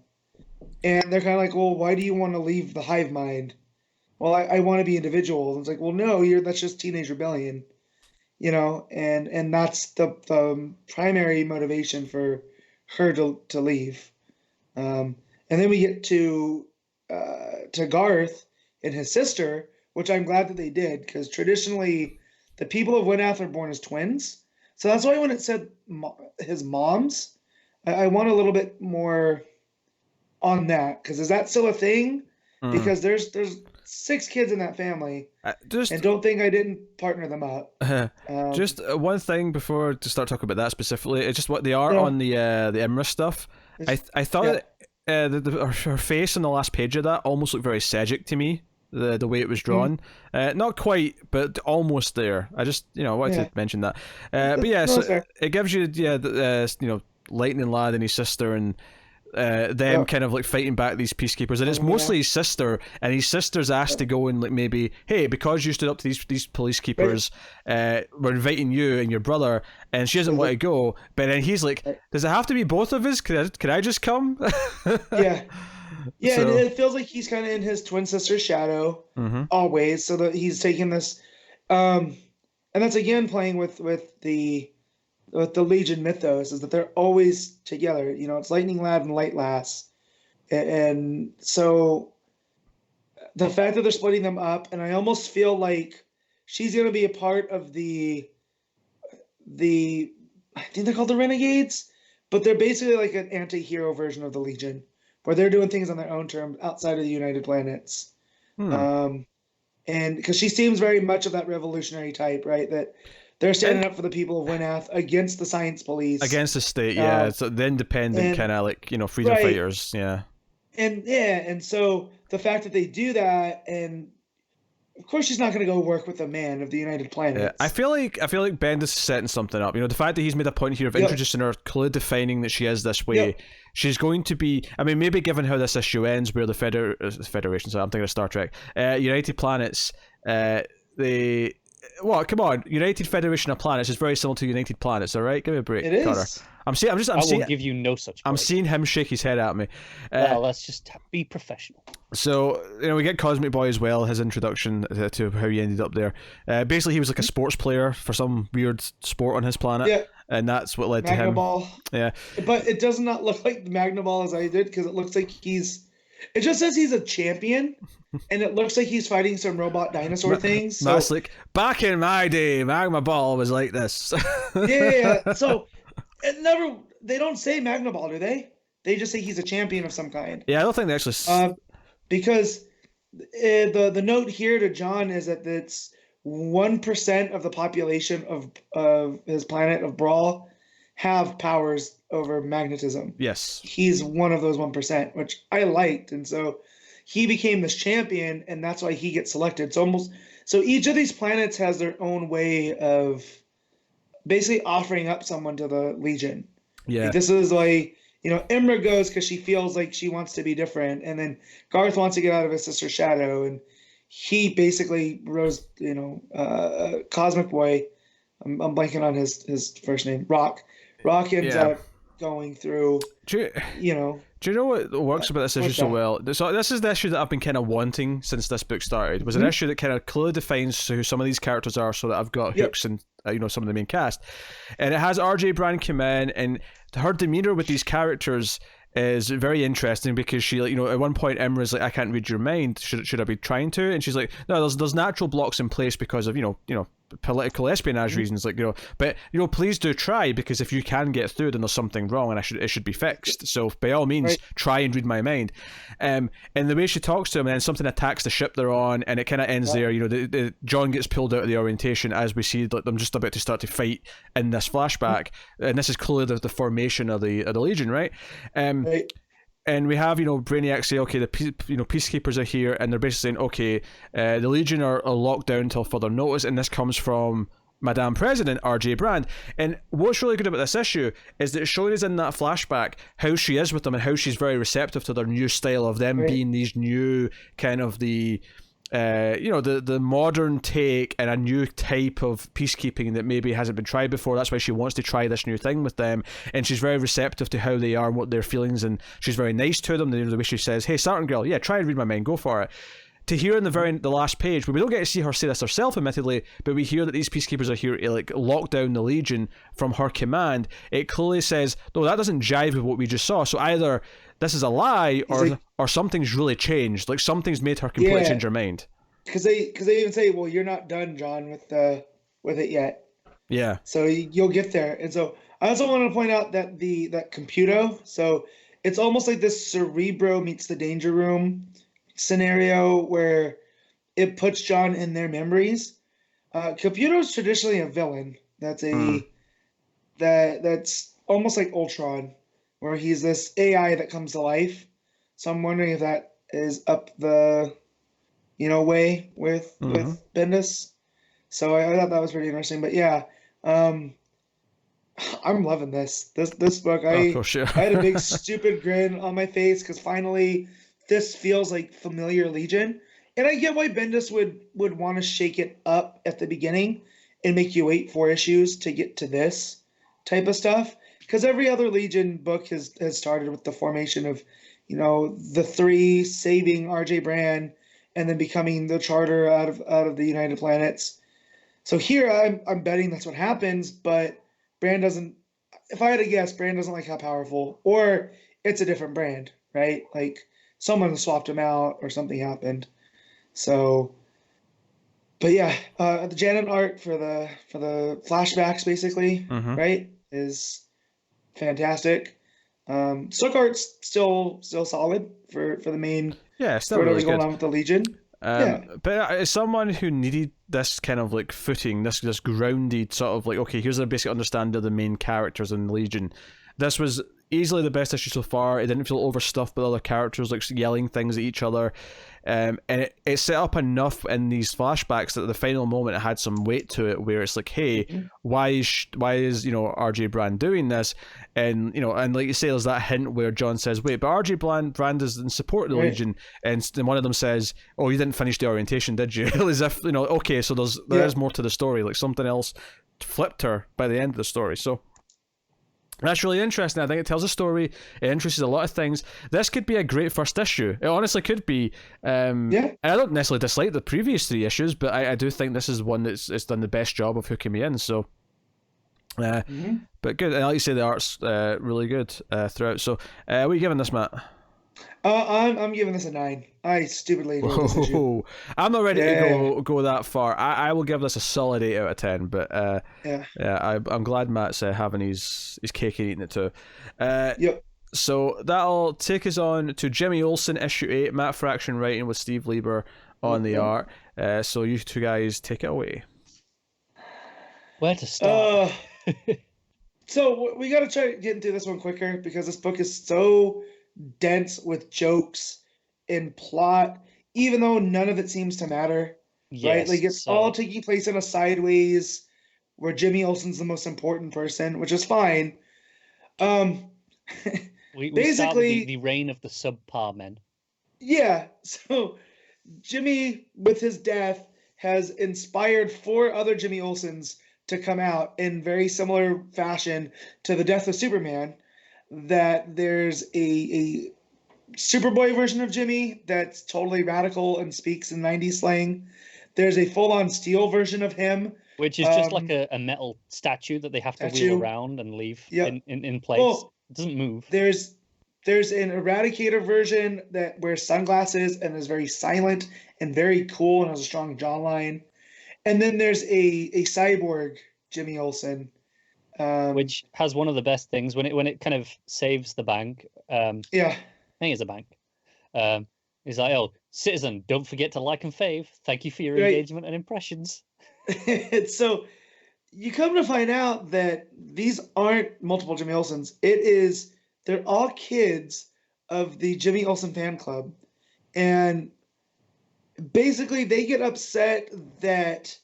And they're kind of like, well, why do you want to leave the hive mind? Well, I want to be individual. And it's like, well, no, that's just teenage rebellion, and that's the primary motivation for her to leave. And then we get to Garth and his sister, which I'm glad that they did, because traditionally the people of Winnath are born as twins. So that's why when it said his moms, I want a little bit more on that, because is that still a thing? Because there's 6 kids in that family, and don't think I didn't partner them up. Just one thing before to start talking about that specifically, it's just what they are on the Imra stuff. I thought her face on the last page of that almost looked very Sejic to me, the way it was drawn. Not quite, but almost there. I just wanted to mention that. But yeah, so it gives you Lightning Lad and his sister, and them kind of like fighting back these peacekeepers, and it's mostly his sister, and his sister's asked to go and like maybe, hey, because you stood up to these police keepers, we're inviting you and your brother, and she doesn't want to go, but then he's like, does it have to be both of us? Can I just come? Yeah, so, and it feels like he's kind of in his twin sister's shadow always, so that he's taking this, and that's again playing with the Legion mythos, is that they're always together. You know, it's Lightning Lad and Light Lass. And so the fact that they're splitting them up, and I almost feel like she's going to be a part of the I think they're called the Renegades, but they're basically like an anti-hero version of the Legion, where they're doing things on their own terms outside of the United Planets. And because she seems very much of that revolutionary type, right? That they're standing up for the people of Wynath against the science police. Against the state, yeah. It's the independent kind of like, you know, freedom fighters, yeah. And so the fact that they do that, and of course she's not going to go work with a man of the United Planets. Yeah. I feel like Bendis is setting something up. You know, the fact that he's made a point here of introducing her, clearly defining that she is this way. She's going to be, I mean, maybe given how this issue ends, where the Federation, so I'm thinking of Star Trek, United Planets, well, come on, United Federation of Planets is very similar to United Planets, all right? Give me a break, it Carter. is. I will give you no such break. I'm seeing him shake his head at me. Well, let's just be professional. So, you know, we get Cosmic Boy as well, his introduction to how he ended up there. Basically, he was like a sports player for some weird sport on his planet, and that's what led to him. Ball. Yeah. But it does not look like the Magna Ball as I did, because it looks like it just says he's a champion, and it looks like he's fighting some robot dinosaur things. So. That's like, back in my day, Magma Ball was like this. Yeah. So they don't say Magna Ball, do they? They just say he's a champion of some kind. Yeah, I don't think they actually... because the note here to John is that it's 1% of the population of his planet of Brawl have powers over magnetism. Yes. He's one of those 1%, which I liked. And so he became this champion, and that's why he gets selected. So each of these planets has their own way of basically offering up someone to the Legion. Yeah. Like, this is like, you know, Imra goes because she feels like she wants to be different. And then Garth wants to get out of his sister's shadow. And he basically rose, you know, Cosmic Boy. I'm blanking on his first name. Rock ends up going through, you know. Do you know what works about this issue so well? So this is the issue that I've been kind of wanting since this book started. It was an issue that kind of clearly defines who some of these characters are, so that I've got hooks and you know, some of the main cast. And it has RJ Brand come in, and her demeanor with these characters is very interesting, because she, like, you know, at one point Imra's like, I can't read your mind. Should I be trying to? And she's like, no, there's natural blocks in place because of you know political espionage reasons, like, you know, but you know, please do try, because if you can get through, then there's something wrong, and it should be fixed. So by all means, try and read my mind. And the way she talks to him, and then something attacks the ship they're on, and it kind of ends there. You know, John gets pulled out of the orientation as we see like, them just about to start to fight in this flashback, and this is clearly the formation of the Legion, right? And we have, you know, Brainiac say, okay, the peacekeepers are here, and they're basically saying, okay, the Legion are locked down until further notice, and this comes from Madame President RJ Brand. And what's really good about this issue is that it's showing us in that flashback how she is with them, and how she's very receptive to their new style of them being these new kind of the the modern take and a new type of peacekeeping that maybe hasn't been tried before. That's why she wants to try this new thing with them, and she's very receptive to how they are and what their feelings, and she's very nice to them. The way she says, hey, Sartan girl, yeah, try and read my mind, go for it. To hear in the last page, where we don't get to see her say this herself, admittedly, but we hear that these peacekeepers are here to like lock down the Legion from her command. It clearly says, no, that doesn't jive with what we just saw. So either this is a lie, or something's really changed. Like something's made her completely change her mind. Because they even say, well, you're not done, John, with it yet. Yeah. So you'll get there. And so I also want to point out that that Computo, so it's almost like this Cerebro meets the Danger Room scenario where it puts John in their memories. Computo is traditionally a villain. That's that's almost like Ultron, where he's this AI that comes to life. So I'm wondering if that is up the way with Bendis. So I thought that was pretty interesting. But yeah, I'm loving this book. Oh, of course, yeah. I had a big stupid grin on my face because finally this feels like familiar Legion, and I get why Bendis would want to shake it up at the beginning and make you wait 4 issues to get to this type of stuff, because every other Legion book has started with the formation of, the 3 saving R.J. Brand and then becoming the Charter out of the United Planets. So here I'm betting that's what happens, but Brand doesn't. If I had to guess, Brand doesn't like how powerful, or it's a different Brand, right? Like someone swapped him out or something happened. So, but yeah, the Janet art for the flashbacks basically, right, is fantastic. Sook art's still solid for the main. Yeah, still whatever's really good. going on with the Legion. Yeah. But as someone who needed this kind of like footing, this grounded sort of like, okay, here's a basic understanding of the main characters in Legion. This was easily the best issue so far. It didn't feel overstuffed with other characters like yelling things at each other, and it set up enough in these flashbacks that at the final moment it had some weight to it, where it's like, hey, why is RJ Brand doing this? And and like you say, there's that hint where John says, wait, but RJ Brand is in support of the Legion, and then one of them says, oh, you didn't finish the orientation, did you? As if okay, so there is more to the story, like something else flipped her by the end of the story. So that's really interesting. I think it tells a story. It introduces a lot of things. This could be a great first issue. It honestly could be. And I don't necessarily dislike the previous 3 issues, but I do think this is one that's done the best job of hooking me in. So, but good. And like you say, the art's really good throughout. So, what are you giving this, Matt? I'm giving this a 9. I stupidly adored this issue. I'm not ready to go that far. I will give this a solid 8 out of 10. But I'm glad Matt's having his cake and eating it too. Yep. So that'll take us on to Jimmy Olsen issue 8. Matt Fraction writing with Steve Lieber on the art. So you two guys take it away. Where to start? So we got to try getting through this one quicker because this book is so dense with jokes and plot, even though none of it seems to matter. Right? Like it's all taking place in a sideways where Jimmy Olsen's the most important person, which is fine. We basically the reign of the subpar men. Yeah. So Jimmy, with his death, has inspired 4 other Jimmy Olsens to come out in very similar fashion to the death of Superman. That there's a Superboy version of Jimmy that's totally radical and speaks in 90s slang. There's a full-on Steel version of him, which is just like a metal statue that they have to wheel around and leave in place. Well, it doesn't move. There's an Eradicator version that wears sunglasses and is very silent and very cool and has a strong jawline. And then there's a cyborg Jimmy Olsen. Which has one of the best things when it kind of saves the bank. I think it's a bank. He's like, oh, citizen, don't forget to like and fave. Thank you for your engagement and impressions. So you come to find out that these aren't multiple Jimmy Olsens. They're all kids of the Jimmy Olsen fan club. And basically they get upset that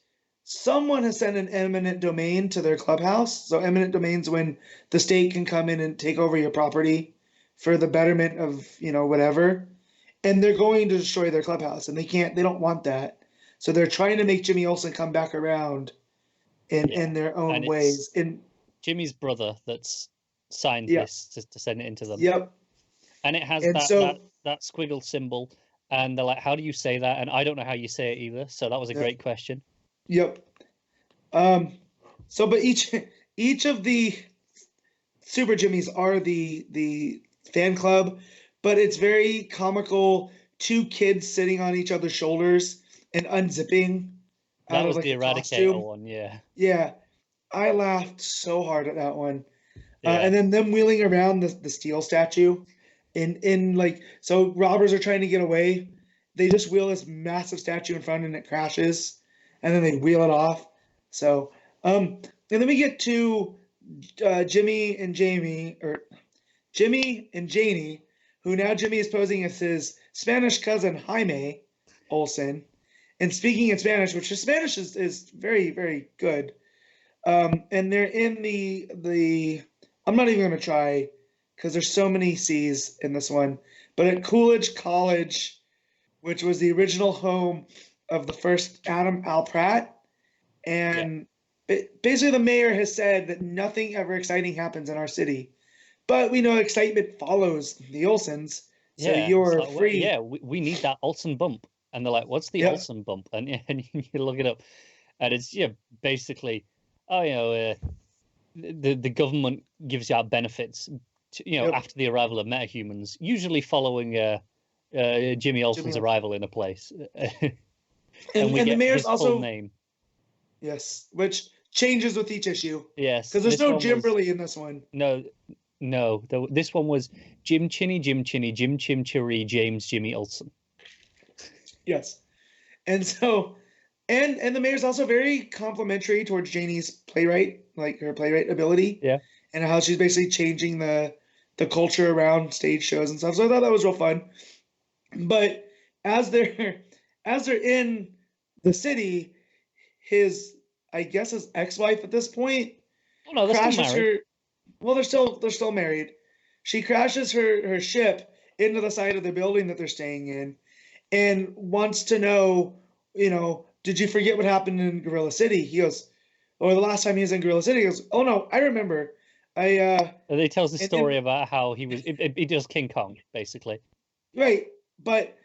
someone has sent an eminent domain to their clubhouse. So eminent domains when the state can come in and take over your property for the betterment of, whatever. And they're going to destroy their clubhouse and they don't want that. So they're trying to make Jimmy Olsen come back around in their own ways. And Jimmy's brother that's signed this to send it into them. Yep. And it has that squiggle symbol. And they're like, how do you say that? And I don't know how you say it either. So that was a great question. Yep. But each of the Super Jimmies are the fan club, but it's very comical. 2 kids sitting on each other's shoulders and unzipping. That was the Eradicator one, yeah. Yeah, I laughed so hard at that one. Yeah. And then them wheeling around the steel statue, so robbers are trying to get away. They just wheel this massive statue in front and it crashes. And then they wheel it off. So, and then we get to Jimmy and Janie, who now Jimmy is posing as his Spanish cousin Jaime Olsen, and speaking in Spanish, which his Spanish is very, very good. And they're in the I'm not even gonna try because there's so many C's in this one, but at Coolidge College, which was the original home of the first Adam Alprat, and basically the mayor has said that nothing ever exciting happens in our city, but we know excitement follows the Olsens, so you're like, free. We need that Olsen bump, and they're like, "What's the Olsen bump?" And you look it up, and it's basically, the government gives you out benefits, after the arrival of metahumans, usually following Jimmy Olsen's arrival in a place, and we get the mayor's his full name. Yes, which changes with each issue. Yes, because there's no Jimberly in this one. No. This one was Jim Chinny, Jim Chimchiri, James Jimmy Olsen. Yes, and so, and the mayor's also very complimentary towards Janie's playwright, like her playwright ability. Yeah, and how she's basically changing the culture around stage shows and stuff. So I thought that was real fun. But as they're in the city, his ex-wife at this point crashes her. Well, they're still married. She crashes her ship into the side of the building that they're staying in, and wants to know, did you forget what happened in Gorilla City? He goes, or the last time he was in Gorilla City, he goes, oh no, I remember. And he tells the story about how he was. He does King Kong basically. Right, but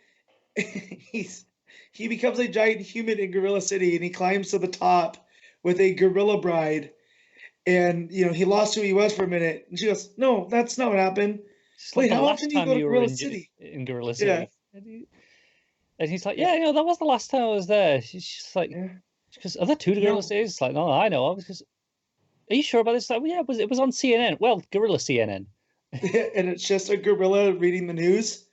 he becomes a giant human in Gorilla City, and he climbs to the top with a gorilla bride, and he lost who he was for a minute. And she goes, "No, that's not what happened." Wait, how often do you go to Gorilla City? In Gorilla City, and he's like, "Yeah, that was the last time I was there." She's just like, "Because are there two Gorilla Cities?" It's like, "No, I know." Because, are you sure about this? Like, well, yeah, it was on CNN. Well, Gorilla CNN. And it's just a gorilla reading the news,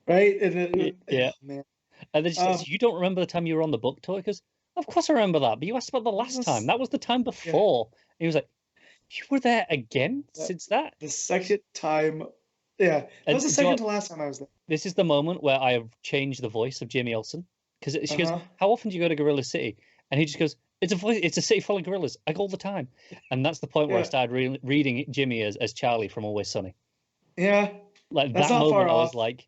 right? And man. And then she says, "You don't remember the time you were on the book tour?" Because, of course I remember that, but you asked about the last time. That was the time before. And he was like, "You were there again since that?" The second time. Yeah, that was the second to last time I was there. This is the moment where I have changed the voice of Jimmy Olsen. Because she goes, "How often do you go to Gorilla City?" And he just goes, It's a city full of gorillas. I go all the time." And that's the point where I started reading Jimmy as Charlie from Always Sunny. Yeah. Like that moment, I was like,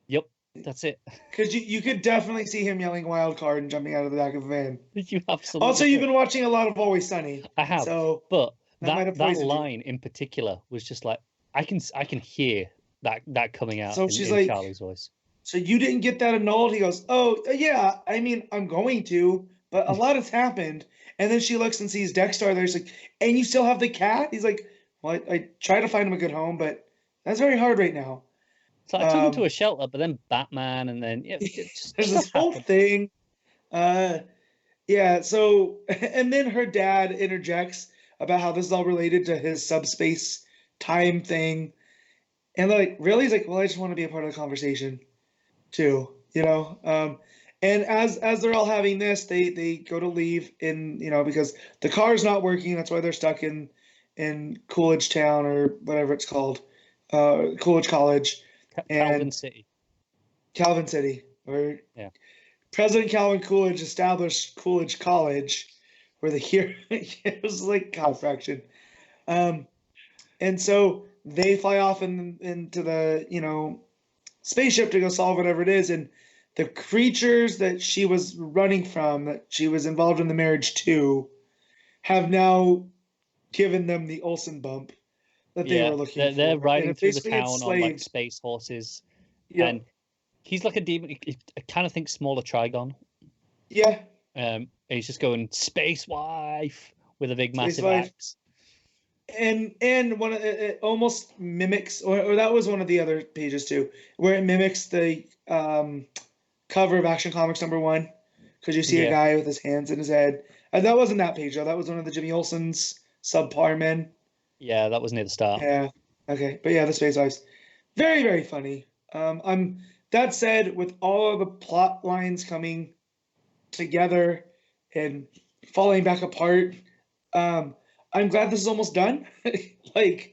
"Yep, that's it." Because you could definitely see him yelling "wild card" and jumping out of the back of a van. You absolutely. Also, you've been watching a lot of Always Sunny. I have. So but that line in particular was just like, I can hear that coming out in Charlie's voice. So you didn't get that annulled? He goes, "Oh yeah, I mean, I'm going to, but a lot has happened." And then she looks and sees Dexter there. She's like, "And you still have the cat?" He's like, "Well, I try to find him a good home, but that's very hard right now." So I took him to a shelter, but then Batman, and then there's this whole thing. So and then her dad interjects about how this is all related to his subspace time thing, and like, really, he's like, "Well, I just want to be a part of the conversation, too," And as they're all having this, they go to leave because the car's not working. That's why they're stuck in Coolidge Town or whatever it's called, Coolidge College. Calvin City. Where President Calvin Coolidge established Coolidge College, where the it was like God fraction. And so they fly off into the spaceship to go solve whatever it is, and the creatures that she was running from, that she was involved in the marriage to, have now given them the Olsen bump that they were looking for. They're riding through the town on like space horses. Yeah. And he's like a demon. I kind of think smaller Trigon. Yeah. And he's just going space wife with a big massive axe. And one of it almost mimics, or that was one of the other pages too, where it mimics the cover of Action Comics #1, because you see a guy with his hands in his head. And that wasn't that page though. That was one of the Jimmy Olsen's subpar men. Yeah, that was near the start. Yeah. Okay, but the Space Wives, very, very funny. That said, with all of the plot lines coming together and falling back apart, I'm glad this is almost done. I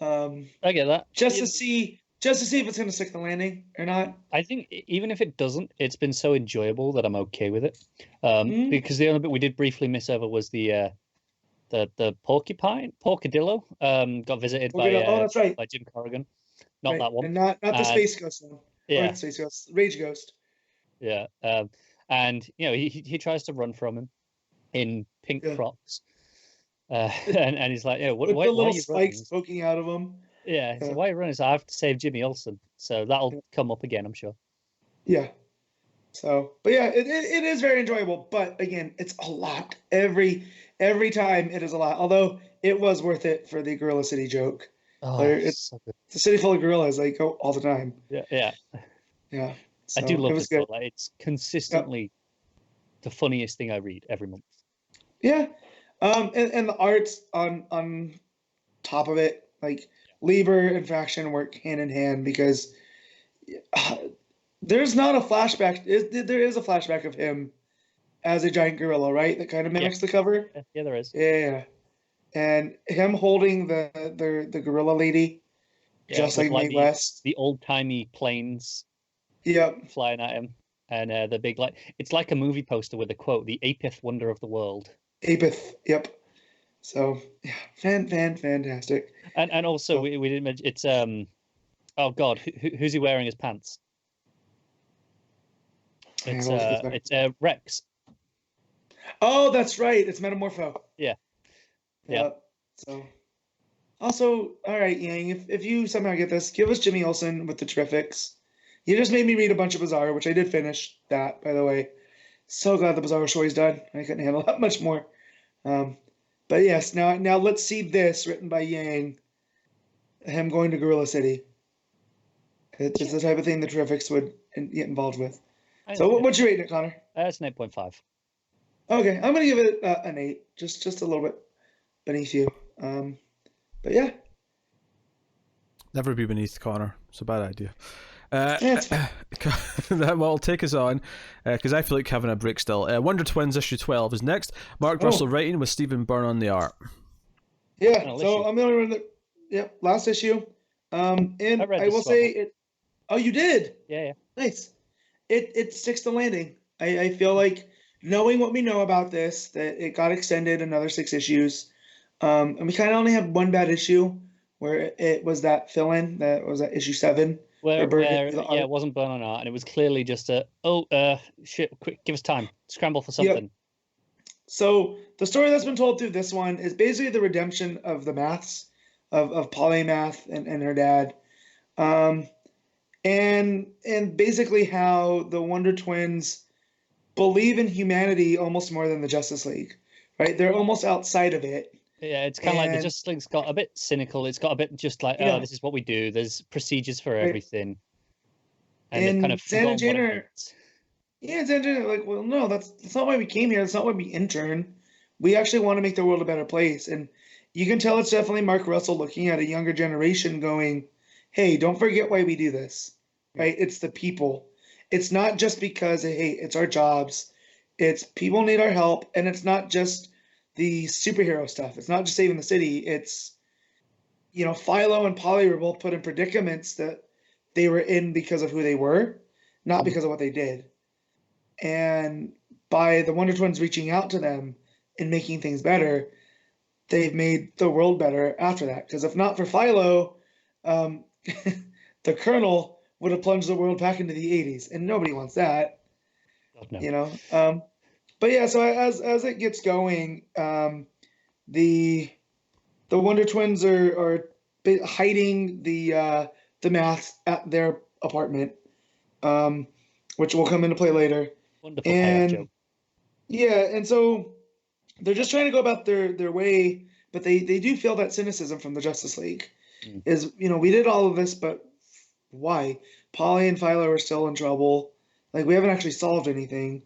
get that. Just to see if it's going to stick the landing or not. I think even if it doesn't, it's been so enjoyable that I'm okay with it. Because the only bit we did briefly miss over was the the porcadillo, got visited That's right. by Jim Corrigan. Not Right. that one. And not the Space Ghost one. Yeah. Or Space Ghost. Rage Ghost. Yeah. And he tries to run from him in pink Crocs. And he's like, with why the little are you spikes running? poking out of him. Yeah. So why are you running? So I have to save Jimmy Olsen. So that'll come up again, I'm sure. Yeah. So, but yeah, it is very enjoyable. But again, it's a lot. Every time it is a lot. Although it was worth it for the Gorilla City joke. Oh, It's so good. a city full of gorillas. They go all the time. Yeah. Yeah. I do love it. Good. Like, it's consistently the funniest thing I read every month. Yeah. And the arts on top of it, like Lieber and Faction work hand in hand because there's not a flashback. There is a flashback of him as a giant gorilla, right? That kind of mimics the cover. Yeah, there is. Yeah. And him holding the gorilla lady, just like Mae West. The old-timey planes flying at him. And the big, it's like a movie poster with a quote, the apith wonder of the world. Apith, yep. So, yeah, fantastic. And also, we didn't mention, it's, oh God, who's he wearing as pants? It's Rex. Oh, that's right. It's Metamorpho. Yeah. So, also, all right, Yang, if you somehow get this, give us Jimmy Olsen with the Terrifics. You just made me read a bunch of Bizarro, which I did finish that, by the way. So glad the Bizarro story's done. I couldn't handle that much more. But yes, now let's see this written by Yang, him going to Gorilla City. It's the type of thing the Terrifics would get involved with. So what's your rating it, Connor? It's an 8.5. Okay, I'm going to give it an 8, just a little bit beneath you. But yeah. Never be beneath Connor. It's a bad idea. That will take us on because I feel like having a break still. Wonder Twins issue 12 is next. Mark Russell writing with Stephen Byrne on the art. Yeah, so I'm the only one that last issue. And I will say it. Oh, you did? Yeah. Nice. It sticks the landing. I feel like knowing what we know about this, that it got extended another 6 issues. And we kind of only had one bad issue where it was that fill-in that was at issue 7. Where it wasn't Byrne on art, and it was clearly just shit, quick, give us time, scramble for something. Yep. So the story that's been told through this one is basically the redemption of the maths, of Polymath and her dad, and basically how the Wonder Twins believe in humanity almost more than the Justice League, right? They're almost outside of it. Yeah, it's kind of like the Justice League's got a bit cynical. It's got a bit just like, this is what we do. There's procedures for everything. And kind of Zan and Jane are... Yeah, Zan and Jane are like, well, no, that's not why we came here. That's not why we intern. We actually want to make the world a better place. And you can tell it's definitely Mark Russell looking at a younger generation going, hey, don't forget why we do this, right? It's the people. It's not just because, hey, it's our jobs. It's people need our help. And it's not just the superhero stuff. It's not just saving the city. It's, Philo and Polly were both put in predicaments that they were in because of who they were, not because of what they did. And by the Wonder Twins reaching out to them and making things better, they've made the world better after that. Because if not for Philo, the Colonel would have plunged the world back into the 80s, and nobody wants that. God, no. But yeah, so as it gets going, the Wonder Twins are hiding the math at their apartment, which will come into play later. Wonderful payoff joke. Yeah, and so they're just trying to go about their way, but they do feel that cynicism from the Justice League. Is, we did all of this, but why? Polly and Philo are still in trouble. Like, we haven't actually solved anything.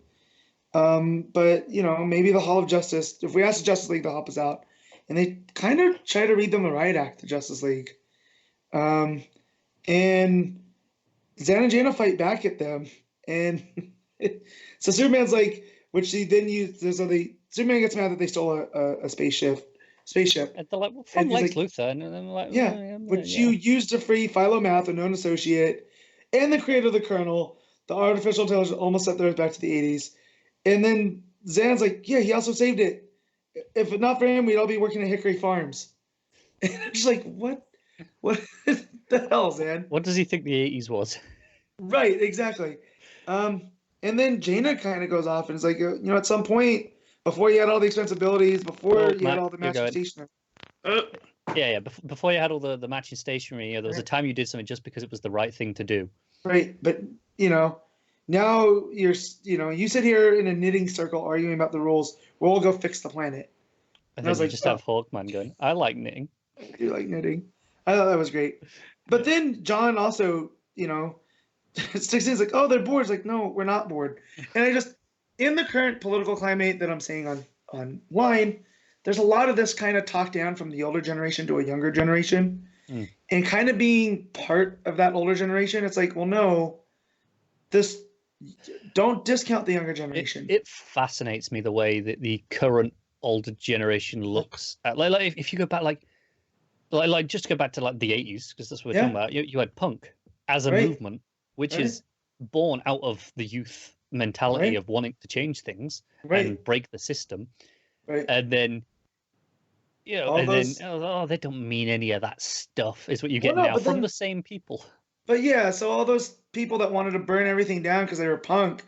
But, maybe the Hall of Justice, if we ask the Justice League to help us out, and they kind of try to read them the riot act, the Justice League. And Zan and Jana fight back at them. And so Superman's like, which he then used, Superman gets mad that they stole a spaceship. And they're like, well, from Lex Luthor. And then like, you used to free Philo Math, a known associate, and the creator of the Colonel. The artificial intelligence almost set theirs back to the 80s. And then Zan's like, yeah, he also saved it. if not for him, we'd all be working at Hickory Farms. And I'm just like, what the hell, man? What does he think the 80s was? Right, exactly. And then Jaina kind of goes off and is like, at some point, before you had all the expensive abilities, before you had all the matching stationery. Yeah. Before you had all the matching stationery, there was a time you did something just because it was the right thing to do. Right, but now you sit here in a knitting circle arguing about the rules. We'll all go fix the planet. And then you just have Hawkman going, I like knitting. I do like knitting. I thought that was great. But then John also, sticks in, like, oh, they're bored. It's like, no, we're not bored. And in the current political climate that I'm seeing online, there's a lot of this kind of talk down from the older generation to a younger generation. And kind of being part of that older generation. It's like, well, no, don't discount the younger generation. It fascinates me the way that the current older generation looks at, like if you go back, like just go back to like the 80s, because that's what we're talking about. You had punk as a movement, which is born out of the youth mentality of wanting to change things and break the system. And then they don't mean any of that stuff, is what you get now from the same people. But yeah, so all those people that wanted to burn everything down because they were punk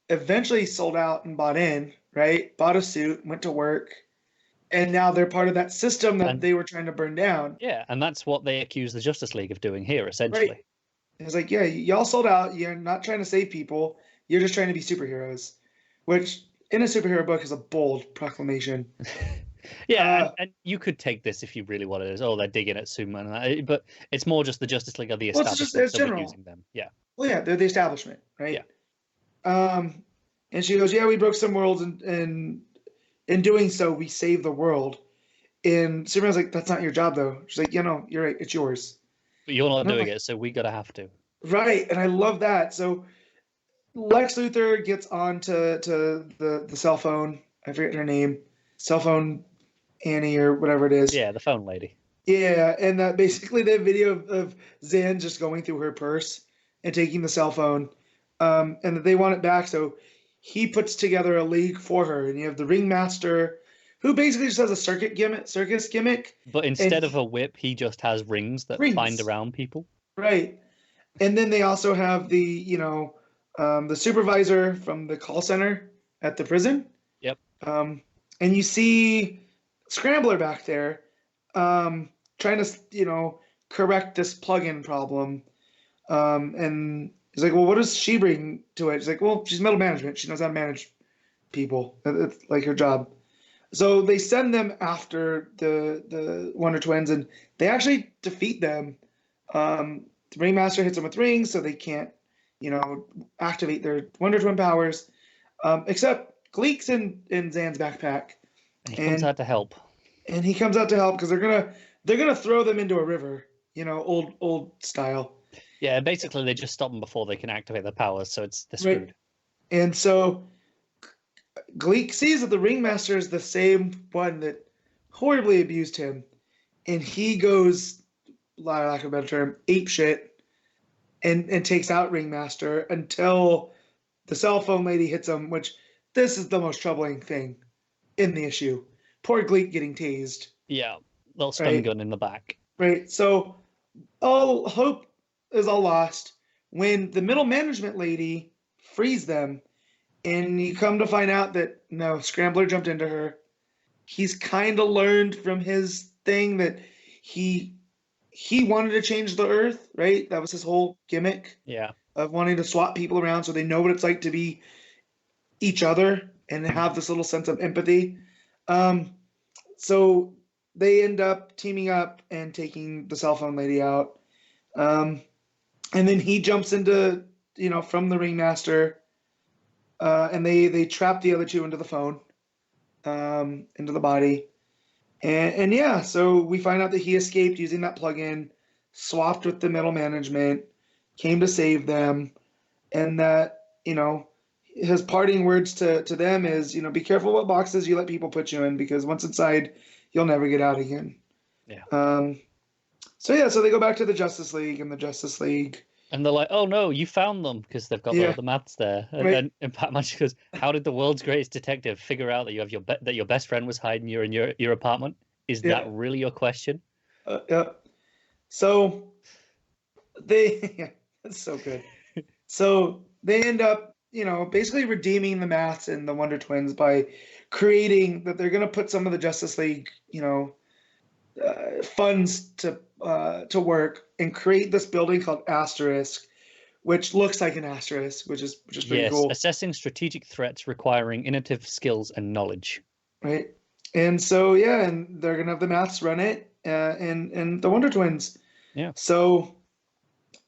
eventually sold out and bought in, right? Bought a suit, went to work, and now they're part of that system that they were trying to burn down. Yeah, and that's what they accuse the Justice League of doing here, essentially. Right. It's like, yeah, y'all sold out. You're not trying to save people. You're just trying to be superheroes, which in a superhero book is a bold proclamation. Yeah, and you could take this if you really wanted it. Oh, they're digging at Superman, but it's more just the Justice League of the establishment. It's general. Using them. Yeah. Well, yeah, they're the establishment, right? Yeah. And she goes, yeah, we broke some worlds, and in doing so, we saved the world. And Superman's like, that's not your job, though. She's like, you're right, it's yours. But you're not doing it, so we gotta have to. Right, and I love that. So Lex Luthor gets on to the cell phone. I forget her name. Cell phone Annie or whatever it is. Yeah, the phone lady. Yeah, and that basically the video of Zan just going through her purse and taking the cell phone, and that they want it back. So he puts together a league for her, and you have the Ringmaster, who basically just has a circus gimmick. But instead of a whip, he just has rings that bind around people. Right, and then they also have the the supervisor from the call center at the prison. Yep. And you see Scrambler back there, trying to correct this plugin problem, and he's like, well, what does she bring to it? He's like, well, she's middle management. She knows how to manage people. It's like her job. So they send them after the Wonder Twins, and they actually defeat them. The Ringmaster hits them with rings, so they can't, activate their Wonder Twin powers. Except Gleek's in Zan's backpack. He comes out to help. And he comes out to help because they're gonna throw them into a river, old style. Yeah, basically they just stop them before they can activate their powers, so they're screwed. Right. And so Gleek sees that the Ringmaster is the same one that horribly abused him, and he goes, lack of a better term, ape shit, and takes out Ringmaster until the cell phone lady hits him, which this is the most troubling thing in the issue. Poor Gleek getting tased. Yeah, little stun gun in the back. Right, so all hope is all lost when the middle management lady frees them, and you come to find out that, no, Scrambler jumped into her. He's kind of learned from his thing that he wanted to change the Earth, right? That was his whole gimmick. Yeah. Of wanting to swap people around so they know what it's like to be each other and have this little sense of empathy. So they end up teaming up and taking the cell phone lady out. And then he jumps into, from the Ringmaster, and they trap the other two into the phone, into the body. And yeah, so we find out that he escaped using that plugin, swapped with the middle management, came to save them, and that, his parting words to them is, be careful what boxes you let people put you in, because once inside, you'll never get out again. Yeah. So they go back to the Justice League, and the Justice League And they're like, "Oh no, you found them," because they've got Yeah. the maths there. And Right. then and Batman just goes, "How did the world's greatest detective figure out that you have that your best friend was hiding you in your apartment? Is Yeah. that really your question?" Yeah. So they, that's so good. So they end up, basically redeeming the Maths and the Wonder Twins by creating that they're going to put some of the Justice League, funds to work and create this building called Asterisk, which looks like an asterisk, which is pretty Yes, cool, assessing strategic threats requiring innovative skills and knowledge. right? And so yeah, and they're gonna have the Maths run it, and the Wonder Twins. Yeah. So,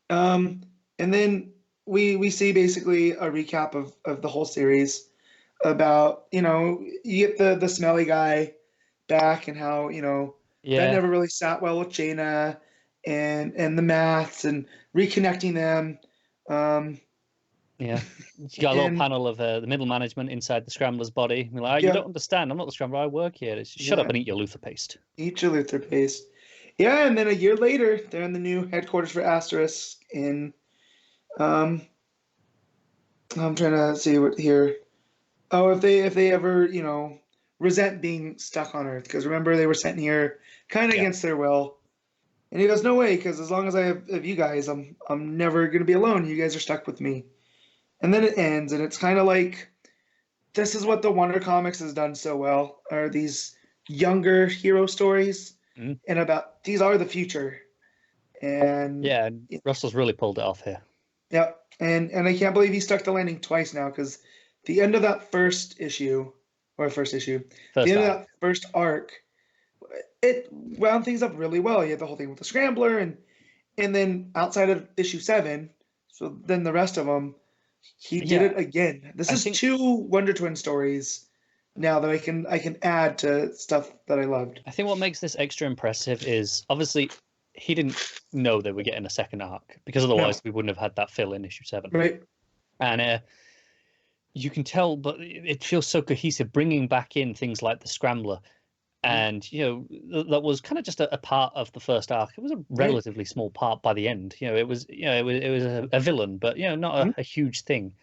and then we see basically a recap of the whole series about, you get the smelly guy back and how, Yeah. that never really sat well with Jaina and the Maths and reconnecting them. Yeah. You got a little And- panel of the middle management inside the Scrambler's body. We're like, "Oh, Yeah. you don't understand. I'm not the Scrambler. I work here." It's, "Shut up Yeah. and eat your Luther paste." Each of Luther paste. Yeah, and then a year later, they're in the new headquarters for Asterisk in, I'm trying to see what here. Oh, if they ever, resent being stuck on Earth, because remember they were sent here kind of Yeah. against their will. And he goes, "No way, because as long as I have you guys, I'm never gonna be alone. You guys are stuck with me." And then it ends, and it's kind of like, this is what the Wonder Comics has done so well, are these younger hero stories, Mhm. and about these are the future. And Yeah, and Russell's really pulled it off here. yeah, and I can't believe he stuck the landing twice now, because the end of that first issue, First the end of arc. that first arc, it wound things up really well. You had the whole thing with the Scrambler, and then outside of issue 7, so then the rest of them, he did Yeah. it again. This I is think- 2 Wonder Twin stories now that I can add to stuff that I loved. I think what makes this extra impressive is obviously he didn't know they were getting a second arc, because otherwise we wouldn't have had that fill in issue 7. Right? And you can tell, but it feels so cohesive, bringing back in things like the Scrambler. And, that was kind of just a part of the first arc. It was a relatively small part by the end. It was, it was a villain, but, not a huge thing.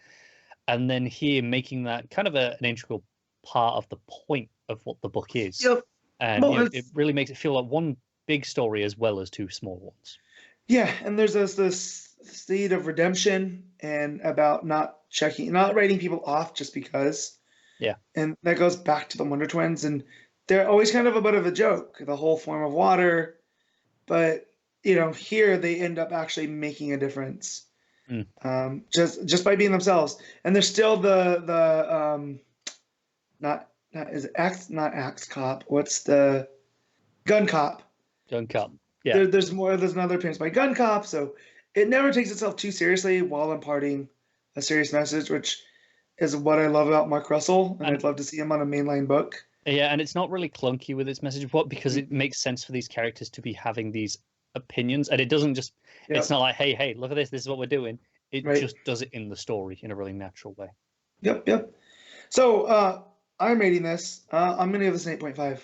And then here making that kind of an integral part of the point of what the book is. Yep. And Well, it really makes it feel like one big story as well as 2 small ones. Yeah, and there's this seed of redemption and about not writing people off just because. Yeah. And that goes back to the Wonder Twins, and they're always kind of a bit of a joke, the whole form of water. But, here they end up actually making a difference. Just by being themselves. And there's still not Axe Cop. What's the Gun Cop? Gun Cop. Yeah. There's another appearance by Gun Cop, so it never takes itself too seriously while imparting a serious message, which is what I love about Mark Russell, and I'd love to see him on a mainline book. Yeah, and it's not really clunky with its message, because it makes sense for these characters to be having these opinions, and it doesn't just, it's not like, hey, look at this is what we're doing. It just does it in the story in a really natural way. Yep. So, I'm rating this. I'm going to give this an 8.5.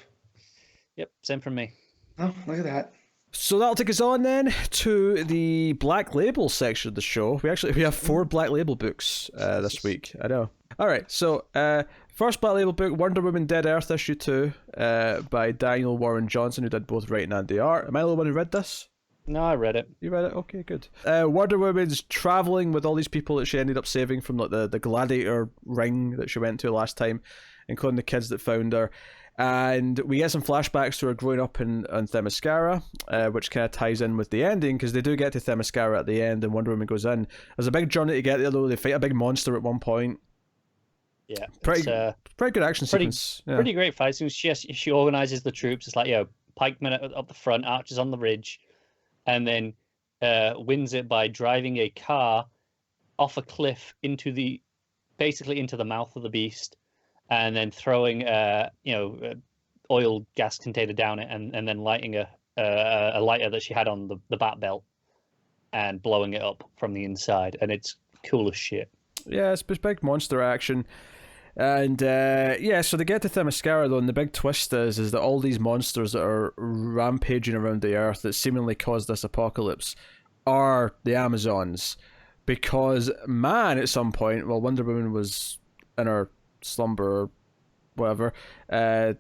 Yep, same from me. Oh, look at that. So that'll take us on then to the Black Label section of the show. We have 4 Black Label books this week. I know. All right. So first Black Label book, Wonder Woman: Dead Earth issue 2, by Daniel Warren Johnson, who did both writing and the art. Am I the only one who read this? No, I read it. You read it? Okay, good. Wonder Woman's traveling with all these people that she ended up saving from like the gladiator ring that she went to last time, including the kids that found her. And we get some flashbacks to her growing up on Themyscira, which kind of ties in with the ending, because they do get to Themyscira at the end and Wonder Woman goes in. There's a big journey to get there, though. They fight a big monster at one point. Yeah. Pretty good action sequence. Yeah. Pretty great fight scenes. She organizes the troops. It's like, pikemen up the front, archers on the ridge, and then wins it by driving a car off a cliff basically into the mouth of the beast, and then throwing oil gas container down it, and then lighting a lighter that she had on the bat belt and blowing it up from the inside, and it's cool as shit. Yeah, it's big monster action. And so they get to Themyscira though, and the big twist is that all these monsters that are rampaging around the earth that seemingly caused this apocalypse are the Amazons, because man, at some point, while Wonder Woman was in her slumber or whatever, they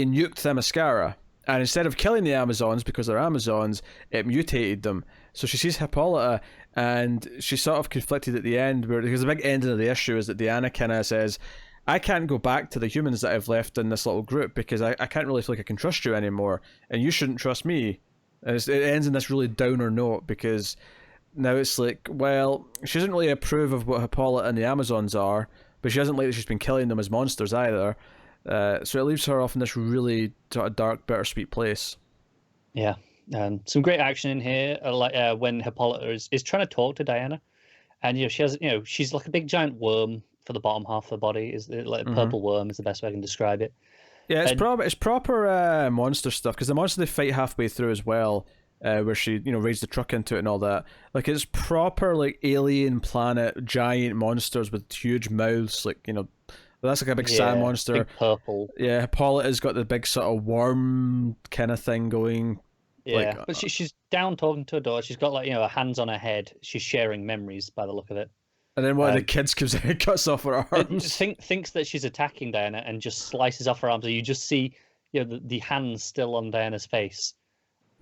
nuked Themyscira, and instead of killing the Amazons because they're Amazons, it mutated them. So she sees Hippolyta, and she's sort of conflicted at the end, because the big ending of the issue is that Diana kind of says, I can't go back to the humans that I've left in this little group because I can't really feel like I can trust you anymore, and you shouldn't trust me. And it ends in this really downer note, because now it's like, well, she doesn't really approve of what Hippolyta and the Amazons are, but she doesn't like that she's been killing them as monsters either. So it leaves her off in this really sort of dark, bittersweet place. Yeah, some great action in here, like when Hippolyta is trying to talk to Diana, and she has, she's like a big giant worm for the bottom half of her body. Is like a purple worm is the best way I can describe it. Yeah, it's proper monster stuff, because the monster they fight halfway through as well, where she raids the truck into it and all that. Like, it's proper like alien planet giant monsters with huge mouths. Like, that's like a big sand monster. Big purple. Yeah, Hippolyta's got the big sort of worm kind of thing going. Yeah, like, but she's down talking to her daughter. She's got like her hands on her head. She's sharing memories by the look of it. And then one of the kids comes in and cuts off her arms. Thinks that she's attacking Diana and just slices off her arms. So you just see, the hands still on Diana's face,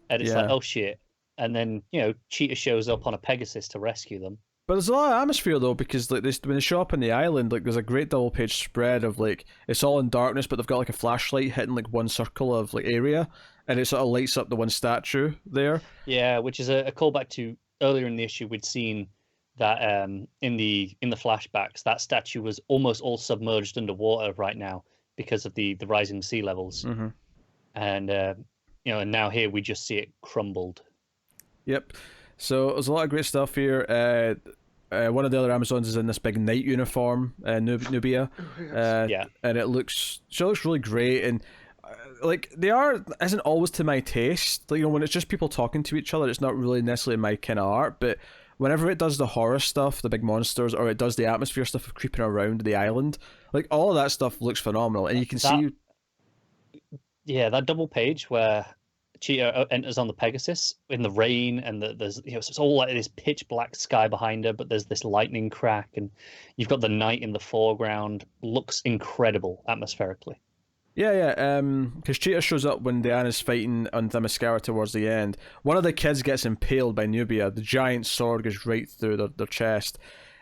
and it's like, oh shit. And then Cheetah shows up on a Pegasus to rescue them. But there's a lot of atmosphere though, because like when they show up on the island, like there's a great double page spread of like it's all in darkness, but they've got like a flashlight hitting like one circle of like area, and it sort of lights up the one statue there. Yeah, which is a callback to earlier in the issue we'd seen that in the flashbacks, that statue was almost all submerged underwater right now because of the rising sea levels. And and now here we just see it crumbled. Yep. So there's a lot of great stuff here. One of the other Amazons is in this big knight uniform, Nubia, and she looks really great, and like the art isn't always to my taste. Like, when it's just people talking to each other, it's not really necessarily my kind of art, but whenever it does the horror stuff, the big monsters, or it does the atmosphere stuff of creeping around the island, like all of that stuff looks phenomenal, and you can see. Yeah, that double page where Cheetah enters on the Pegasus in the rain, and there's it's all like this pitch black sky behind her, but there's this lightning crack, and you've got the night in the foreground. Looks incredible atmospherically. Yeah, because Cheetah shows up when Diana's fighting on Themyscira towards the end. One of the kids gets impaled by Nubia. The giant sword goes right through their chest.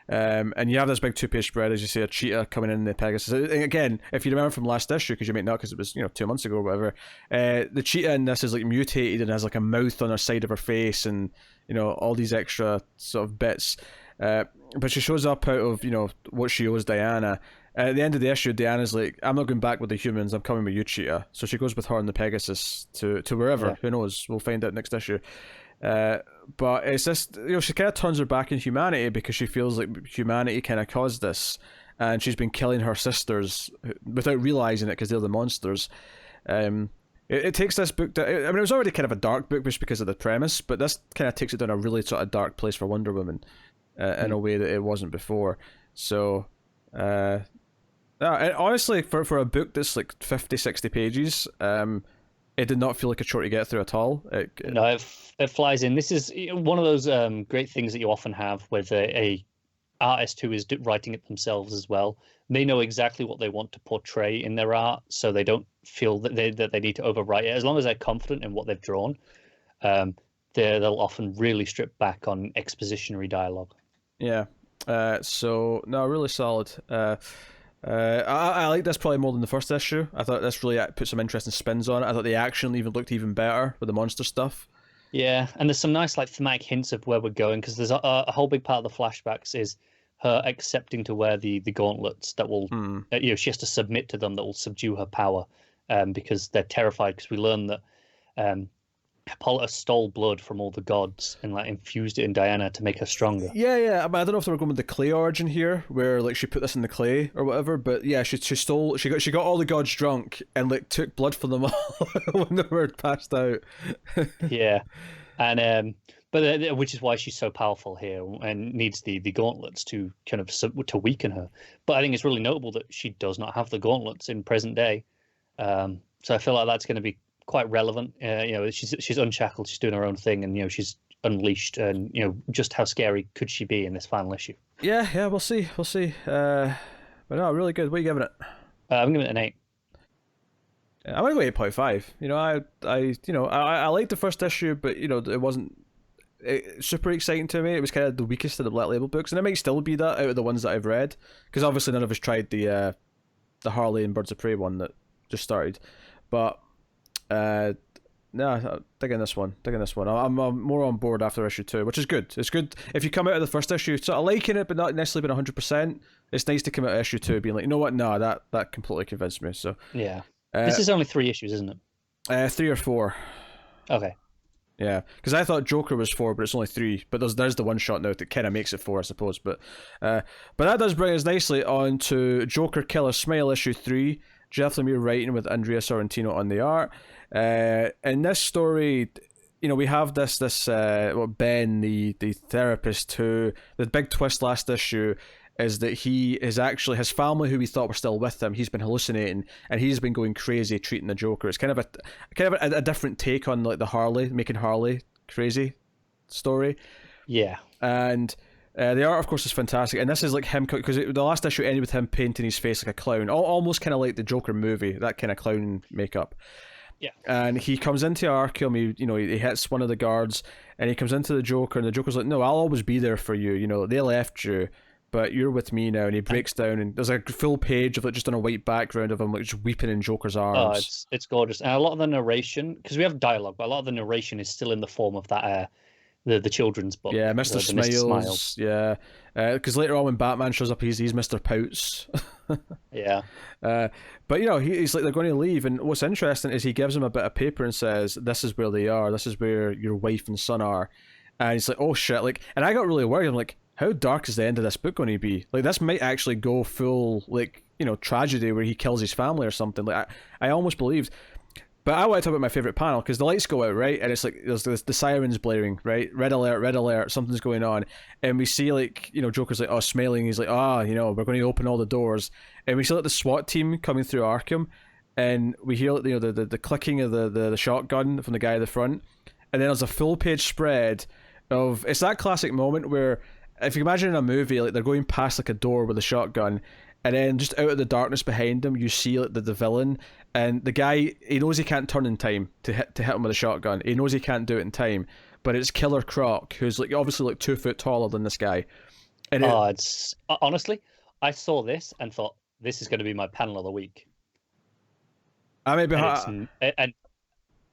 And you have this big two-page spread, as you see, a Cheetah coming in the Pegasus. And again, if you remember from last issue, because you might not, because it was 2 months ago or whatever, the Cheetah in this is like mutated and has like a mouth on her side of her face, and all these extra sort of bits. But she shows up out of what she owes Diana. At the end of the issue, Diana's like, I'm not going back with the humans, I'm coming with you, Cheetah. So she goes with her on the Pegasus to wherever. Yeah. Who knows? We'll find out next issue. But it's just, she kind of turns her back in humanity because she feels like humanity kind of caused this, and she's been killing her sisters without realizing it because they're the monsters. It takes this book down. I mean, it was already kind of a dark book just because of the premise, but this kind of takes it down a really sort of dark place for Wonder Woman in a way that it wasn't before. So, and honestly, for a book that's like 50, 60 pages, it did not feel like a chore to get through at all. No, it flies in. This is one of those great things that you often have with a artist who is writing it themselves as well. They know exactly what they want to portray in their art, so they don't feel that they need to overwrite it. As long as they're confident in what they've drawn, they'll often really strip back on expositionary dialogue. Yeah. So no, really solid. I like this probably more than the first issue. I thought this really put some interesting spins on it. I thought the action even looked even better with the monster stuff. Yeah, and there's some nice like thematic hints of where we're going, because there's a whole big part of the flashbacks is her accepting to wear the gauntlets that will, she has to submit to them, that will subdue her power, because they're terrified. Because we learn that Hippolyta stole blood from all the gods and like infused it in Diana to make her stronger. Yeah. I mean, I don't know if they were going with the clay origin here, where like she put this in the clay or whatever. But yeah, she got all the gods drunk and like took blood from them all when they were passed out. Yeah, and but which is why she's so powerful here and needs the gauntlets to kind of to weaken her. But I think it's really notable that she does not have the gauntlets in present day. So I feel like that's going to be quite relevant. She's unshackled, she's doing her own thing, and she's unleashed, and just how scary could she be in this final issue. Yeah, we'll see. But no, really good. What are you giving it? I'm giving it an 8. I'm gonna go 8.5. I liked the first issue, but it wasn't super exciting to me. It was kind of the weakest of the Black Label books, and it might still be that out of the ones that I've read, because obviously none of us tried the Harley and Birds of Prey one that just started. But no, digging this one. I'm more on board after issue 2, which is good. It's good if you come out of the first issue sort of liking it, but not necessarily being 100%. It's nice to come out of issue 2 being like, you know what? No, that completely convinced me. So yeah, this is only 3 issues, isn't it? 3 or 4. Okay. Yeah, because I thought Joker was 4, but it's only 3. But there's the one shot now that kind of makes it 4, I suppose. But that does bring us nicely on to Joker Killer Smile issue 3. Jeff Lemire writing with Andrea Sorrentino on the art. In this story, we have this Ben, the therapist, who the big twist last issue is that he is actually his family, who we thought were still with him. He's been hallucinating and he's been going crazy treating the Joker. It's kind of a different take on like the making Harley crazy story. Yeah, and the art, of course, is fantastic, and this is like him, because the last issue ended with him painting his face like a clown, almost kind of like the Joker movie, that kind of clown makeup. Yeah, and he comes into Arkham. He hits one of the guards, and he comes into the Joker, and the Joker's like, "No, I'll always be there for you. They left you, but you're with me now." And he breaks down, and there's a full page of it just on a white background of him like just weeping in Joker's arms. It's gorgeous, and a lot of the narration, because we have dialogue, but a lot of the narration is still in the form of that the children's book. Yeah, Mr. Smiles. Yeah, because later on when Batman shows up, he's Mr. Pouts. Yeah. But he's like, they're going to leave, and what's interesting is he gives him a bit of paper and says, "This is where they are. This is where your wife and son are." And he's like, "Oh shit!" Like, and I got really worried. I'm like, how dark is the end of this book going to be? Like, this might actually go full tragedy where he kills his family or something. Like, I almost believed. But I want to talk about my favorite panel, because the lights go out, right? And it's like there's the sirens blaring, right? Red alert, something's going on. And we see Joker's like, smiling. He's like, we're going to open all the doors. And we see the SWAT team coming through Arkham, and we hear the clicking of the shotgun from the guy at the front. And then there's a full page spread of, it's that classic moment where, if you imagine in a movie, like they're going past like a door with a shotgun, and then just out of the darkness behind them, you see like the villain, and the guy, he knows he can't turn in time to hit him with a shotgun. He knows he can't do it in time, but it's Killer Croc, who's like obviously like 2 foot taller than this guy. And it's honestly, I saw this and thought, this is going to be my panel of the week. I may be and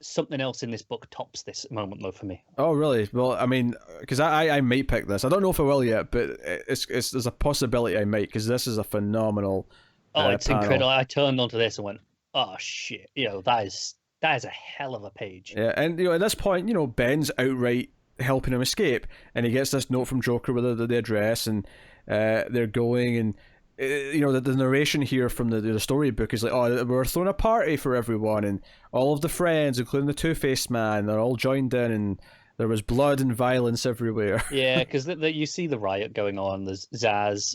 something else in this book tops this moment though for me. Oh really? Well, I mean, because I might pick this. I don't know if I will yet, but it's there's a possibility I might, because this is a phenomenal. It's panel. incredible. I turned onto this and went, "Oh shit!" that is a hell of a page. Yeah, and at this point, Ben's outright helping him escape, and he gets this note from Joker with the address, and they're going, and the narration here from the storybook is like, we're throwing a party for everyone, and all of the friends, including the Two-Faced Man, they're all joined in, and there was blood and violence everywhere. Yeah, because you see the riot going on. There's Zaz,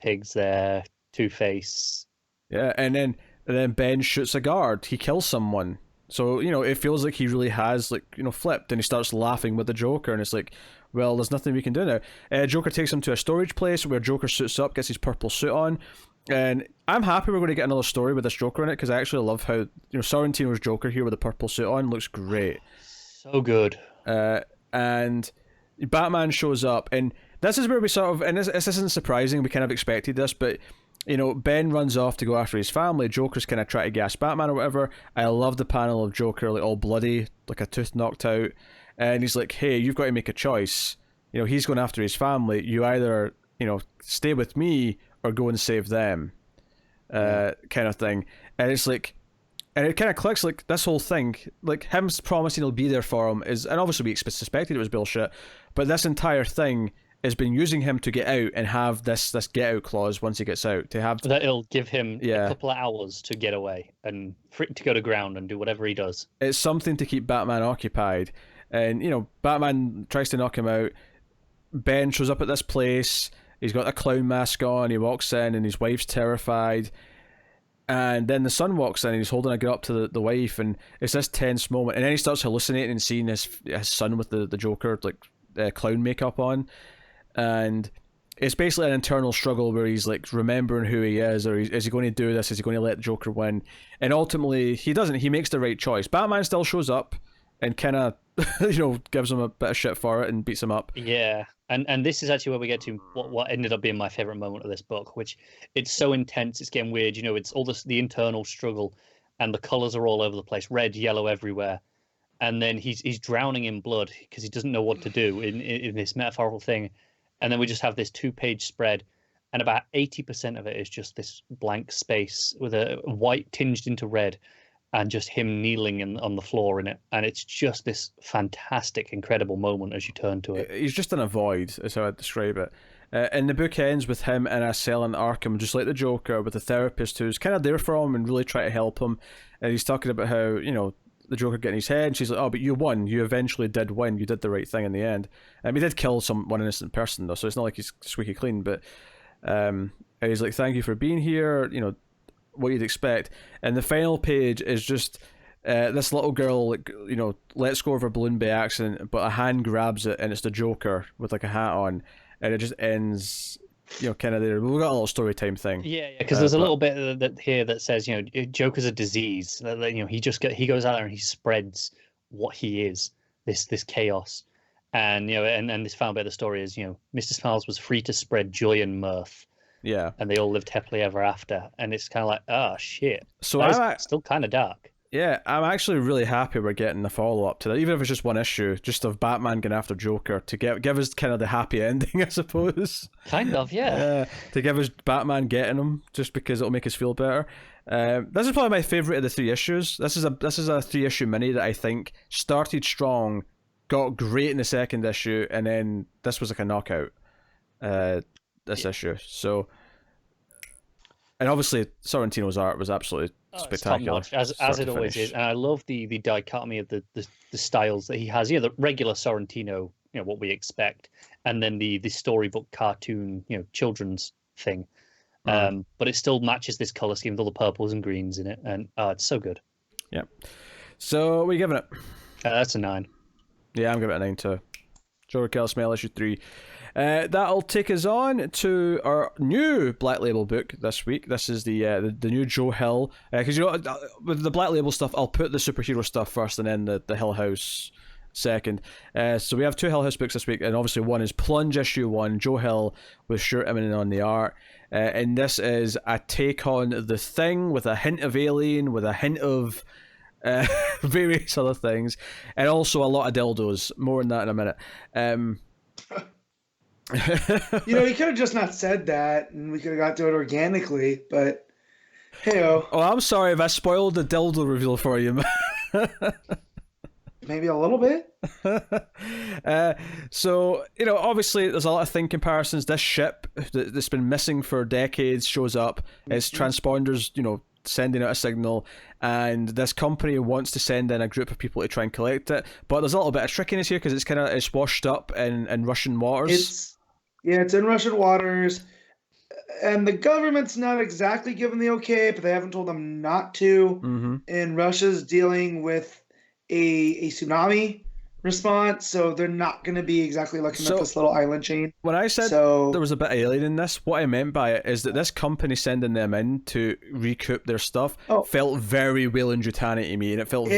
Pigs there, Two-Face. Yeah, and then Ben shoots a guard. He kills someone. So, it feels like he really has, flipped, and he starts laughing with the Joker, and it's like, well, there's nothing we can do now. Joker takes him to a storage place where Joker suits up, gets his purple suit on, and I'm happy we're going to get another story with this Joker in it, because I actually love how, Sorrentino's Joker here with the purple suit on looks great. So good. And Batman shows up, and this is where we sort of, and this isn't surprising, we kind of expected this, but Ben runs off to go after his family. Joker's kind of trying to gas Batman or whatever. I love the panel of Joker, like all bloody, like a tooth knocked out. And he's like, hey, you've got to make a choice. He's going after his family. You either, stay with me or go and save them. Kind of thing. And it's like, and it kind of clicks, like, this whole thing, like, him promising he'll be there for him is, and obviously we suspected it was bullshit, but this entire thing has been using him to get out and have this get out clause once he gets out, to have that it'll give him a couple of hours to get away and for it to go to ground and do whatever he does. It's something to keep Batman occupied, and Batman tries to knock him out. Ben shows up at this place. He's got a clown mask on. He walks in and his wife's terrified, And then the son walks in and he's holding a gun up to the wife, and it's this tense moment. And then he starts hallucinating and seeing his son with the Joker, like, clown makeup on. And it's basically an internal struggle where he's, like, remembering who he is, or is he going to do this? Is he going to let the Joker win? And ultimately, he doesn't. He makes the right choice. Batman still shows up and kind of, gives him a bit of shit for it and beats him up. Yeah. And this is actually where we get to what ended up being my favorite moment of this book, which it's so intense, it's getting weird. It's all the internal struggle, and the colors are all over the place, red, yellow, everywhere. And then he's drowning in blood because he doesn't know what to do in this metaphorical thing. And then we just have this 2-page spread, and about 80% of it is just this blank space with a white tinged into red, and just him kneeling on the floor in it. And it's just this fantastic, incredible moment as you turn to it. He's just in a void, is how I'd describe it. And the book ends with him in a cell in Arkham, just like the Joker, with a therapist who's kind of there for him and really trying to help him. And he's talking about how, the Joker getting his head, and she's like, oh, but you won. You eventually did win. You did the right thing in the end. He did kill one innocent person, though, so it's not like he's squeaky clean. But he's like, thank you for being here, what you'd expect. And the final page is just this little girl, like, lets go of her balloon by accident, but a hand grabs it, and it's the Joker with, like, a hat on, and it just ends, kind of there. We've got a little story time thing. Yeah, because there's a little bit that here that says, Joker's a disease. He goes out there and he spreads what he is, this chaos. And, and this final bit of the story is, Mr. Smiles was free to spread joy and mirth. Yeah. And they all lived happily ever after. And it's kind of like, oh, shit. So I'm still kind of dark. Yeah, I'm actually really happy we're getting the follow-up to that, even if it's just one issue, just of Batman going after Joker, to give us kind of the happy ending, I suppose. Kind of, yeah. To give us Batman getting him, just because it'll make us feel better. This is probably my favourite of the 3 issues. This is a 3-issue mini that I think started strong, got great in the 2nd issue, and then this was like a knockout. This issue. So, and obviously Sorrentino's art was absolutely spectacular, as it always is. And I love the dichotomy of the styles that he has. The regular Sorrentino, what we expect, and then the storybook cartoon, children's thing. But it still matches this color scheme with all the purples and greens in it, and it's so good. Yeah. So what are you giving it? That's a 9. Yeah, I'm giving it a 9 too. Joker Kill Smell issue 3. That'll take us on to our new Black Label book this week. This is the new Joe Hill. Because with the Black Label stuff, I'll put the superhero stuff first, and then the Hill House second. So we have 2 Hill House books this week, and obviously one is Plunge issue 1, Joe Hill with Stuart Immonen on the art. And this is a take on The Thing with a hint of Alien, with a hint of various other things, and also a lot of dildos. More on that in a minute. He could have just not said that, and we could have got to it organically, but hey-oh. Oh, I'm sorry if I spoiled the dildo reveal for you, man. Maybe a little bit. So, obviously there's a lot of Thing comparisons. This ship that's been missing for decades shows up. It's transponders, sending out a signal, and this company wants to send in a group of people to try and collect it. But there's a little bit of trickiness here because it's washed up in Russian waters. It's in Russian waters, and the government's not exactly given the okay, but they haven't told them not to. Mm-hmm. And Russia's dealing with a tsunami response, so they're not going to be exactly looking at this little island chain. When I said there was a bit of alien in this, what I meant by it is that this company sending them in to recoup their stuff felt very Weyland-Yutani to me, and it felt...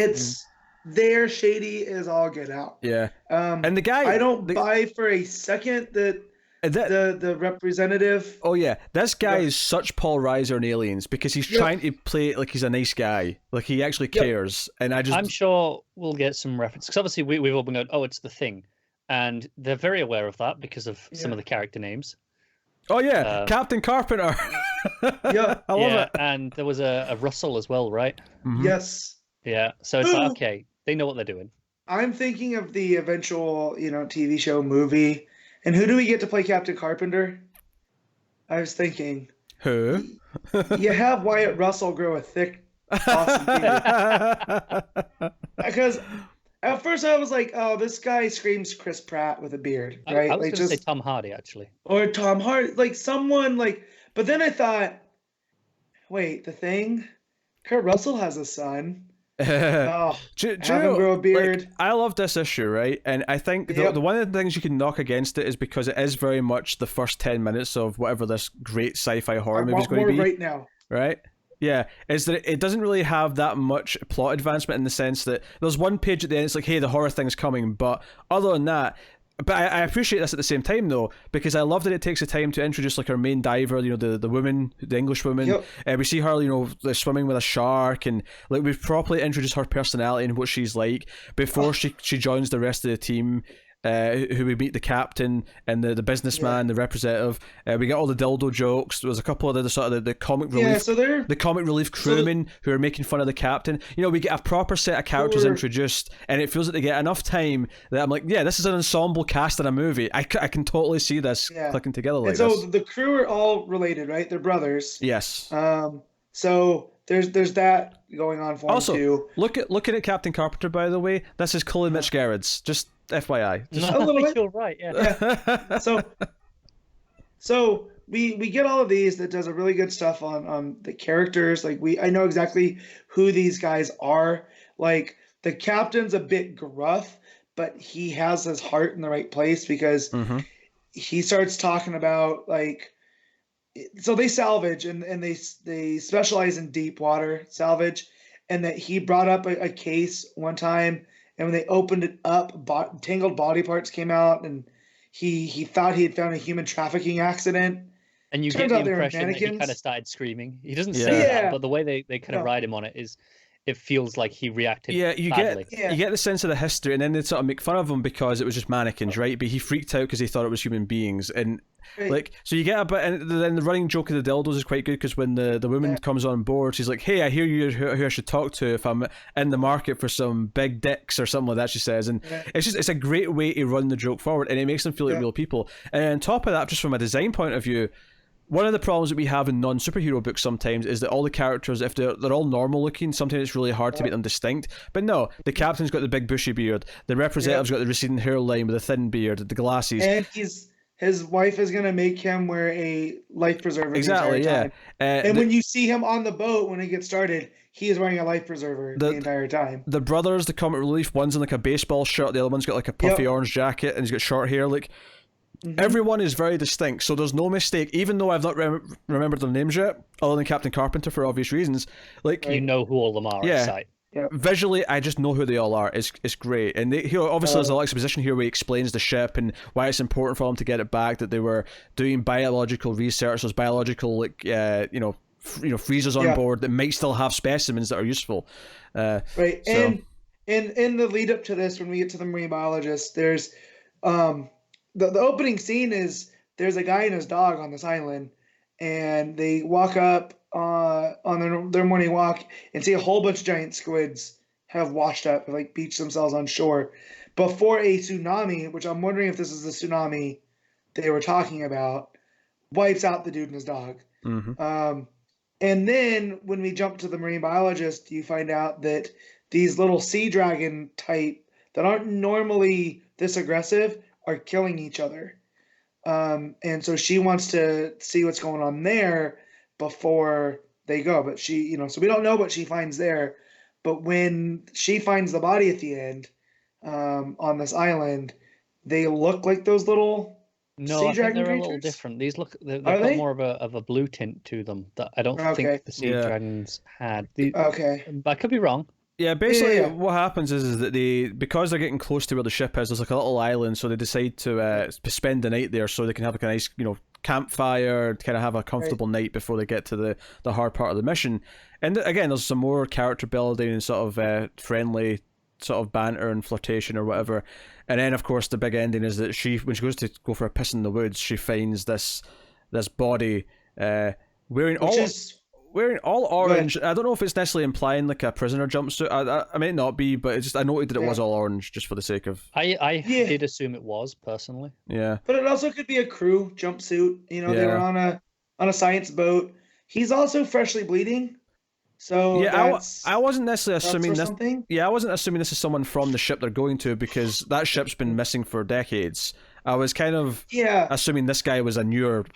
They're shady as all get out. Yeah. And the guy... I don't buy for a second that the representative... Oh, yeah. This guy is such Paul Reiser in Aliens because he's trying to play it like he's a nice guy. Like, he actually cares. And I'm sure we'll get some reference. Because obviously we've all been going, it's The Thing. And they're very aware of that because of some of the character names. Oh, yeah. Captain Carpenter. Yeah. I love it. And there was a Russell as well, right? Mm-hmm. Yes. Yeah. So it's like, okay, they know what they're doing. I'm thinking of the eventual, TV show movie. And who do we get to play Captain Carpenter? I was thinking. Who? You have Wyatt Russell grow a thick, awesome beard. Because at first I was like, oh, this guy screams Chris Pratt with a beard, right? I was going to say Tom Hardy, actually. Or Tom Hardy. Like, someone, like... But then I thought, wait, the Thing. Kurt Russell has a son. do Oh, you have him grow a beard. Like, I love this issue, right? And I think the one of the things you can knock against it is because it is very much the first 10 minutes of whatever this great sci-fi horror movie is going to be. Right now. Right? Yeah, is that it doesn't really have that much plot advancement in the sense that there's one page at the end, it's like, hey, the horror thing's coming, but other than that, but I appreciate this at the same time though, because I love that it takes the time to introduce like our main diver, you know, the woman, the English woman. Yep. We see her, you know, swimming with a shark, and like we've properly introduced her personality and what she's like before she joins the rest of the team. Who we meet the captain and the businessman, the representative. We get all the dildo jokes. There was a couple of the sort of the comic relief, the comic relief crewmen who are making fun of the captain. You know, we get a proper set of characters introduced, and it feels like they get enough time that I'm like, yeah, this is an ensemble cast in a movie. I can totally see this clicking together like so this. So the crew are all related, right? They're brothers. Yes. So there's that going on for him too. Looking at Captain Carpenter, by the way, this is Chloe Mitch Gerrard's. Just FYI. A little bit. You're right, yeah. So we get all of these that does a really good stuff on the characters. Like I know exactly who these guys are. Like the captain's a bit gruff, but he has his heart in the right place because he starts talking about like, so they salvage and they specialize in deep water salvage, and that he brought up a case one time, and when they opened it up, tangled body parts came out, and he thought he had found a human trafficking accident. And you get the impression that he kind of started screaming. He doesn't say that, but the way they kind of ride him on it is, it feels like he reacted badly. You get the sense of the history, and then they sort of make fun of him because it was just mannequins, right? But he freaked out because he thought it was human beings, and like, so you get a bit, and then the running joke of the dildos is quite good because when the woman comes on board, she's like, hey, I hear you who I should talk to if I'm in the market for some big dicks or something like that, she says. And it's a great way to run the joke forward, and it makes them feel like real people. And on top of that, just from a design point of view, one of the problems that we have in non-superhero books sometimes is that all the characters, if they're all normal looking, sometimes it's really hard to make them distinct. But no, the captain's got the big bushy beard, the representative's got the receding hairline with a thin beard, the glasses, and his wife is going to make him wear a life preserver. Exactly, the entire time. And when you see him on the boat when it gets started, he is wearing a life preserver the entire time. The brothers, the comic relief, one's in like a baseball shirt, the other one's got like a puffy orange jacket, and he's got short hair. Like, everyone is very distinct, so there's no mistake. Even though I've not remembered their names yet, other than Captain Carpenter for obvious reasons. Like, you know who all of them are at sight. Yeah. Visually, I just know who they all are. It's great, and obviously there's a lot of exposition here where he explains the ship and why it's important for them to get it back. That they were doing biological research, there's biological freezers on board that might still have specimens that are useful. Right, so. And in the lead up to this, when we get to the marine biologist, there's the opening scene is there's a guy and his dog on this island, and they walk up on their morning walk and see a whole bunch of giant squids have washed up, like beached themselves on shore before a tsunami, which I'm wondering if this is the tsunami they were talking about, wipes out the dude and his dog. And then when we jump to the marine biologist, you find out that these little sea dragon type that aren't normally this aggressive are killing each other. And so she wants to see what's going on there before they go. But she, so we don't know what she finds there. But when she finds the body at the end on this island, they look like those little sea dragon they're creatures? a little different. These they've got more of a blue tint to them that I don't think the sea dragons had. But I could be wrong. Yeah, basically what happens is that because they're getting close to where the ship is, there's like a little island, so they decide to spend the night there so they can have like a nice, campfire, kind of have a comfortable night before they get to the hard part of the mission. And again, there's some more character building and sort of friendly sort of banter and flirtation or whatever. And then, of course, the big ending is that when she goes to go for a piss in the woods, she finds this body wearing all orange. I don't know if it's necessarily implying like a prisoner jumpsuit. I may not be, but I noted that it was all orange just for the sake of. I did assume it was personally. Yeah, but it also could be a crew jumpsuit. They were on a science boat. He's also freshly bleeding. So I wasn't necessarily assuming this. Something? Yeah, I wasn't assuming this is someone from the ship they're going to because that ship's been missing for decades. I was kind of assuming this guy was a newer.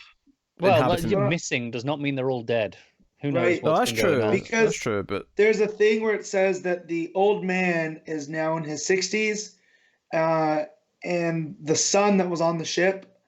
Well, missing does not mean they're all dead. Who knows Right. No, what's that's been going true. on? Because That's true, but there's a thing where it says that the old man is now in his 60s, and the son that was on the ship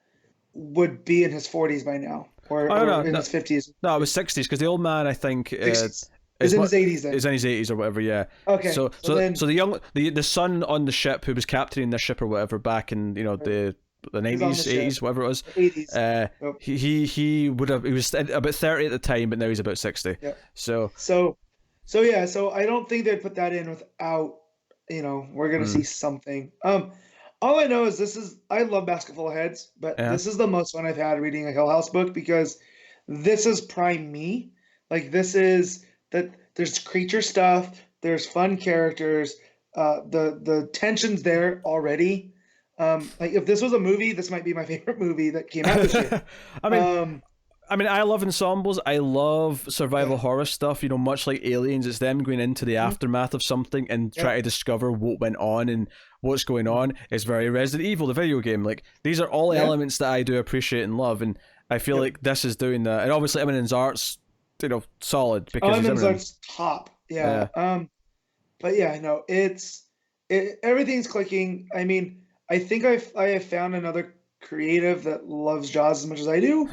would be in his 40s by now, or, oh no, in no, his 50s. no, it was 60s because the old man, I think, 60s. is Is in what- his 80s then. is in his 80s or whatever. Yeah. Okay. So then the son on the ship who was captaining the ship or whatever back in the He was on 90s, the ship. 80s, whatever it was. 80s. Uh, Yep. he was about 30 at the time, but now he's about 60. Yep. So So yeah, so I don't think they'd put that in without, we're gonna Mm. see something. All I know is I love Basketball Heads, but Yeah. this is the most fun I've had reading a Hill House book because this is prime me. Like this is that there's creature stuff, there's fun characters, the tension's there already. Like if this was a movie, this might be my favorite movie that came out this year. I mean, I love ensembles. I love survival horror stuff. Much like Aliens, it's them going into the aftermath of something and try to discover what went on and what's going on. It's very Resident Evil, the video game. Like these are all elements that I do appreciate and love, and I feel like this is doing that. And obviously, Immonen's art's solid because he's Immonen's Immonen. art's top. Yeah. But yeah, no, everything's clicking. I mean, I think I have found another creative that loves Jaws as much as I do.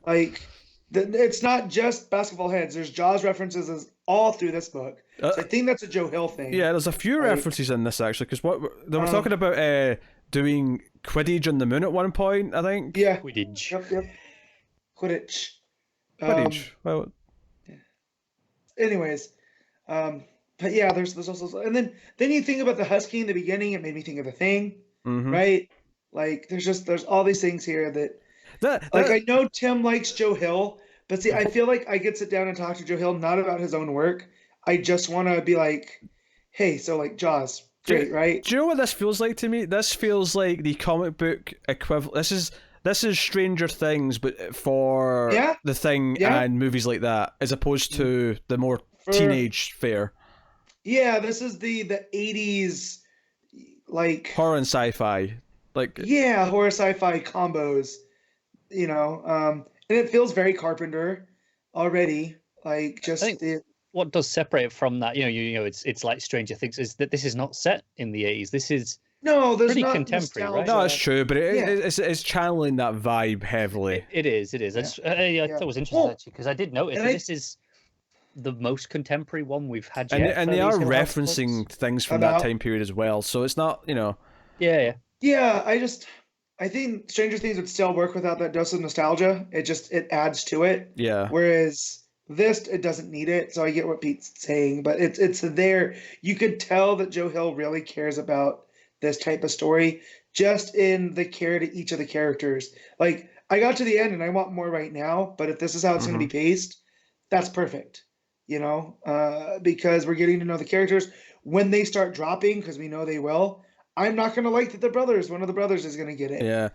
Like, it's not just Basketball Heads. There's Jaws references all through this book. So I think that's a Joe Hill thing. Yeah, there's a few references in this actually, because they were talking about doing Quidditch on the moon at one point, I think. Yeah. Quidditch. Yep. Quidditch. Quidditch. Well, anyways, but yeah, there's also, and then you think about the husky in the beginning. It made me think of The Thing, right? Like there's all these things here that I know Tim likes Joe Hill, but see, I feel like I could sit down and talk to Joe Hill not about his own work. I just want to be like, hey, so like Jaws, great, right? Do you know what this feels like to me? This feels like the comic book equivalent. This is Stranger Things, but for The Thing and movies like that, as opposed to the more teenage fare. Yeah, this is the 80s, like horror and sci-fi. Like horror sci-fi combos, and it feels very Carpenter already. Like just what does separate it from that, it's like Stranger Things, is that this is not set in the 80s. This is there's pretty not contemporary, right? No, it's true, but it's channeling that vibe heavily. It is. I thought it was interesting actually, because I did notice that this is the most contemporary one we've had yet. And they are referencing things from that time period as well, so it's not, Yeah, I think Stranger Things would still work without that dose of nostalgia. It adds to it. Yeah. Whereas this, it doesn't need it. So I get what Pete's saying, but it's there. You could tell that Joe Hill really cares about this type of story, just in the care to each of the characters. Like I got to the end and I want more right now, but if this is how it's going to be paced, that's perfect. Because we're getting to know the characters. When they start dropping, because we know they will, I'm not going to like that one of the brothers is going to get it. Yeah.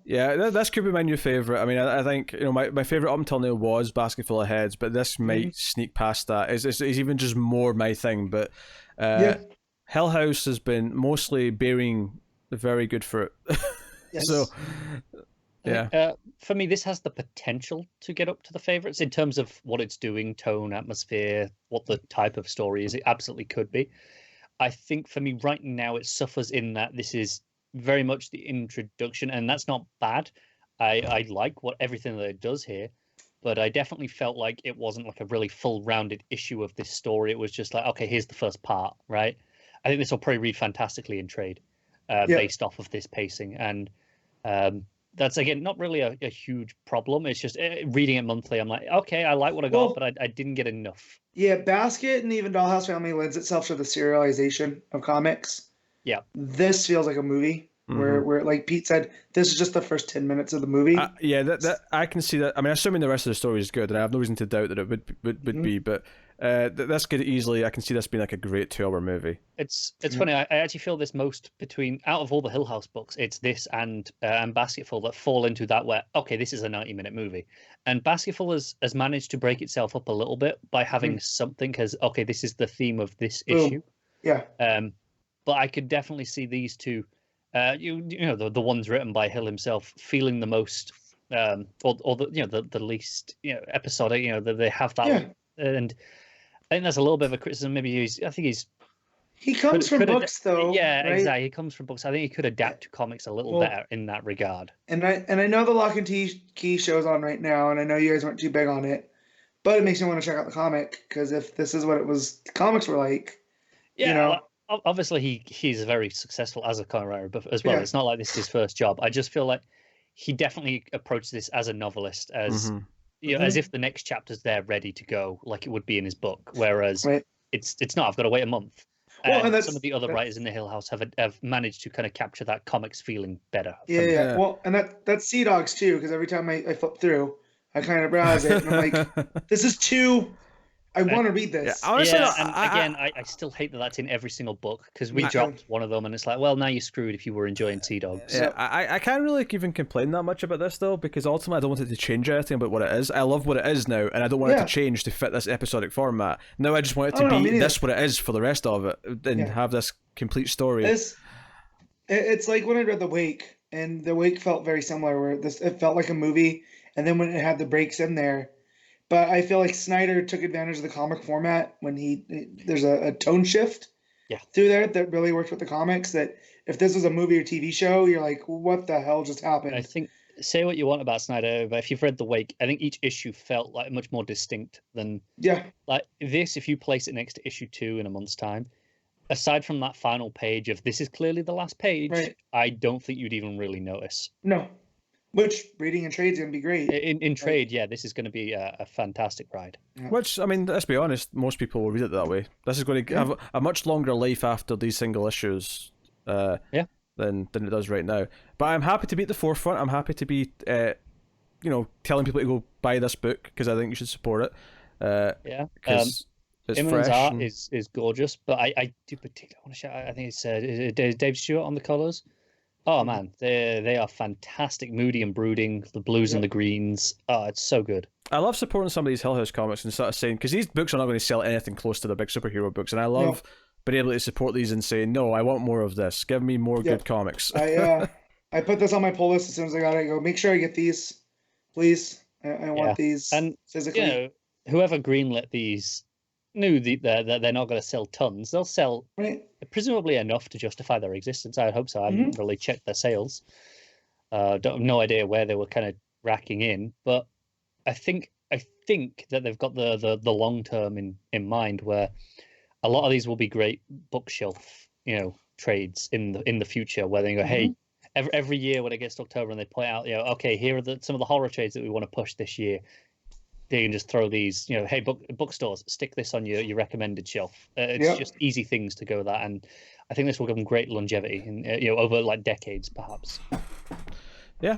Yeah, that's could be my new favorite. I mean, I think, my favorite up until now was Basket Full of Heads, but this might sneak past that. It's even just more my thing, but Hell House has been mostly bearing very good fruit. Yes. So, yeah. For me, this has the potential to get up to the favorites in terms of what it's doing, tone, atmosphere, what the type of story is. It absolutely could be. I think for me right now, it suffers in that this is very much the introduction, and that's not bad. I like everything that it does here, but I definitely felt like it wasn't like a really full-rounded issue of this story. It was just like, okay, here's the first part, right? I think this will probably read fantastically in trade, based off of this pacing, and that's again not really a huge problem. It's just reading it monthly. I'm like, okay, I like what I got, but I didn't get enough. Yeah, Basket and even Dollhouse Family lends itself to the serialization of comics. Yeah, this feels like a movie where like Pete said, this is just the first 10 minutes of the movie. That I can see that. I mean, assuming the rest of the story is good, and I have no reason to doubt that it would be, but this could easily, I can see this being like a great 2-hour movie. It's funny. I actually feel this most out of all the Hill House books, it's this and Basketful that fall into that where, okay, this is a 90-minute movie. And Basketful has managed to break itself up a little bit by having something, because, okay, this is the theme of this issue. Yeah. But I could definitely see these two, the ones written by Hill himself, feeling the most or the the least episodic. That they have that, Yeah. and I think that's a little bit of a criticism. Maybe he comes from books, though. Yeah, right? exactly. He comes from books. I think he could adapt to comics a little better in that regard. And I know the Lock and Key show's on right now, and I know you guys weren't too big on it, but it makes me want to check out the comic, because if this is what the comics were like, obviously he's very successful as a comic writer, but as well, it's not like this is his first job. I just feel like he definitely approached this as a novelist, as as if the next chapter's there ready to go, like it would be in his book. Whereas it's not. I've got to wait a month. Well, and some of the other writers in the Hill House have managed to kind of capture that comics feeling better. Yeah. Well, and that's Sea Dogs too, because every time I flip through, I kind of browse it, and I'm like, this is too. I want to read this. I still hate that that's in every single book, because we dropped one of them, and it's like, well, now you're screwed if you were enjoying Sea Dogs. Yeah, I can't really even complain that much about this, though, because ultimately I don't want it to change anything about what it is. I love what it is now, and I don't want it to change to fit this episodic format. Now I just want it to be this what it is for the rest of it, and have this complete story. It's like when I read The Wake, and The Wake felt very similar, where it felt like a movie, and then when it had the breaks in there. But I feel like Snyder took advantage of the comic format when there's a tone shift through there that really worked with the comics, that if this was a movie or TV show, you're like, what the hell just happened? I think, say what you want about Snyder, but if you've read The Wake, I think each issue felt like much more distinct than... Yeah. Like this, if you place it next to issue 2 in a month's time, aside from that final page of this is clearly the last page, I don't think you'd even really notice. No. Which reading in trade is going to be great. In trade, this is going to be a fantastic ride. Yeah. Which, I mean, let's be honest, most people will read it that way. This is going to have a much longer life after these single issues than it does right now. But I'm happy to be at the forefront. I'm happy to be, telling people to go buy this book, because I think you should support it. Because it's Immonen's fresh. Art is gorgeous, but I do particularly want to shout out, I think it's Dave Stuart on the colours. Oh man, they are fantastic, moody and brooding. The blues and the greens. Oh, it's so good. I love supporting some of these Hill House comics and sort of saying, because these books are not going to sell anything close to the big superhero books, and I love being able to support these and say, no, I want more of this. Give me more good comics. I put this on my pull list as soon as I got it. I go, make sure I get these, please. I want these physically. Whoever greenlit these knew that they're not going to sell tons. They'll sell presumably enough to justify their existence. I hope so. I haven't really checked their sales. Don't have no idea where they were kind of racking in, but I think that they've got the long term in mind, where a lot of these will be great bookshelf trades in the future, where they go, hey, every year when it gets to October and they point out, okay, here are some of the horror trades that we want to push this year. They can just throw these, hey, bookstores, stick this on your recommended shelf. It's just easy things to go that, and I think this will give them great longevity, in, over like decades, perhaps. Yeah.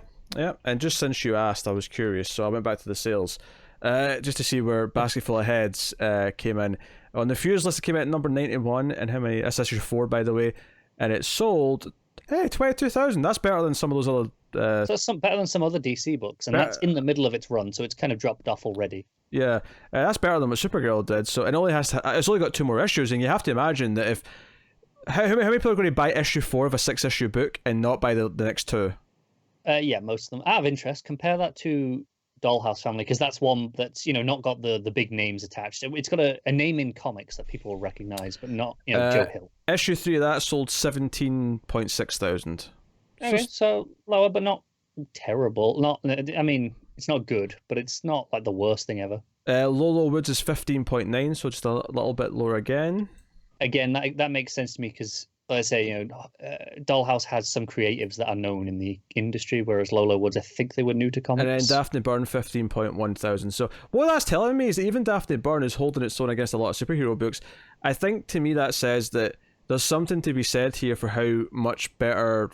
And just since you asked, I was curious, so I went back to the sales, just to see where Basket Full of Heads came in. On the Fuse list, it came out at number 91, and how many? That's issue 4, by the way, and it sold 22,000. That's better than some of those other. So it's better than some other DC books, and that's in the middle of its run, so it's kind of dropped off already. Yeah, that's better than what Supergirl did. So it only it's only got 2 more issues, and you have to imagine that if how many people are going to buy issue 4 of a 6-issue book and not buy the next 2? Most of them. Out of interest, compare that to Dollhouse Family, because that's one that's not got the big names attached. It's got a name in comics that people will recognize, but not Joe Hill. Issue 3 of that sold 17.6 thousand. Okay, so lower, but not terrible. It's not good, but it's not like the worst thing ever. Lolo Woods is 15.9, so just a little bit lower again. Again, that makes sense to me, because, like I say, Dollhouse has some creatives that are known in the industry, whereas Lolo Woods, I think they were new to comics. And then Daphne Byrne, 15.1 thousand. So what that's telling me is that even Daphne Byrne is holding its own against a lot of superhero books. I think, to me, that says that there's something to be said here for how much better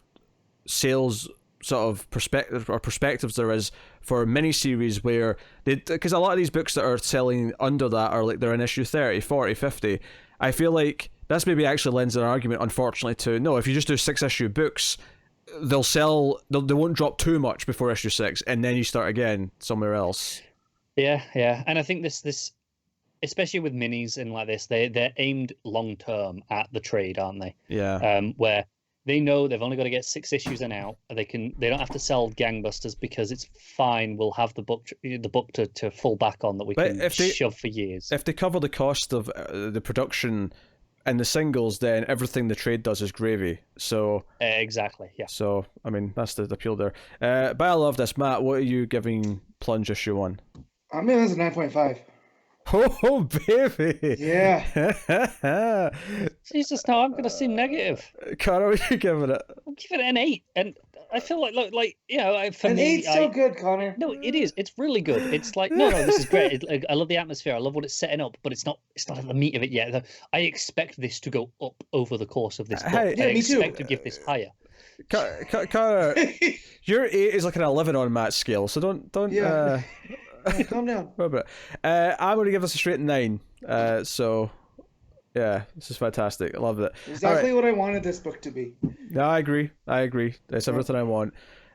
sales sort of perspectives there is for miniseries, where because a lot of these books that are selling under that are like they're in issue 30, 40, 50. I feel like that's maybe actually lends an argument, unfortunately, to no, if you just do 6-issue books, they'll sell, they won't drop too much before issue 6, and then you start again somewhere else. Yeah, and I think this especially with minis and like this, they're aimed long term at the trade, aren't they? Yeah. Where They know they've only got to get 6 issues and out. They don't have to sell gangbusters because it's fine. We'll have the book to fall back on that we can shove for years. If they cover the cost of the production and the singles, then everything the trade does is gravy. So exactly, yeah. So I mean, that's the appeal there. But I love this, Matt. What are you giving Plunge issue 1? I'm giving this a 9.5. Oh, baby! Yeah. Jesus, no, I'm going to seem negative. Carl, what are you giving it? I'm giving it an 8, and I feel like for an me, 8's so good, Connor. No, it is. It's really good. It's like no, this is great. I love the atmosphere. I love what it's setting up, but it's not at the meat of it yet. I expect this to go up over the course of this book. Hey, I me too. expect to give this higher. Carl, your 8 is like an 11 on Matt's scale, so don't. Yeah. Calm down. I'm going to give this a straight 9. So, yeah, this is fantastic. I love it. Exactly what I wanted this book to be. No, I agree. That's everything I want.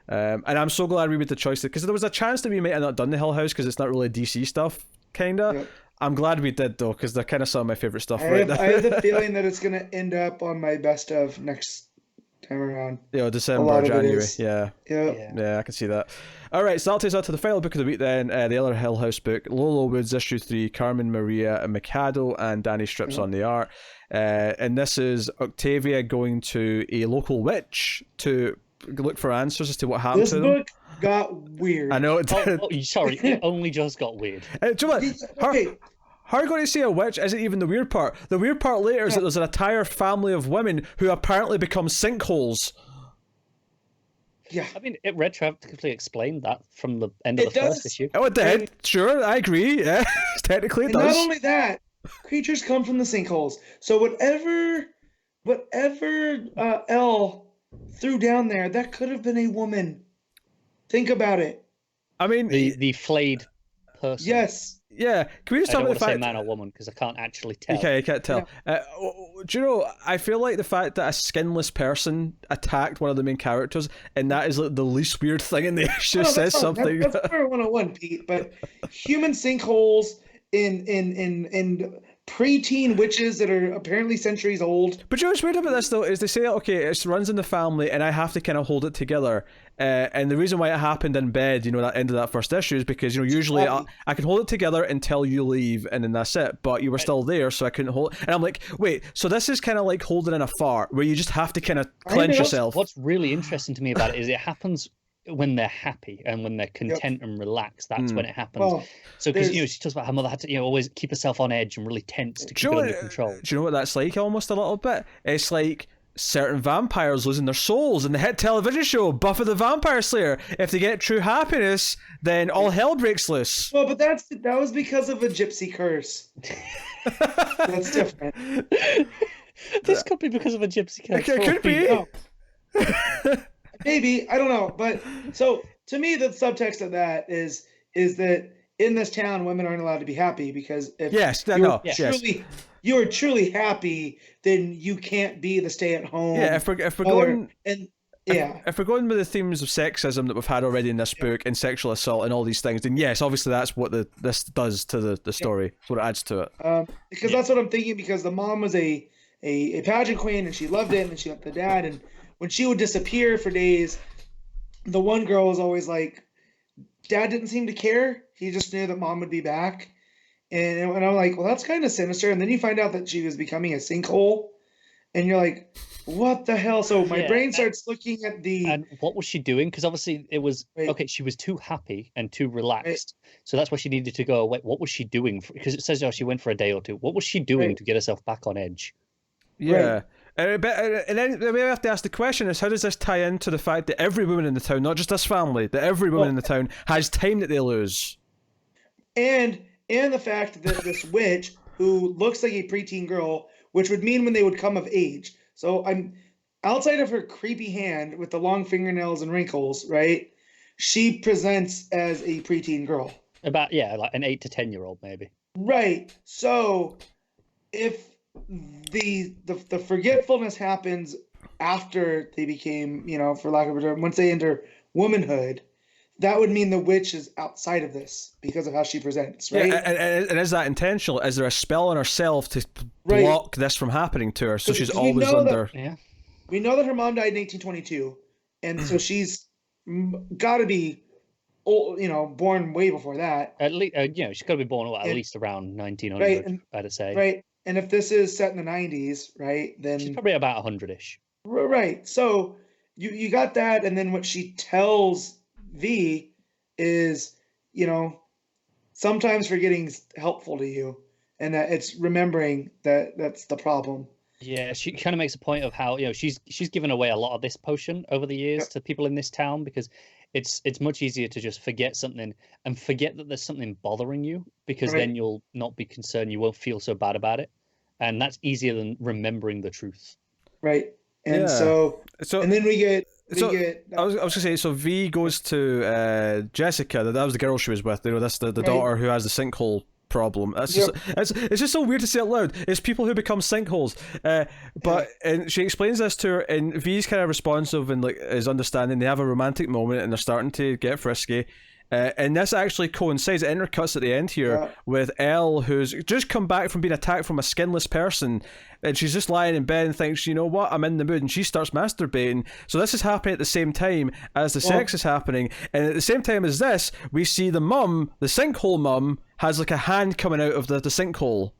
And I'm so glad we made the choice because there was a chance that we might have not done the Hill House because it's not really DC stuff, kinda. Yep. I'm glad we did though because they're kind of some of my favorite stuff I right now. have the feeling that it's going to end up on my best of next time around. Yeah, December, January. Yeah, I can see that. All right, so that'll take us out to the final book of the week then. The other Hill House book, Lolo Woods, issue 3, Carmen, Maria, and Machado, and Dani strips on the art. And this is Octavia going to a local witch to look for answers as to what happened to them. This book got weird. I know it did. Sorry, it only just got weird. Do you know what? How are you going to see a witch isn't even the weird part. The weird part later is that there's an entire family of women who apparently become sinkholes. Yeah. I mean, it retroactively explained that from the end of the first issue. Oh, it did. Sure, I agree. Yeah, technically it does. Not only that, creatures come from the sinkholes. So whatever L threw down there, that could have been a woman. Think about it. I mean, the flayed person. Yes. Yeah, can we just talk about the fact? I don't want to say man or woman because I can't actually tell. Okay, you can't tell. Do you know? I feel like the fact that a skinless person attacked one of the main characters, and that is like the least weird thing in the issue, says something. That's Horror 101, Pete. But human sinkholes in preteen witches that are apparently centuries old. But you know what's weird about this though is they say, okay, it runs in the family, and I have to kind of hold it together. And the reason why it happened in bed, that end of that first issue, is because usually I can hold it together until you leave, and then that's it. But you were still there, so I couldn't hold. And I'm like, wait, so this is kind of like holding in a fart, where you just have to kind of clench yourself. What's really interesting to me about it is it happens when they're happy and when they're content and relaxed. That's when it happens. Well, so because she talks about her mother had to always keep herself on edge and really tense to keep it under control. Do you know what that's like? Almost a little bit. It's like certain vampires losing their souls in the hit television show Buffy the Vampire Slayer. If they get true happiness, then all hell breaks loose. Well, but that was because of a gypsy curse. That's different. This could be because of a gypsy curse. It could be. No. Maybe, I don't know. But so to me, the subtext of that is that in this town, women aren't allowed to be happy because if you are truly happy, then you can't be the stay-at-home. Yeah, if we're going if we're going with the themes of sexism that we've had already in this book and sexual assault and all these things, then yes, obviously that's what this does to the story. That's what it adds to it. Because that's what I'm thinking. Because the mom was a pageant queen and she loved it, and she loved the dad, and when she would disappear for days, the one girl was always like, Dad didn't seem to care. He just knew that Mom would be back. And I'm like, well, that's kind of sinister. And then you find out that she was becoming a sinkhole. And you're like, what the hell? So my brain starts looking at the... And what was she doing? Because obviously it was... Okay, she was too happy and too relaxed. So that's why she needed to go away. What was she doing? Because it says she went for a day or two. What was she doing to get herself back on edge? Yeah. And then we have to ask the question is, how does this tie into the fact that every woman in the town, not just this family, that every woman in the town has time that they lose? And the fact that this witch, who looks like a preteen girl, which would mean when they would come of age. So I'm outside of her creepy hand with the long fingernails and wrinkles, right? She presents as a preteen girl. About, like an 8 to 10-year-old maybe. Right. So if the forgetfulness happens after they became, for lack of a term, once they enter womanhood, that would mean the witch is outside of this because of how she presents, right? Yeah, and is that intentional? Is there a spell on herself to block this from happening to her? So she's always under... we know that her mom died in 1822, and so she's got to be old, born way before that. At least, she's got to be born at least around 1900. Right, I'd say. Right, and if this is set in the 90s, right, then she's probably about 100ish. Right. So you got that, and then what she tells V is, sometimes forgetting's helpful to you, and that it's remembering that's the problem. Yeah, she kind of makes a point of how she's given away a lot of this potion over the years to people in this town, because it's much easier to just forget something and forget that there's something bothering you, because then you'll not be concerned, you won't feel so bad about it, and that's easier than remembering the truth. Right. And so and then we get. I was gonna say, so V goes to Jessica. That was the girl she was with. That's the daughter who has the sinkhole problem. That's just it's just so weird to say it loud. It's people who become sinkholes. And she explains this to her, and V's kind of responsive and is understanding. They have a romantic moment, and they're starting to get frisky. And this actually coincides, it intercuts at the end here with Elle, who's just come back from being attacked from a skinless person, and she's just lying in bed and thinks, you know what, I'm in the mood, and she starts masturbating. So this is happening at the same time as the sex is happening, and at the same time as this, we see the mum, the sinkhole mum, has a hand coming out of the sinkhole.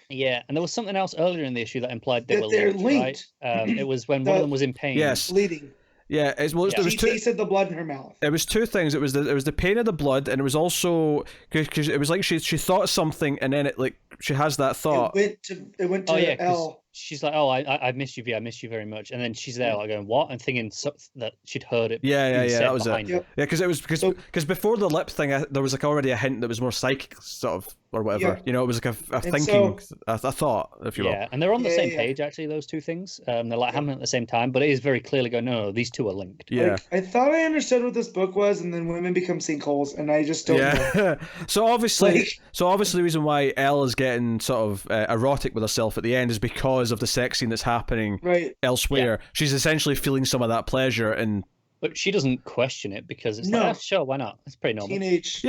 Yeah, and there was something else earlier in the issue that implied they're linked. Right? It was when one of them was in pain. Yes. Bleeding. Yeah, it was. She tasted the blood in her mouth. It was two things. It was the pain of the blood, and it was also because it was like she thought something, and then she has that thought. It went to Elle. She's like, I miss you, V. I miss you very much. And then she's there, like going, what? And thinking that she'd heard it. Yeah. That was it. Yep. Yeah, because before the lip thing, there was already a hint that was more psychic, sort of, or whatever. It was a thinking, a thought, if you will. Yeah, and they're on the same page, actually. Those two things, they're happening at the same time, but it is very clearly going, no, these two are linked. Yeah, I thought I understood what this book was, and then women become sinkholes, and I just don't know. So obviously, the reason why Elle is getting sort of erotic with herself at the end is because of the sex scene that's happening elsewhere. She's essentially feeling some of that pleasure, but she doesn't question it because it's like, sure, why not? It's pretty normal. Teenage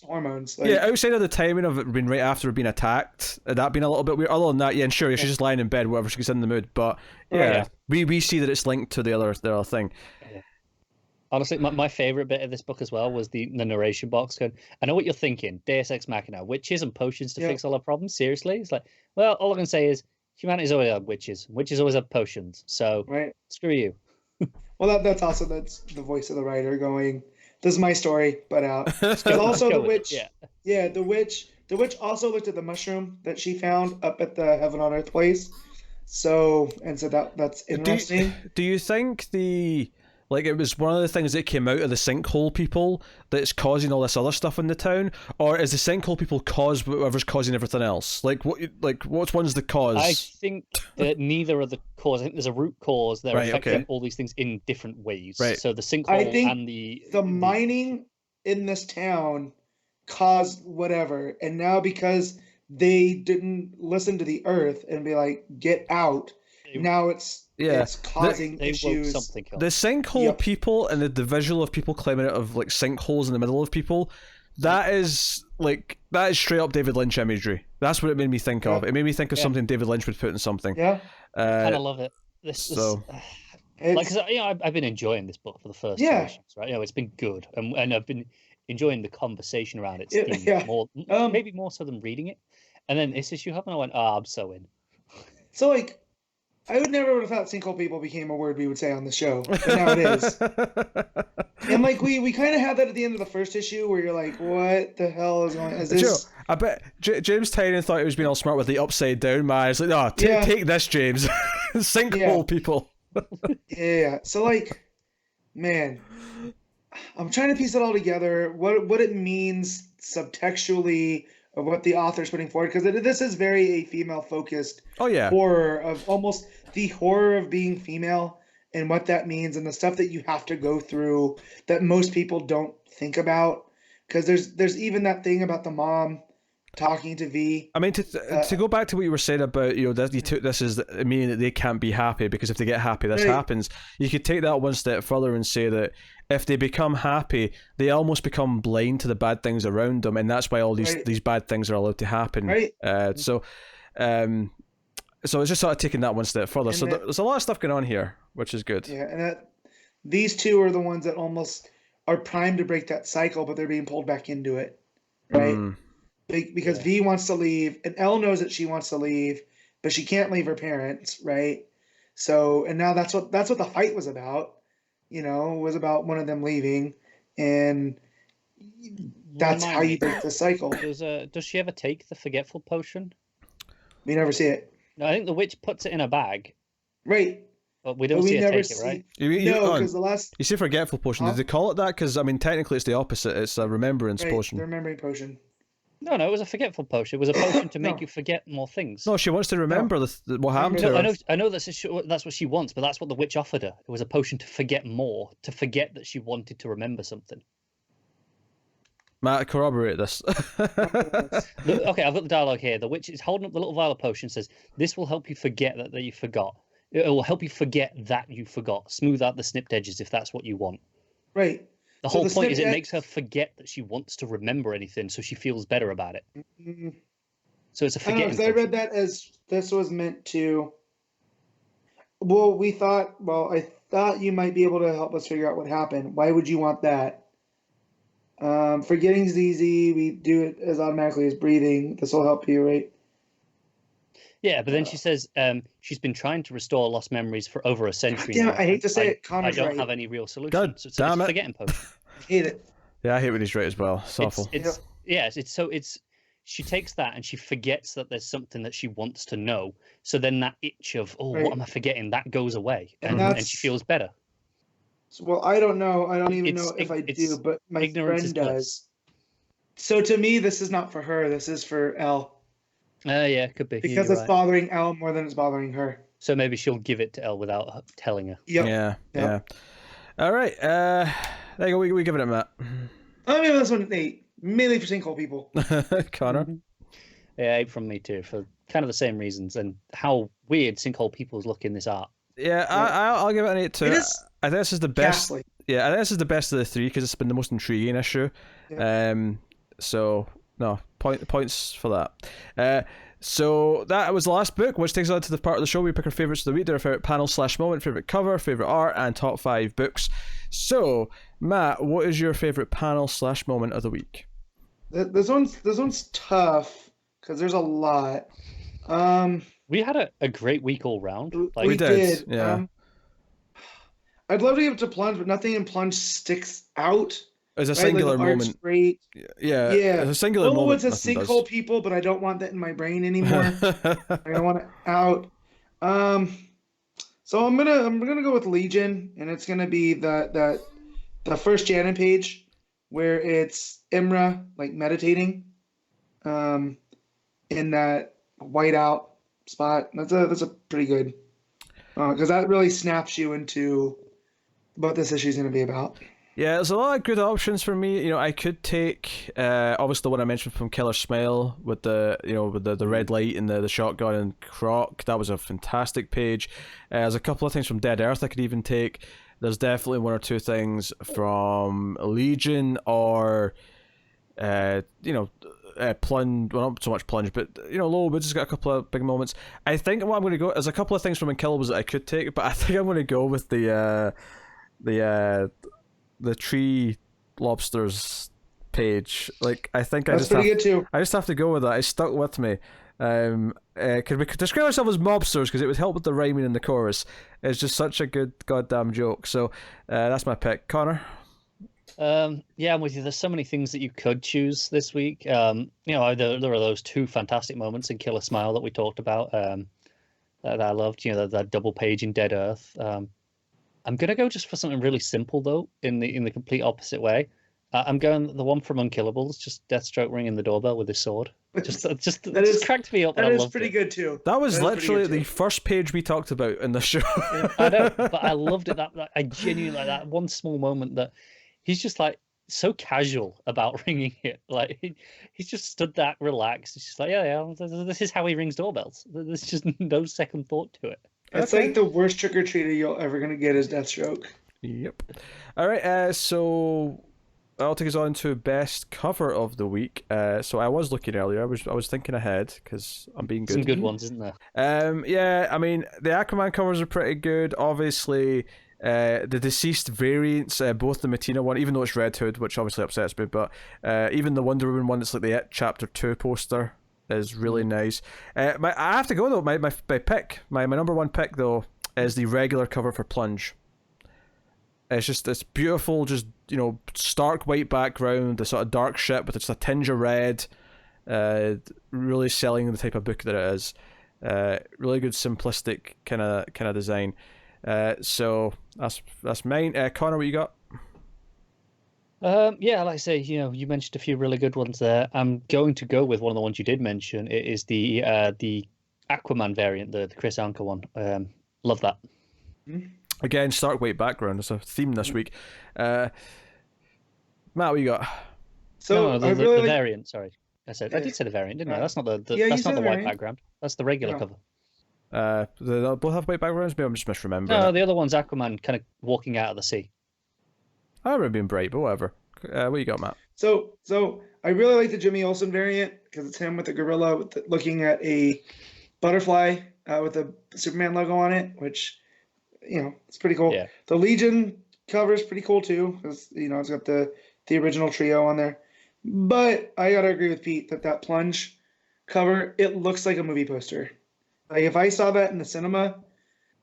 hormones. Outside of the timing of it being right after being attacked, that being a little bit weird. Other than that, and sure, she's just lying in bed, whatever, she gets in the mood. But we see that it's linked to the other thing. Yeah. Honestly, my favorite bit of this book as well was the narration box going, I know what you're thinking, Deus Ex Machina, witches and potions to fix all our problems. Seriously? It's like, well, all I can say is humanity's always had witches. Witches always have potions. So screw you. Well, that's the voice of the writer going, this is my story, but out. Also the witch. The witch also looked at the mushroom that she found up at the Heaven on Earth place. So that's interesting. Do you think it was one of the things that came out of the sinkhole people that's causing all this other stuff in the town, or is the sinkhole people cause whatever's causing everything else? Which one's the cause? I think that neither are the cause. I think there's a root cause. They're affecting all these things in different ways. Right. So the sinkhole and the mining in this town caused whatever, and now because they didn't listen to the earth and be like, get out. Now it's causing issues. The sinkhole people and the visual of people climbing out of sinkholes in the middle of people, that is straight up David Lynch imagery. That's what it made me think of. It made me think of something David Lynch would put in something. Yeah, I kind of love it. I've been enjoying this book for the first two issues, right? It's been good, and I've been enjoying the conversation around its theme more, maybe more so than reading it. And then this issue happened, I went, I'm so in. So I would never have thought sinkhole people became a word we would say on the show, but now it is. And we kind of had that at the end of the first issue where you're like, what the hell is going on? Is this... I bet James Tynion thought he was being all smart with the upside down man. It's like, no, take this, James. Sinkhole people. So man, I'm trying to piece it all together. What it means subtextually of what the author's putting forward, because this is very a female-focused horror of almost the horror of being female and what that means and the stuff that you have to go through that most people don't think about. Because there's even that thing about the mom talking to V. I mean, to go back to what you were saying about, that you took this as meaning that they can't be happy because if they get happy, this happens. You could take that one step further and say that if they become happy, they almost become blind to the bad things around them, and that's why all these bad things are allowed to happen. Right. So it's just sort of taking that one step further. And So that- there's a lot of stuff going on here, which is good. Yeah, and that these two are the ones that almost are primed to break that cycle, but they're being pulled back into it, right? Mm. Because V wants to leave, and L knows that she wants to leave, but she can't leave her parents, right? So, and now that's what the fight was about. Was about one of them leaving, and that's how you break the cycle. Does she ever take the forgetful potion? We never see it, No, I think the witch puts it in a bag, right? but we don't But see we her never take see. it, right? No, because the last You say forgetful potion. Huh? Did they call it that? Because I mean, technically, it's the opposite. It's a remembrance right, potion. the remembering potion. No, it was a forgetful potion. It was a potion to make No. you forget more things. No, she wants to remember what happened to No, her. I know that's what she wants, but that's what the witch offered her. It was a potion to forget more, to forget that she wanted to remember something. Matt, corroborate this. Okay, I've got the dialogue here. The witch is holding up the little vial of potion, says, "This will help you forget that you forgot. It will help you forget that you forgot. Smooth out the snipped edges if that's what you want." Right. The So whole the point is it snipped makes her forget that she wants to remember anything, so she feels better about it. Mm, So it's a I don't know, forgetting 'cause I potion. read that as this was meant to. Well, I thought you might be able to help us figure out what happened. Why would you want that? Forgetting's easy. We do it as automatically as breathing. This will help you, right? Yeah, but then she says she's been trying to restore lost memories for over a century Damn now. it, I hate to say it, Connor's I don't right. have any real solution. God So it's damn a it. forgetting potion. I hate it. Yeah, I hate when he's right as well. It's awful. She takes that and she forgets that there's something that she wants to know. So then that itch of, Right. what am I forgetting? That goes away, And and that's- she feels better. Well, I don't know. I don't even It's- know if I it's- do, but my ignorance is friend bliss. does. So to me, this is not for her. This is for Elle. Yeah, could be. Because You're it's right. bothering Elle more than it's bothering her. So maybe she'll give it to Elle without her telling her. Yep. Yeah, Yep. yeah. All right. There you go. We give it a Matt. I mean, this one 8, mainly for sinkhole people. Connor. Yeah, 8 from me too, for kind of the same reasons, and how weird Sinkhole People's look in this art. Yeah, I'll give it an 8 too. It is I think this is the best. ghastly. Yeah, I think this is the best of the 3 because it's been the most intriguing issue. So no points for that. So that was the last book, which takes us on to the part of the show we pick our favorites of the week. They're our favorite panel / moment, favorite cover, favorite art, and top 5 books. So Matt, what is your favorite panel / moment of the week? This one's tough because there's a lot. We had a great week all round. Like, We did. yeah. I'd love to give it to Plunge, but nothing in Plunge sticks out. It's a Right? singular the art's moment. great. Yeah, Yeah. it's a singular moment. It's a nothing sinkhole people, but I don't want that in my brain anymore. I want it out. So I'm gonna go with Legion, and it's gonna be the first Janet page where it's Imra like meditating, in that whiteout spot. That's a pretty good, because that really snaps you into what this issue is gonna be about. Yeah, there's a lot of good options for me. You know, I could take obviously the one I mentioned from Killer Smile with the the red light and the shotgun and Croc. That was a fantastic page. There's a couple of things from Dead Earth I could even take. There's definitely 1 or 2 things from Legion or Plunge. Well, not so much Plunge, but Low Woods has got a couple of big moments. I think what I'm going to go. There's a couple of things from Unkillables that I could take, but I think I'm going to go with the tree lobsters page. Like, I think That's pretty good too. I just have to go with that. It stuck with me. Could we describe ourselves as mobsters because it would help with the rhyming in the chorus. It's just such a good goddamn joke. So that's my pick. Connor. Yeah, I'm with you. There's so many things that you could choose this week. There are those 2 fantastic moments in Killer Smile that we talked about. That I loved. That double page in Dead Earth. I'm gonna go just for something really simple though, in the complete opposite way. I'm going the one from Unkillables, just Deathstroke ringing the doorbell with his sword. Just cracked me up. That and I is loved pretty it. good too. That was That is pretty literally good, the too. first page we talked about in the show. I know, but I loved it. That I genuinely like that one small moment that he's just like so casual about ringing it. Like he's just stood that relaxed. He's just like, yeah, this is how he rings doorbells. There's just no second thought to it. It's like the worst trick or treater you're ever gonna get is Deathstroke. Yep. All right. So that'll take us on to best cover of the week. So I was looking earlier. I was thinking ahead because I'm being good. Some good ones, isn't there? Yeah, I mean the Aquaman covers are pretty good. Obviously, the DCeased variants, both the Matina one, even though it's Red Hood, which obviously upsets me, but even the Wonder Woman one that's like the It Chapter 2 poster is really nice. I have to go though. My pick, my number one pick though, is the regular cover for Plunge. It's beautiful, just stark white background, the sort of dark ship with just a tinge of red. Really selling the type of book that it is. Really good simplistic kind of design. So that's mine. Connor, what you got? Yeah, like I say, you mentioned a few really good ones there. I'm going to go with one of the ones you did mention. It is the Aquaman variant, the Chris Anka one. Love that. Again, stark white background. It's a theme this week. Matt, what you got? So the variant. Sorry, I did say the variant, didn't I? That's not the that's not the white background. That's the regular cover. They both have white backgrounds. Maybe I'm just misremembering. No, the other one's Aquaman kind of walking out of the sea. I remember being bright, but whatever. What you got, Matt? So I really like the Jimmy Olsen variant because it's him with the gorilla looking at a butterfly with a Superman logo on it, which it's pretty cool. Yeah. The Legion cover is pretty cool too because it's got the original trio on there. But I gotta agree with Pete that Plunge cover, it looks like a movie poster. Like if I saw that in the cinema,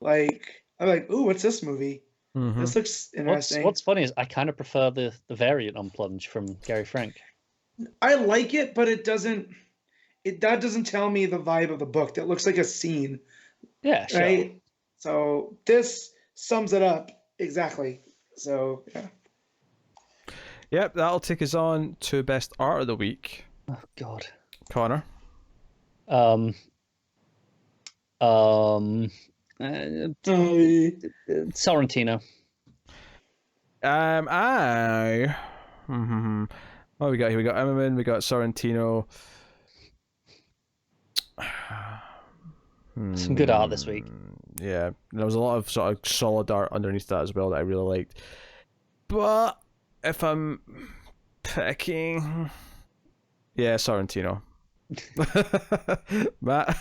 I'm like, ooh, what's this movie? Mm-hmm. This looks interesting. What's funny is I kind of prefer the variant on Plunge from Gary Frank. I like it, but that doesn't tell me the vibe of the book. That looks like a scene. Yeah, sure. Right? So this sums it up exactly. So yeah. Yep, that'll take us on to best art of the week. Oh God. Connor. Sorrentino. What we got here? We got Immonen, we got Sorrentino. Some good art this week. Yeah, there was a lot of sort of solid art underneath that as well that I really liked. But if I'm picking, Sorrentino. Matt.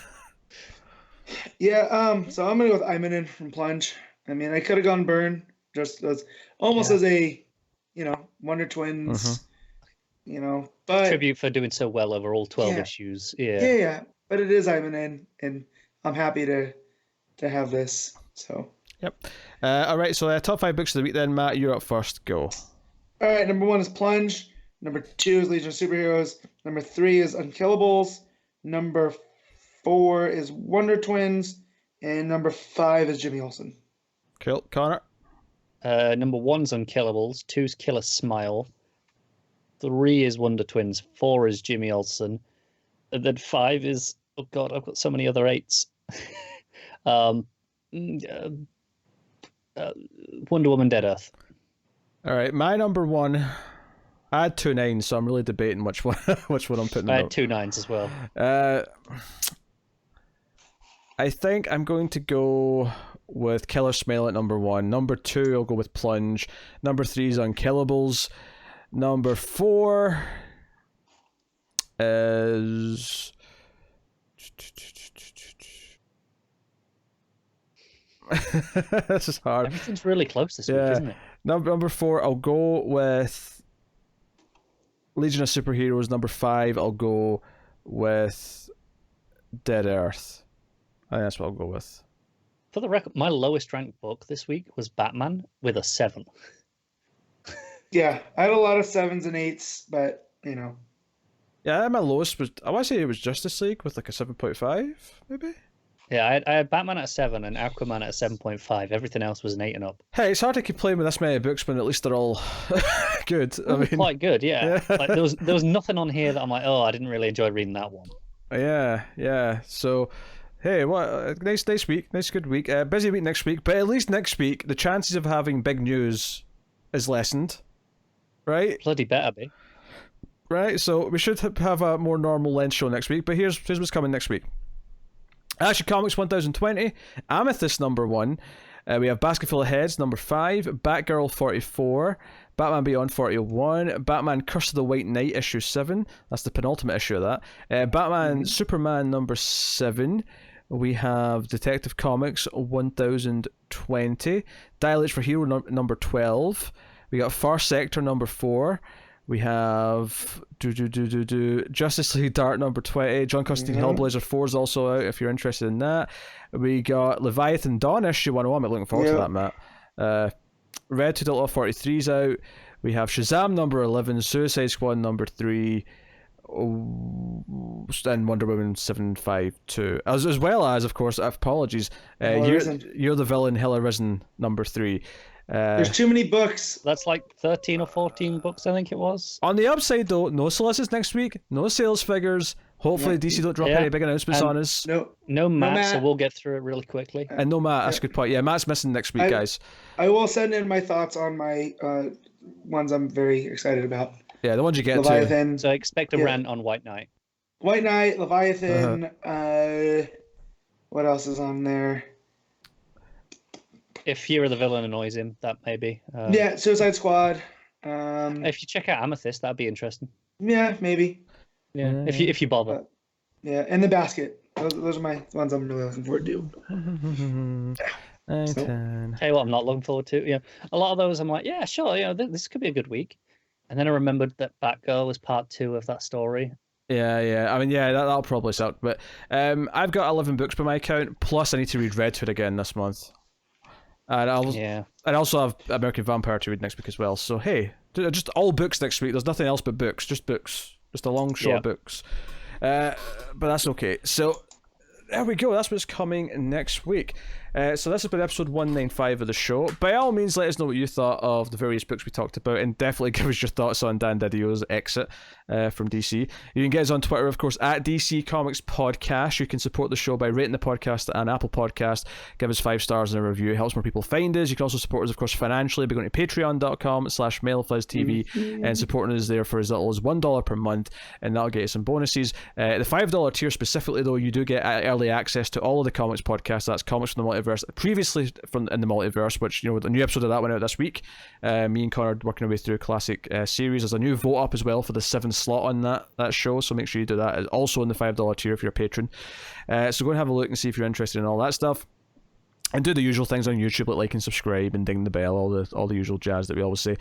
Yeah, so I'm gonna go with Immonen from Plunge. I mean, I could have gone Byrne just as almost as a, Wonder Twins, but tribute for doing so well over all 12 issues. Yeah. But it is Immonen, and I'm happy to have this. So. Yep. All right. So top 5 books of the week. Then Matt, you're up first. Go. All right. Number 1 is Plunge. Number 2 is Legion of Superheroes. Number 3 is Unkillables. Number 4 is Wonder Twins, and number 5 is Jimmy Olsen. Cool. Connor? Number 1's Unkillables, 2's Killer Smile, 3 is Wonder Twins, 4 is Jimmy Olsen, and then 5 is, oh God, I've got so many other 8s. Wonder Woman Dead Earth. All right, my number 1... I had 2 9s, so I'm really debating which one I'm putting. I had 2 9s as well. I think I'm going to go with Killer Smile at number 1. Number 2, I'll go with Plunge. Number 3 is Unkillables. Number 4 is... This is hard. Everything's really close this week, isn't it? Number 4, I'll go with Legion of Superheroes. Number 5, I'll go with Dead Earth. I think that's what I'll go with. For the record, my lowest ranked book this week was Batman with a 7. Yeah, I had a lot of 7s and 8s, but Yeah, my lowest was, I want to say it was Justice League with like a 7.5, maybe? Yeah, I had Batman at a 7 and Aquaman at a 7.5. Everything else was an 8 and up. Hey, it's hard to complain with this many books when at least they're all good. Quite good, yeah. Like there was nothing on here that I'm like, oh, I didn't really enjoy reading that one. Yeah. So, hey, what nice week, nice good week. Busy week next week, but at least next week the chances of having big news is lessened, right? Bloody better be. Right, so we should have a more normal length show next week. But here's what's coming next week. Action Comics 1020, Amethyst number 1. We have Basket Full of Heads number 5, Batgirl 44, Batman Beyond 41, Batman Curse of the White Knight issue 7. That's the penultimate issue of that. Batman Superman number 7. We have Detective Comics 1020. Dial H for Hero number 12. We got Far Sector number 4. We have Justice League Dark number 20. John Constantine Hellblazer 4 is also out if you're interested in that. We got Leviathan Dawn issue 101. I'm looking forward to that, Matt. Red 2 43 is out. We have Shazam number 11, Suicide Squad number 3, and Wonder Woman 752. As well as, of course, apologies, You're the Villain, Hell Arisen number 3. There's too many books. That's like 13 or 14 books, I think it was. On the upside, though, no solicits next week, no sales figures. Hopefully, DC don't drop any big announcements on us. No Matt, so we'll get through it really quickly. And no Matt, that's a good point. Yeah, Matt's missing next week, guys. I will send in my thoughts on my ones I'm very excited about. Yeah, the ones you get Leviathan, to. So expect a rant on White Knight. White Knight, Leviathan, what else is on there? If Fear of the Villain annoys him, that may be. Suicide Squad. If you check out Amethyst, that'd be interesting. Yeah, maybe. Yeah, if you bother. And The Basket. Those are my ones I'm really looking forward to. Tell you what, I'm not looking forward to. Yeah, a lot of those I'm like, yeah, sure. This could be a good week. And then I remembered that Batgirl was part 2 of that story. Yeah. I mean, that'll probably suck. But I've got 11 books by my account. Plus, I need to read Red Hood again this month. And I also have American Vampire to read next week as well. So hey, just all books next week. There's nothing else but books. Just books. Just a long short books. But that's okay. So there we go. That's what's coming next week. So this has been episode 195 of the show. By all means, let us know what you thought of the various books we talked about, and definitely give us your thoughts on Dan DiDio's exit from DC. You can get us on Twitter, of course, at DC Comics Podcast. You can support the show by rating the podcast on Apple Podcast. Give us 5 stars in a review. It helps more people find us. You can also support us, of course, financially by going to patreon.com/MailFuzzTV and supporting us there for as little as $1 per month, and that'll get you some bonuses. The $5 tier specifically, though, you do get early access to all of the comics podcasts. That's Comics from the Multiverse, previously in the Multiverse, which, the new episode of that went out this week. Me and Connor working our way through a classic series. There's a new vote up as well for the 7th slot on that show, so make sure you do that. It's also in the $5 tier if you're a patron. So go and have a look and see if you're interested in all that stuff. And do the usual things on YouTube, like and subscribe and ding the bell, all the usual jazz that we always say.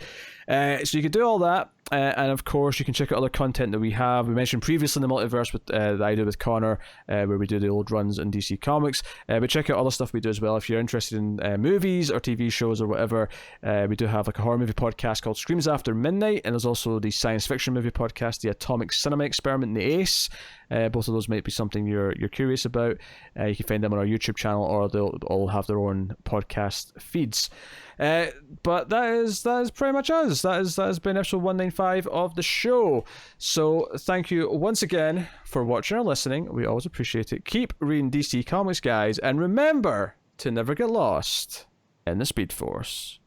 So you can do all that, and of course you can check out other content that we have. We mentioned previously in the Multiverse that I do with Connor, where we do the old runs in DC Comics. But check out other stuff we do as well. If you're interested in movies or TV shows or whatever, we do have like a horror movie podcast called Screams After Midnight, and there's also the science fiction movie podcast, The Atomic Cinema Experiment, and The Ace. Both of those might be something you're curious about. You can find them on our YouTube channel, or they'll all have their own podcast feeds. But that is pretty much us. That has been episode 195 of the show. So thank you once again for watching or listening. We always appreciate it. Keep reading DC Comics, guys, and remember to never get lost in the Speed Force.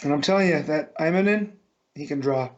And I'm telling you that Immonen, he can draw.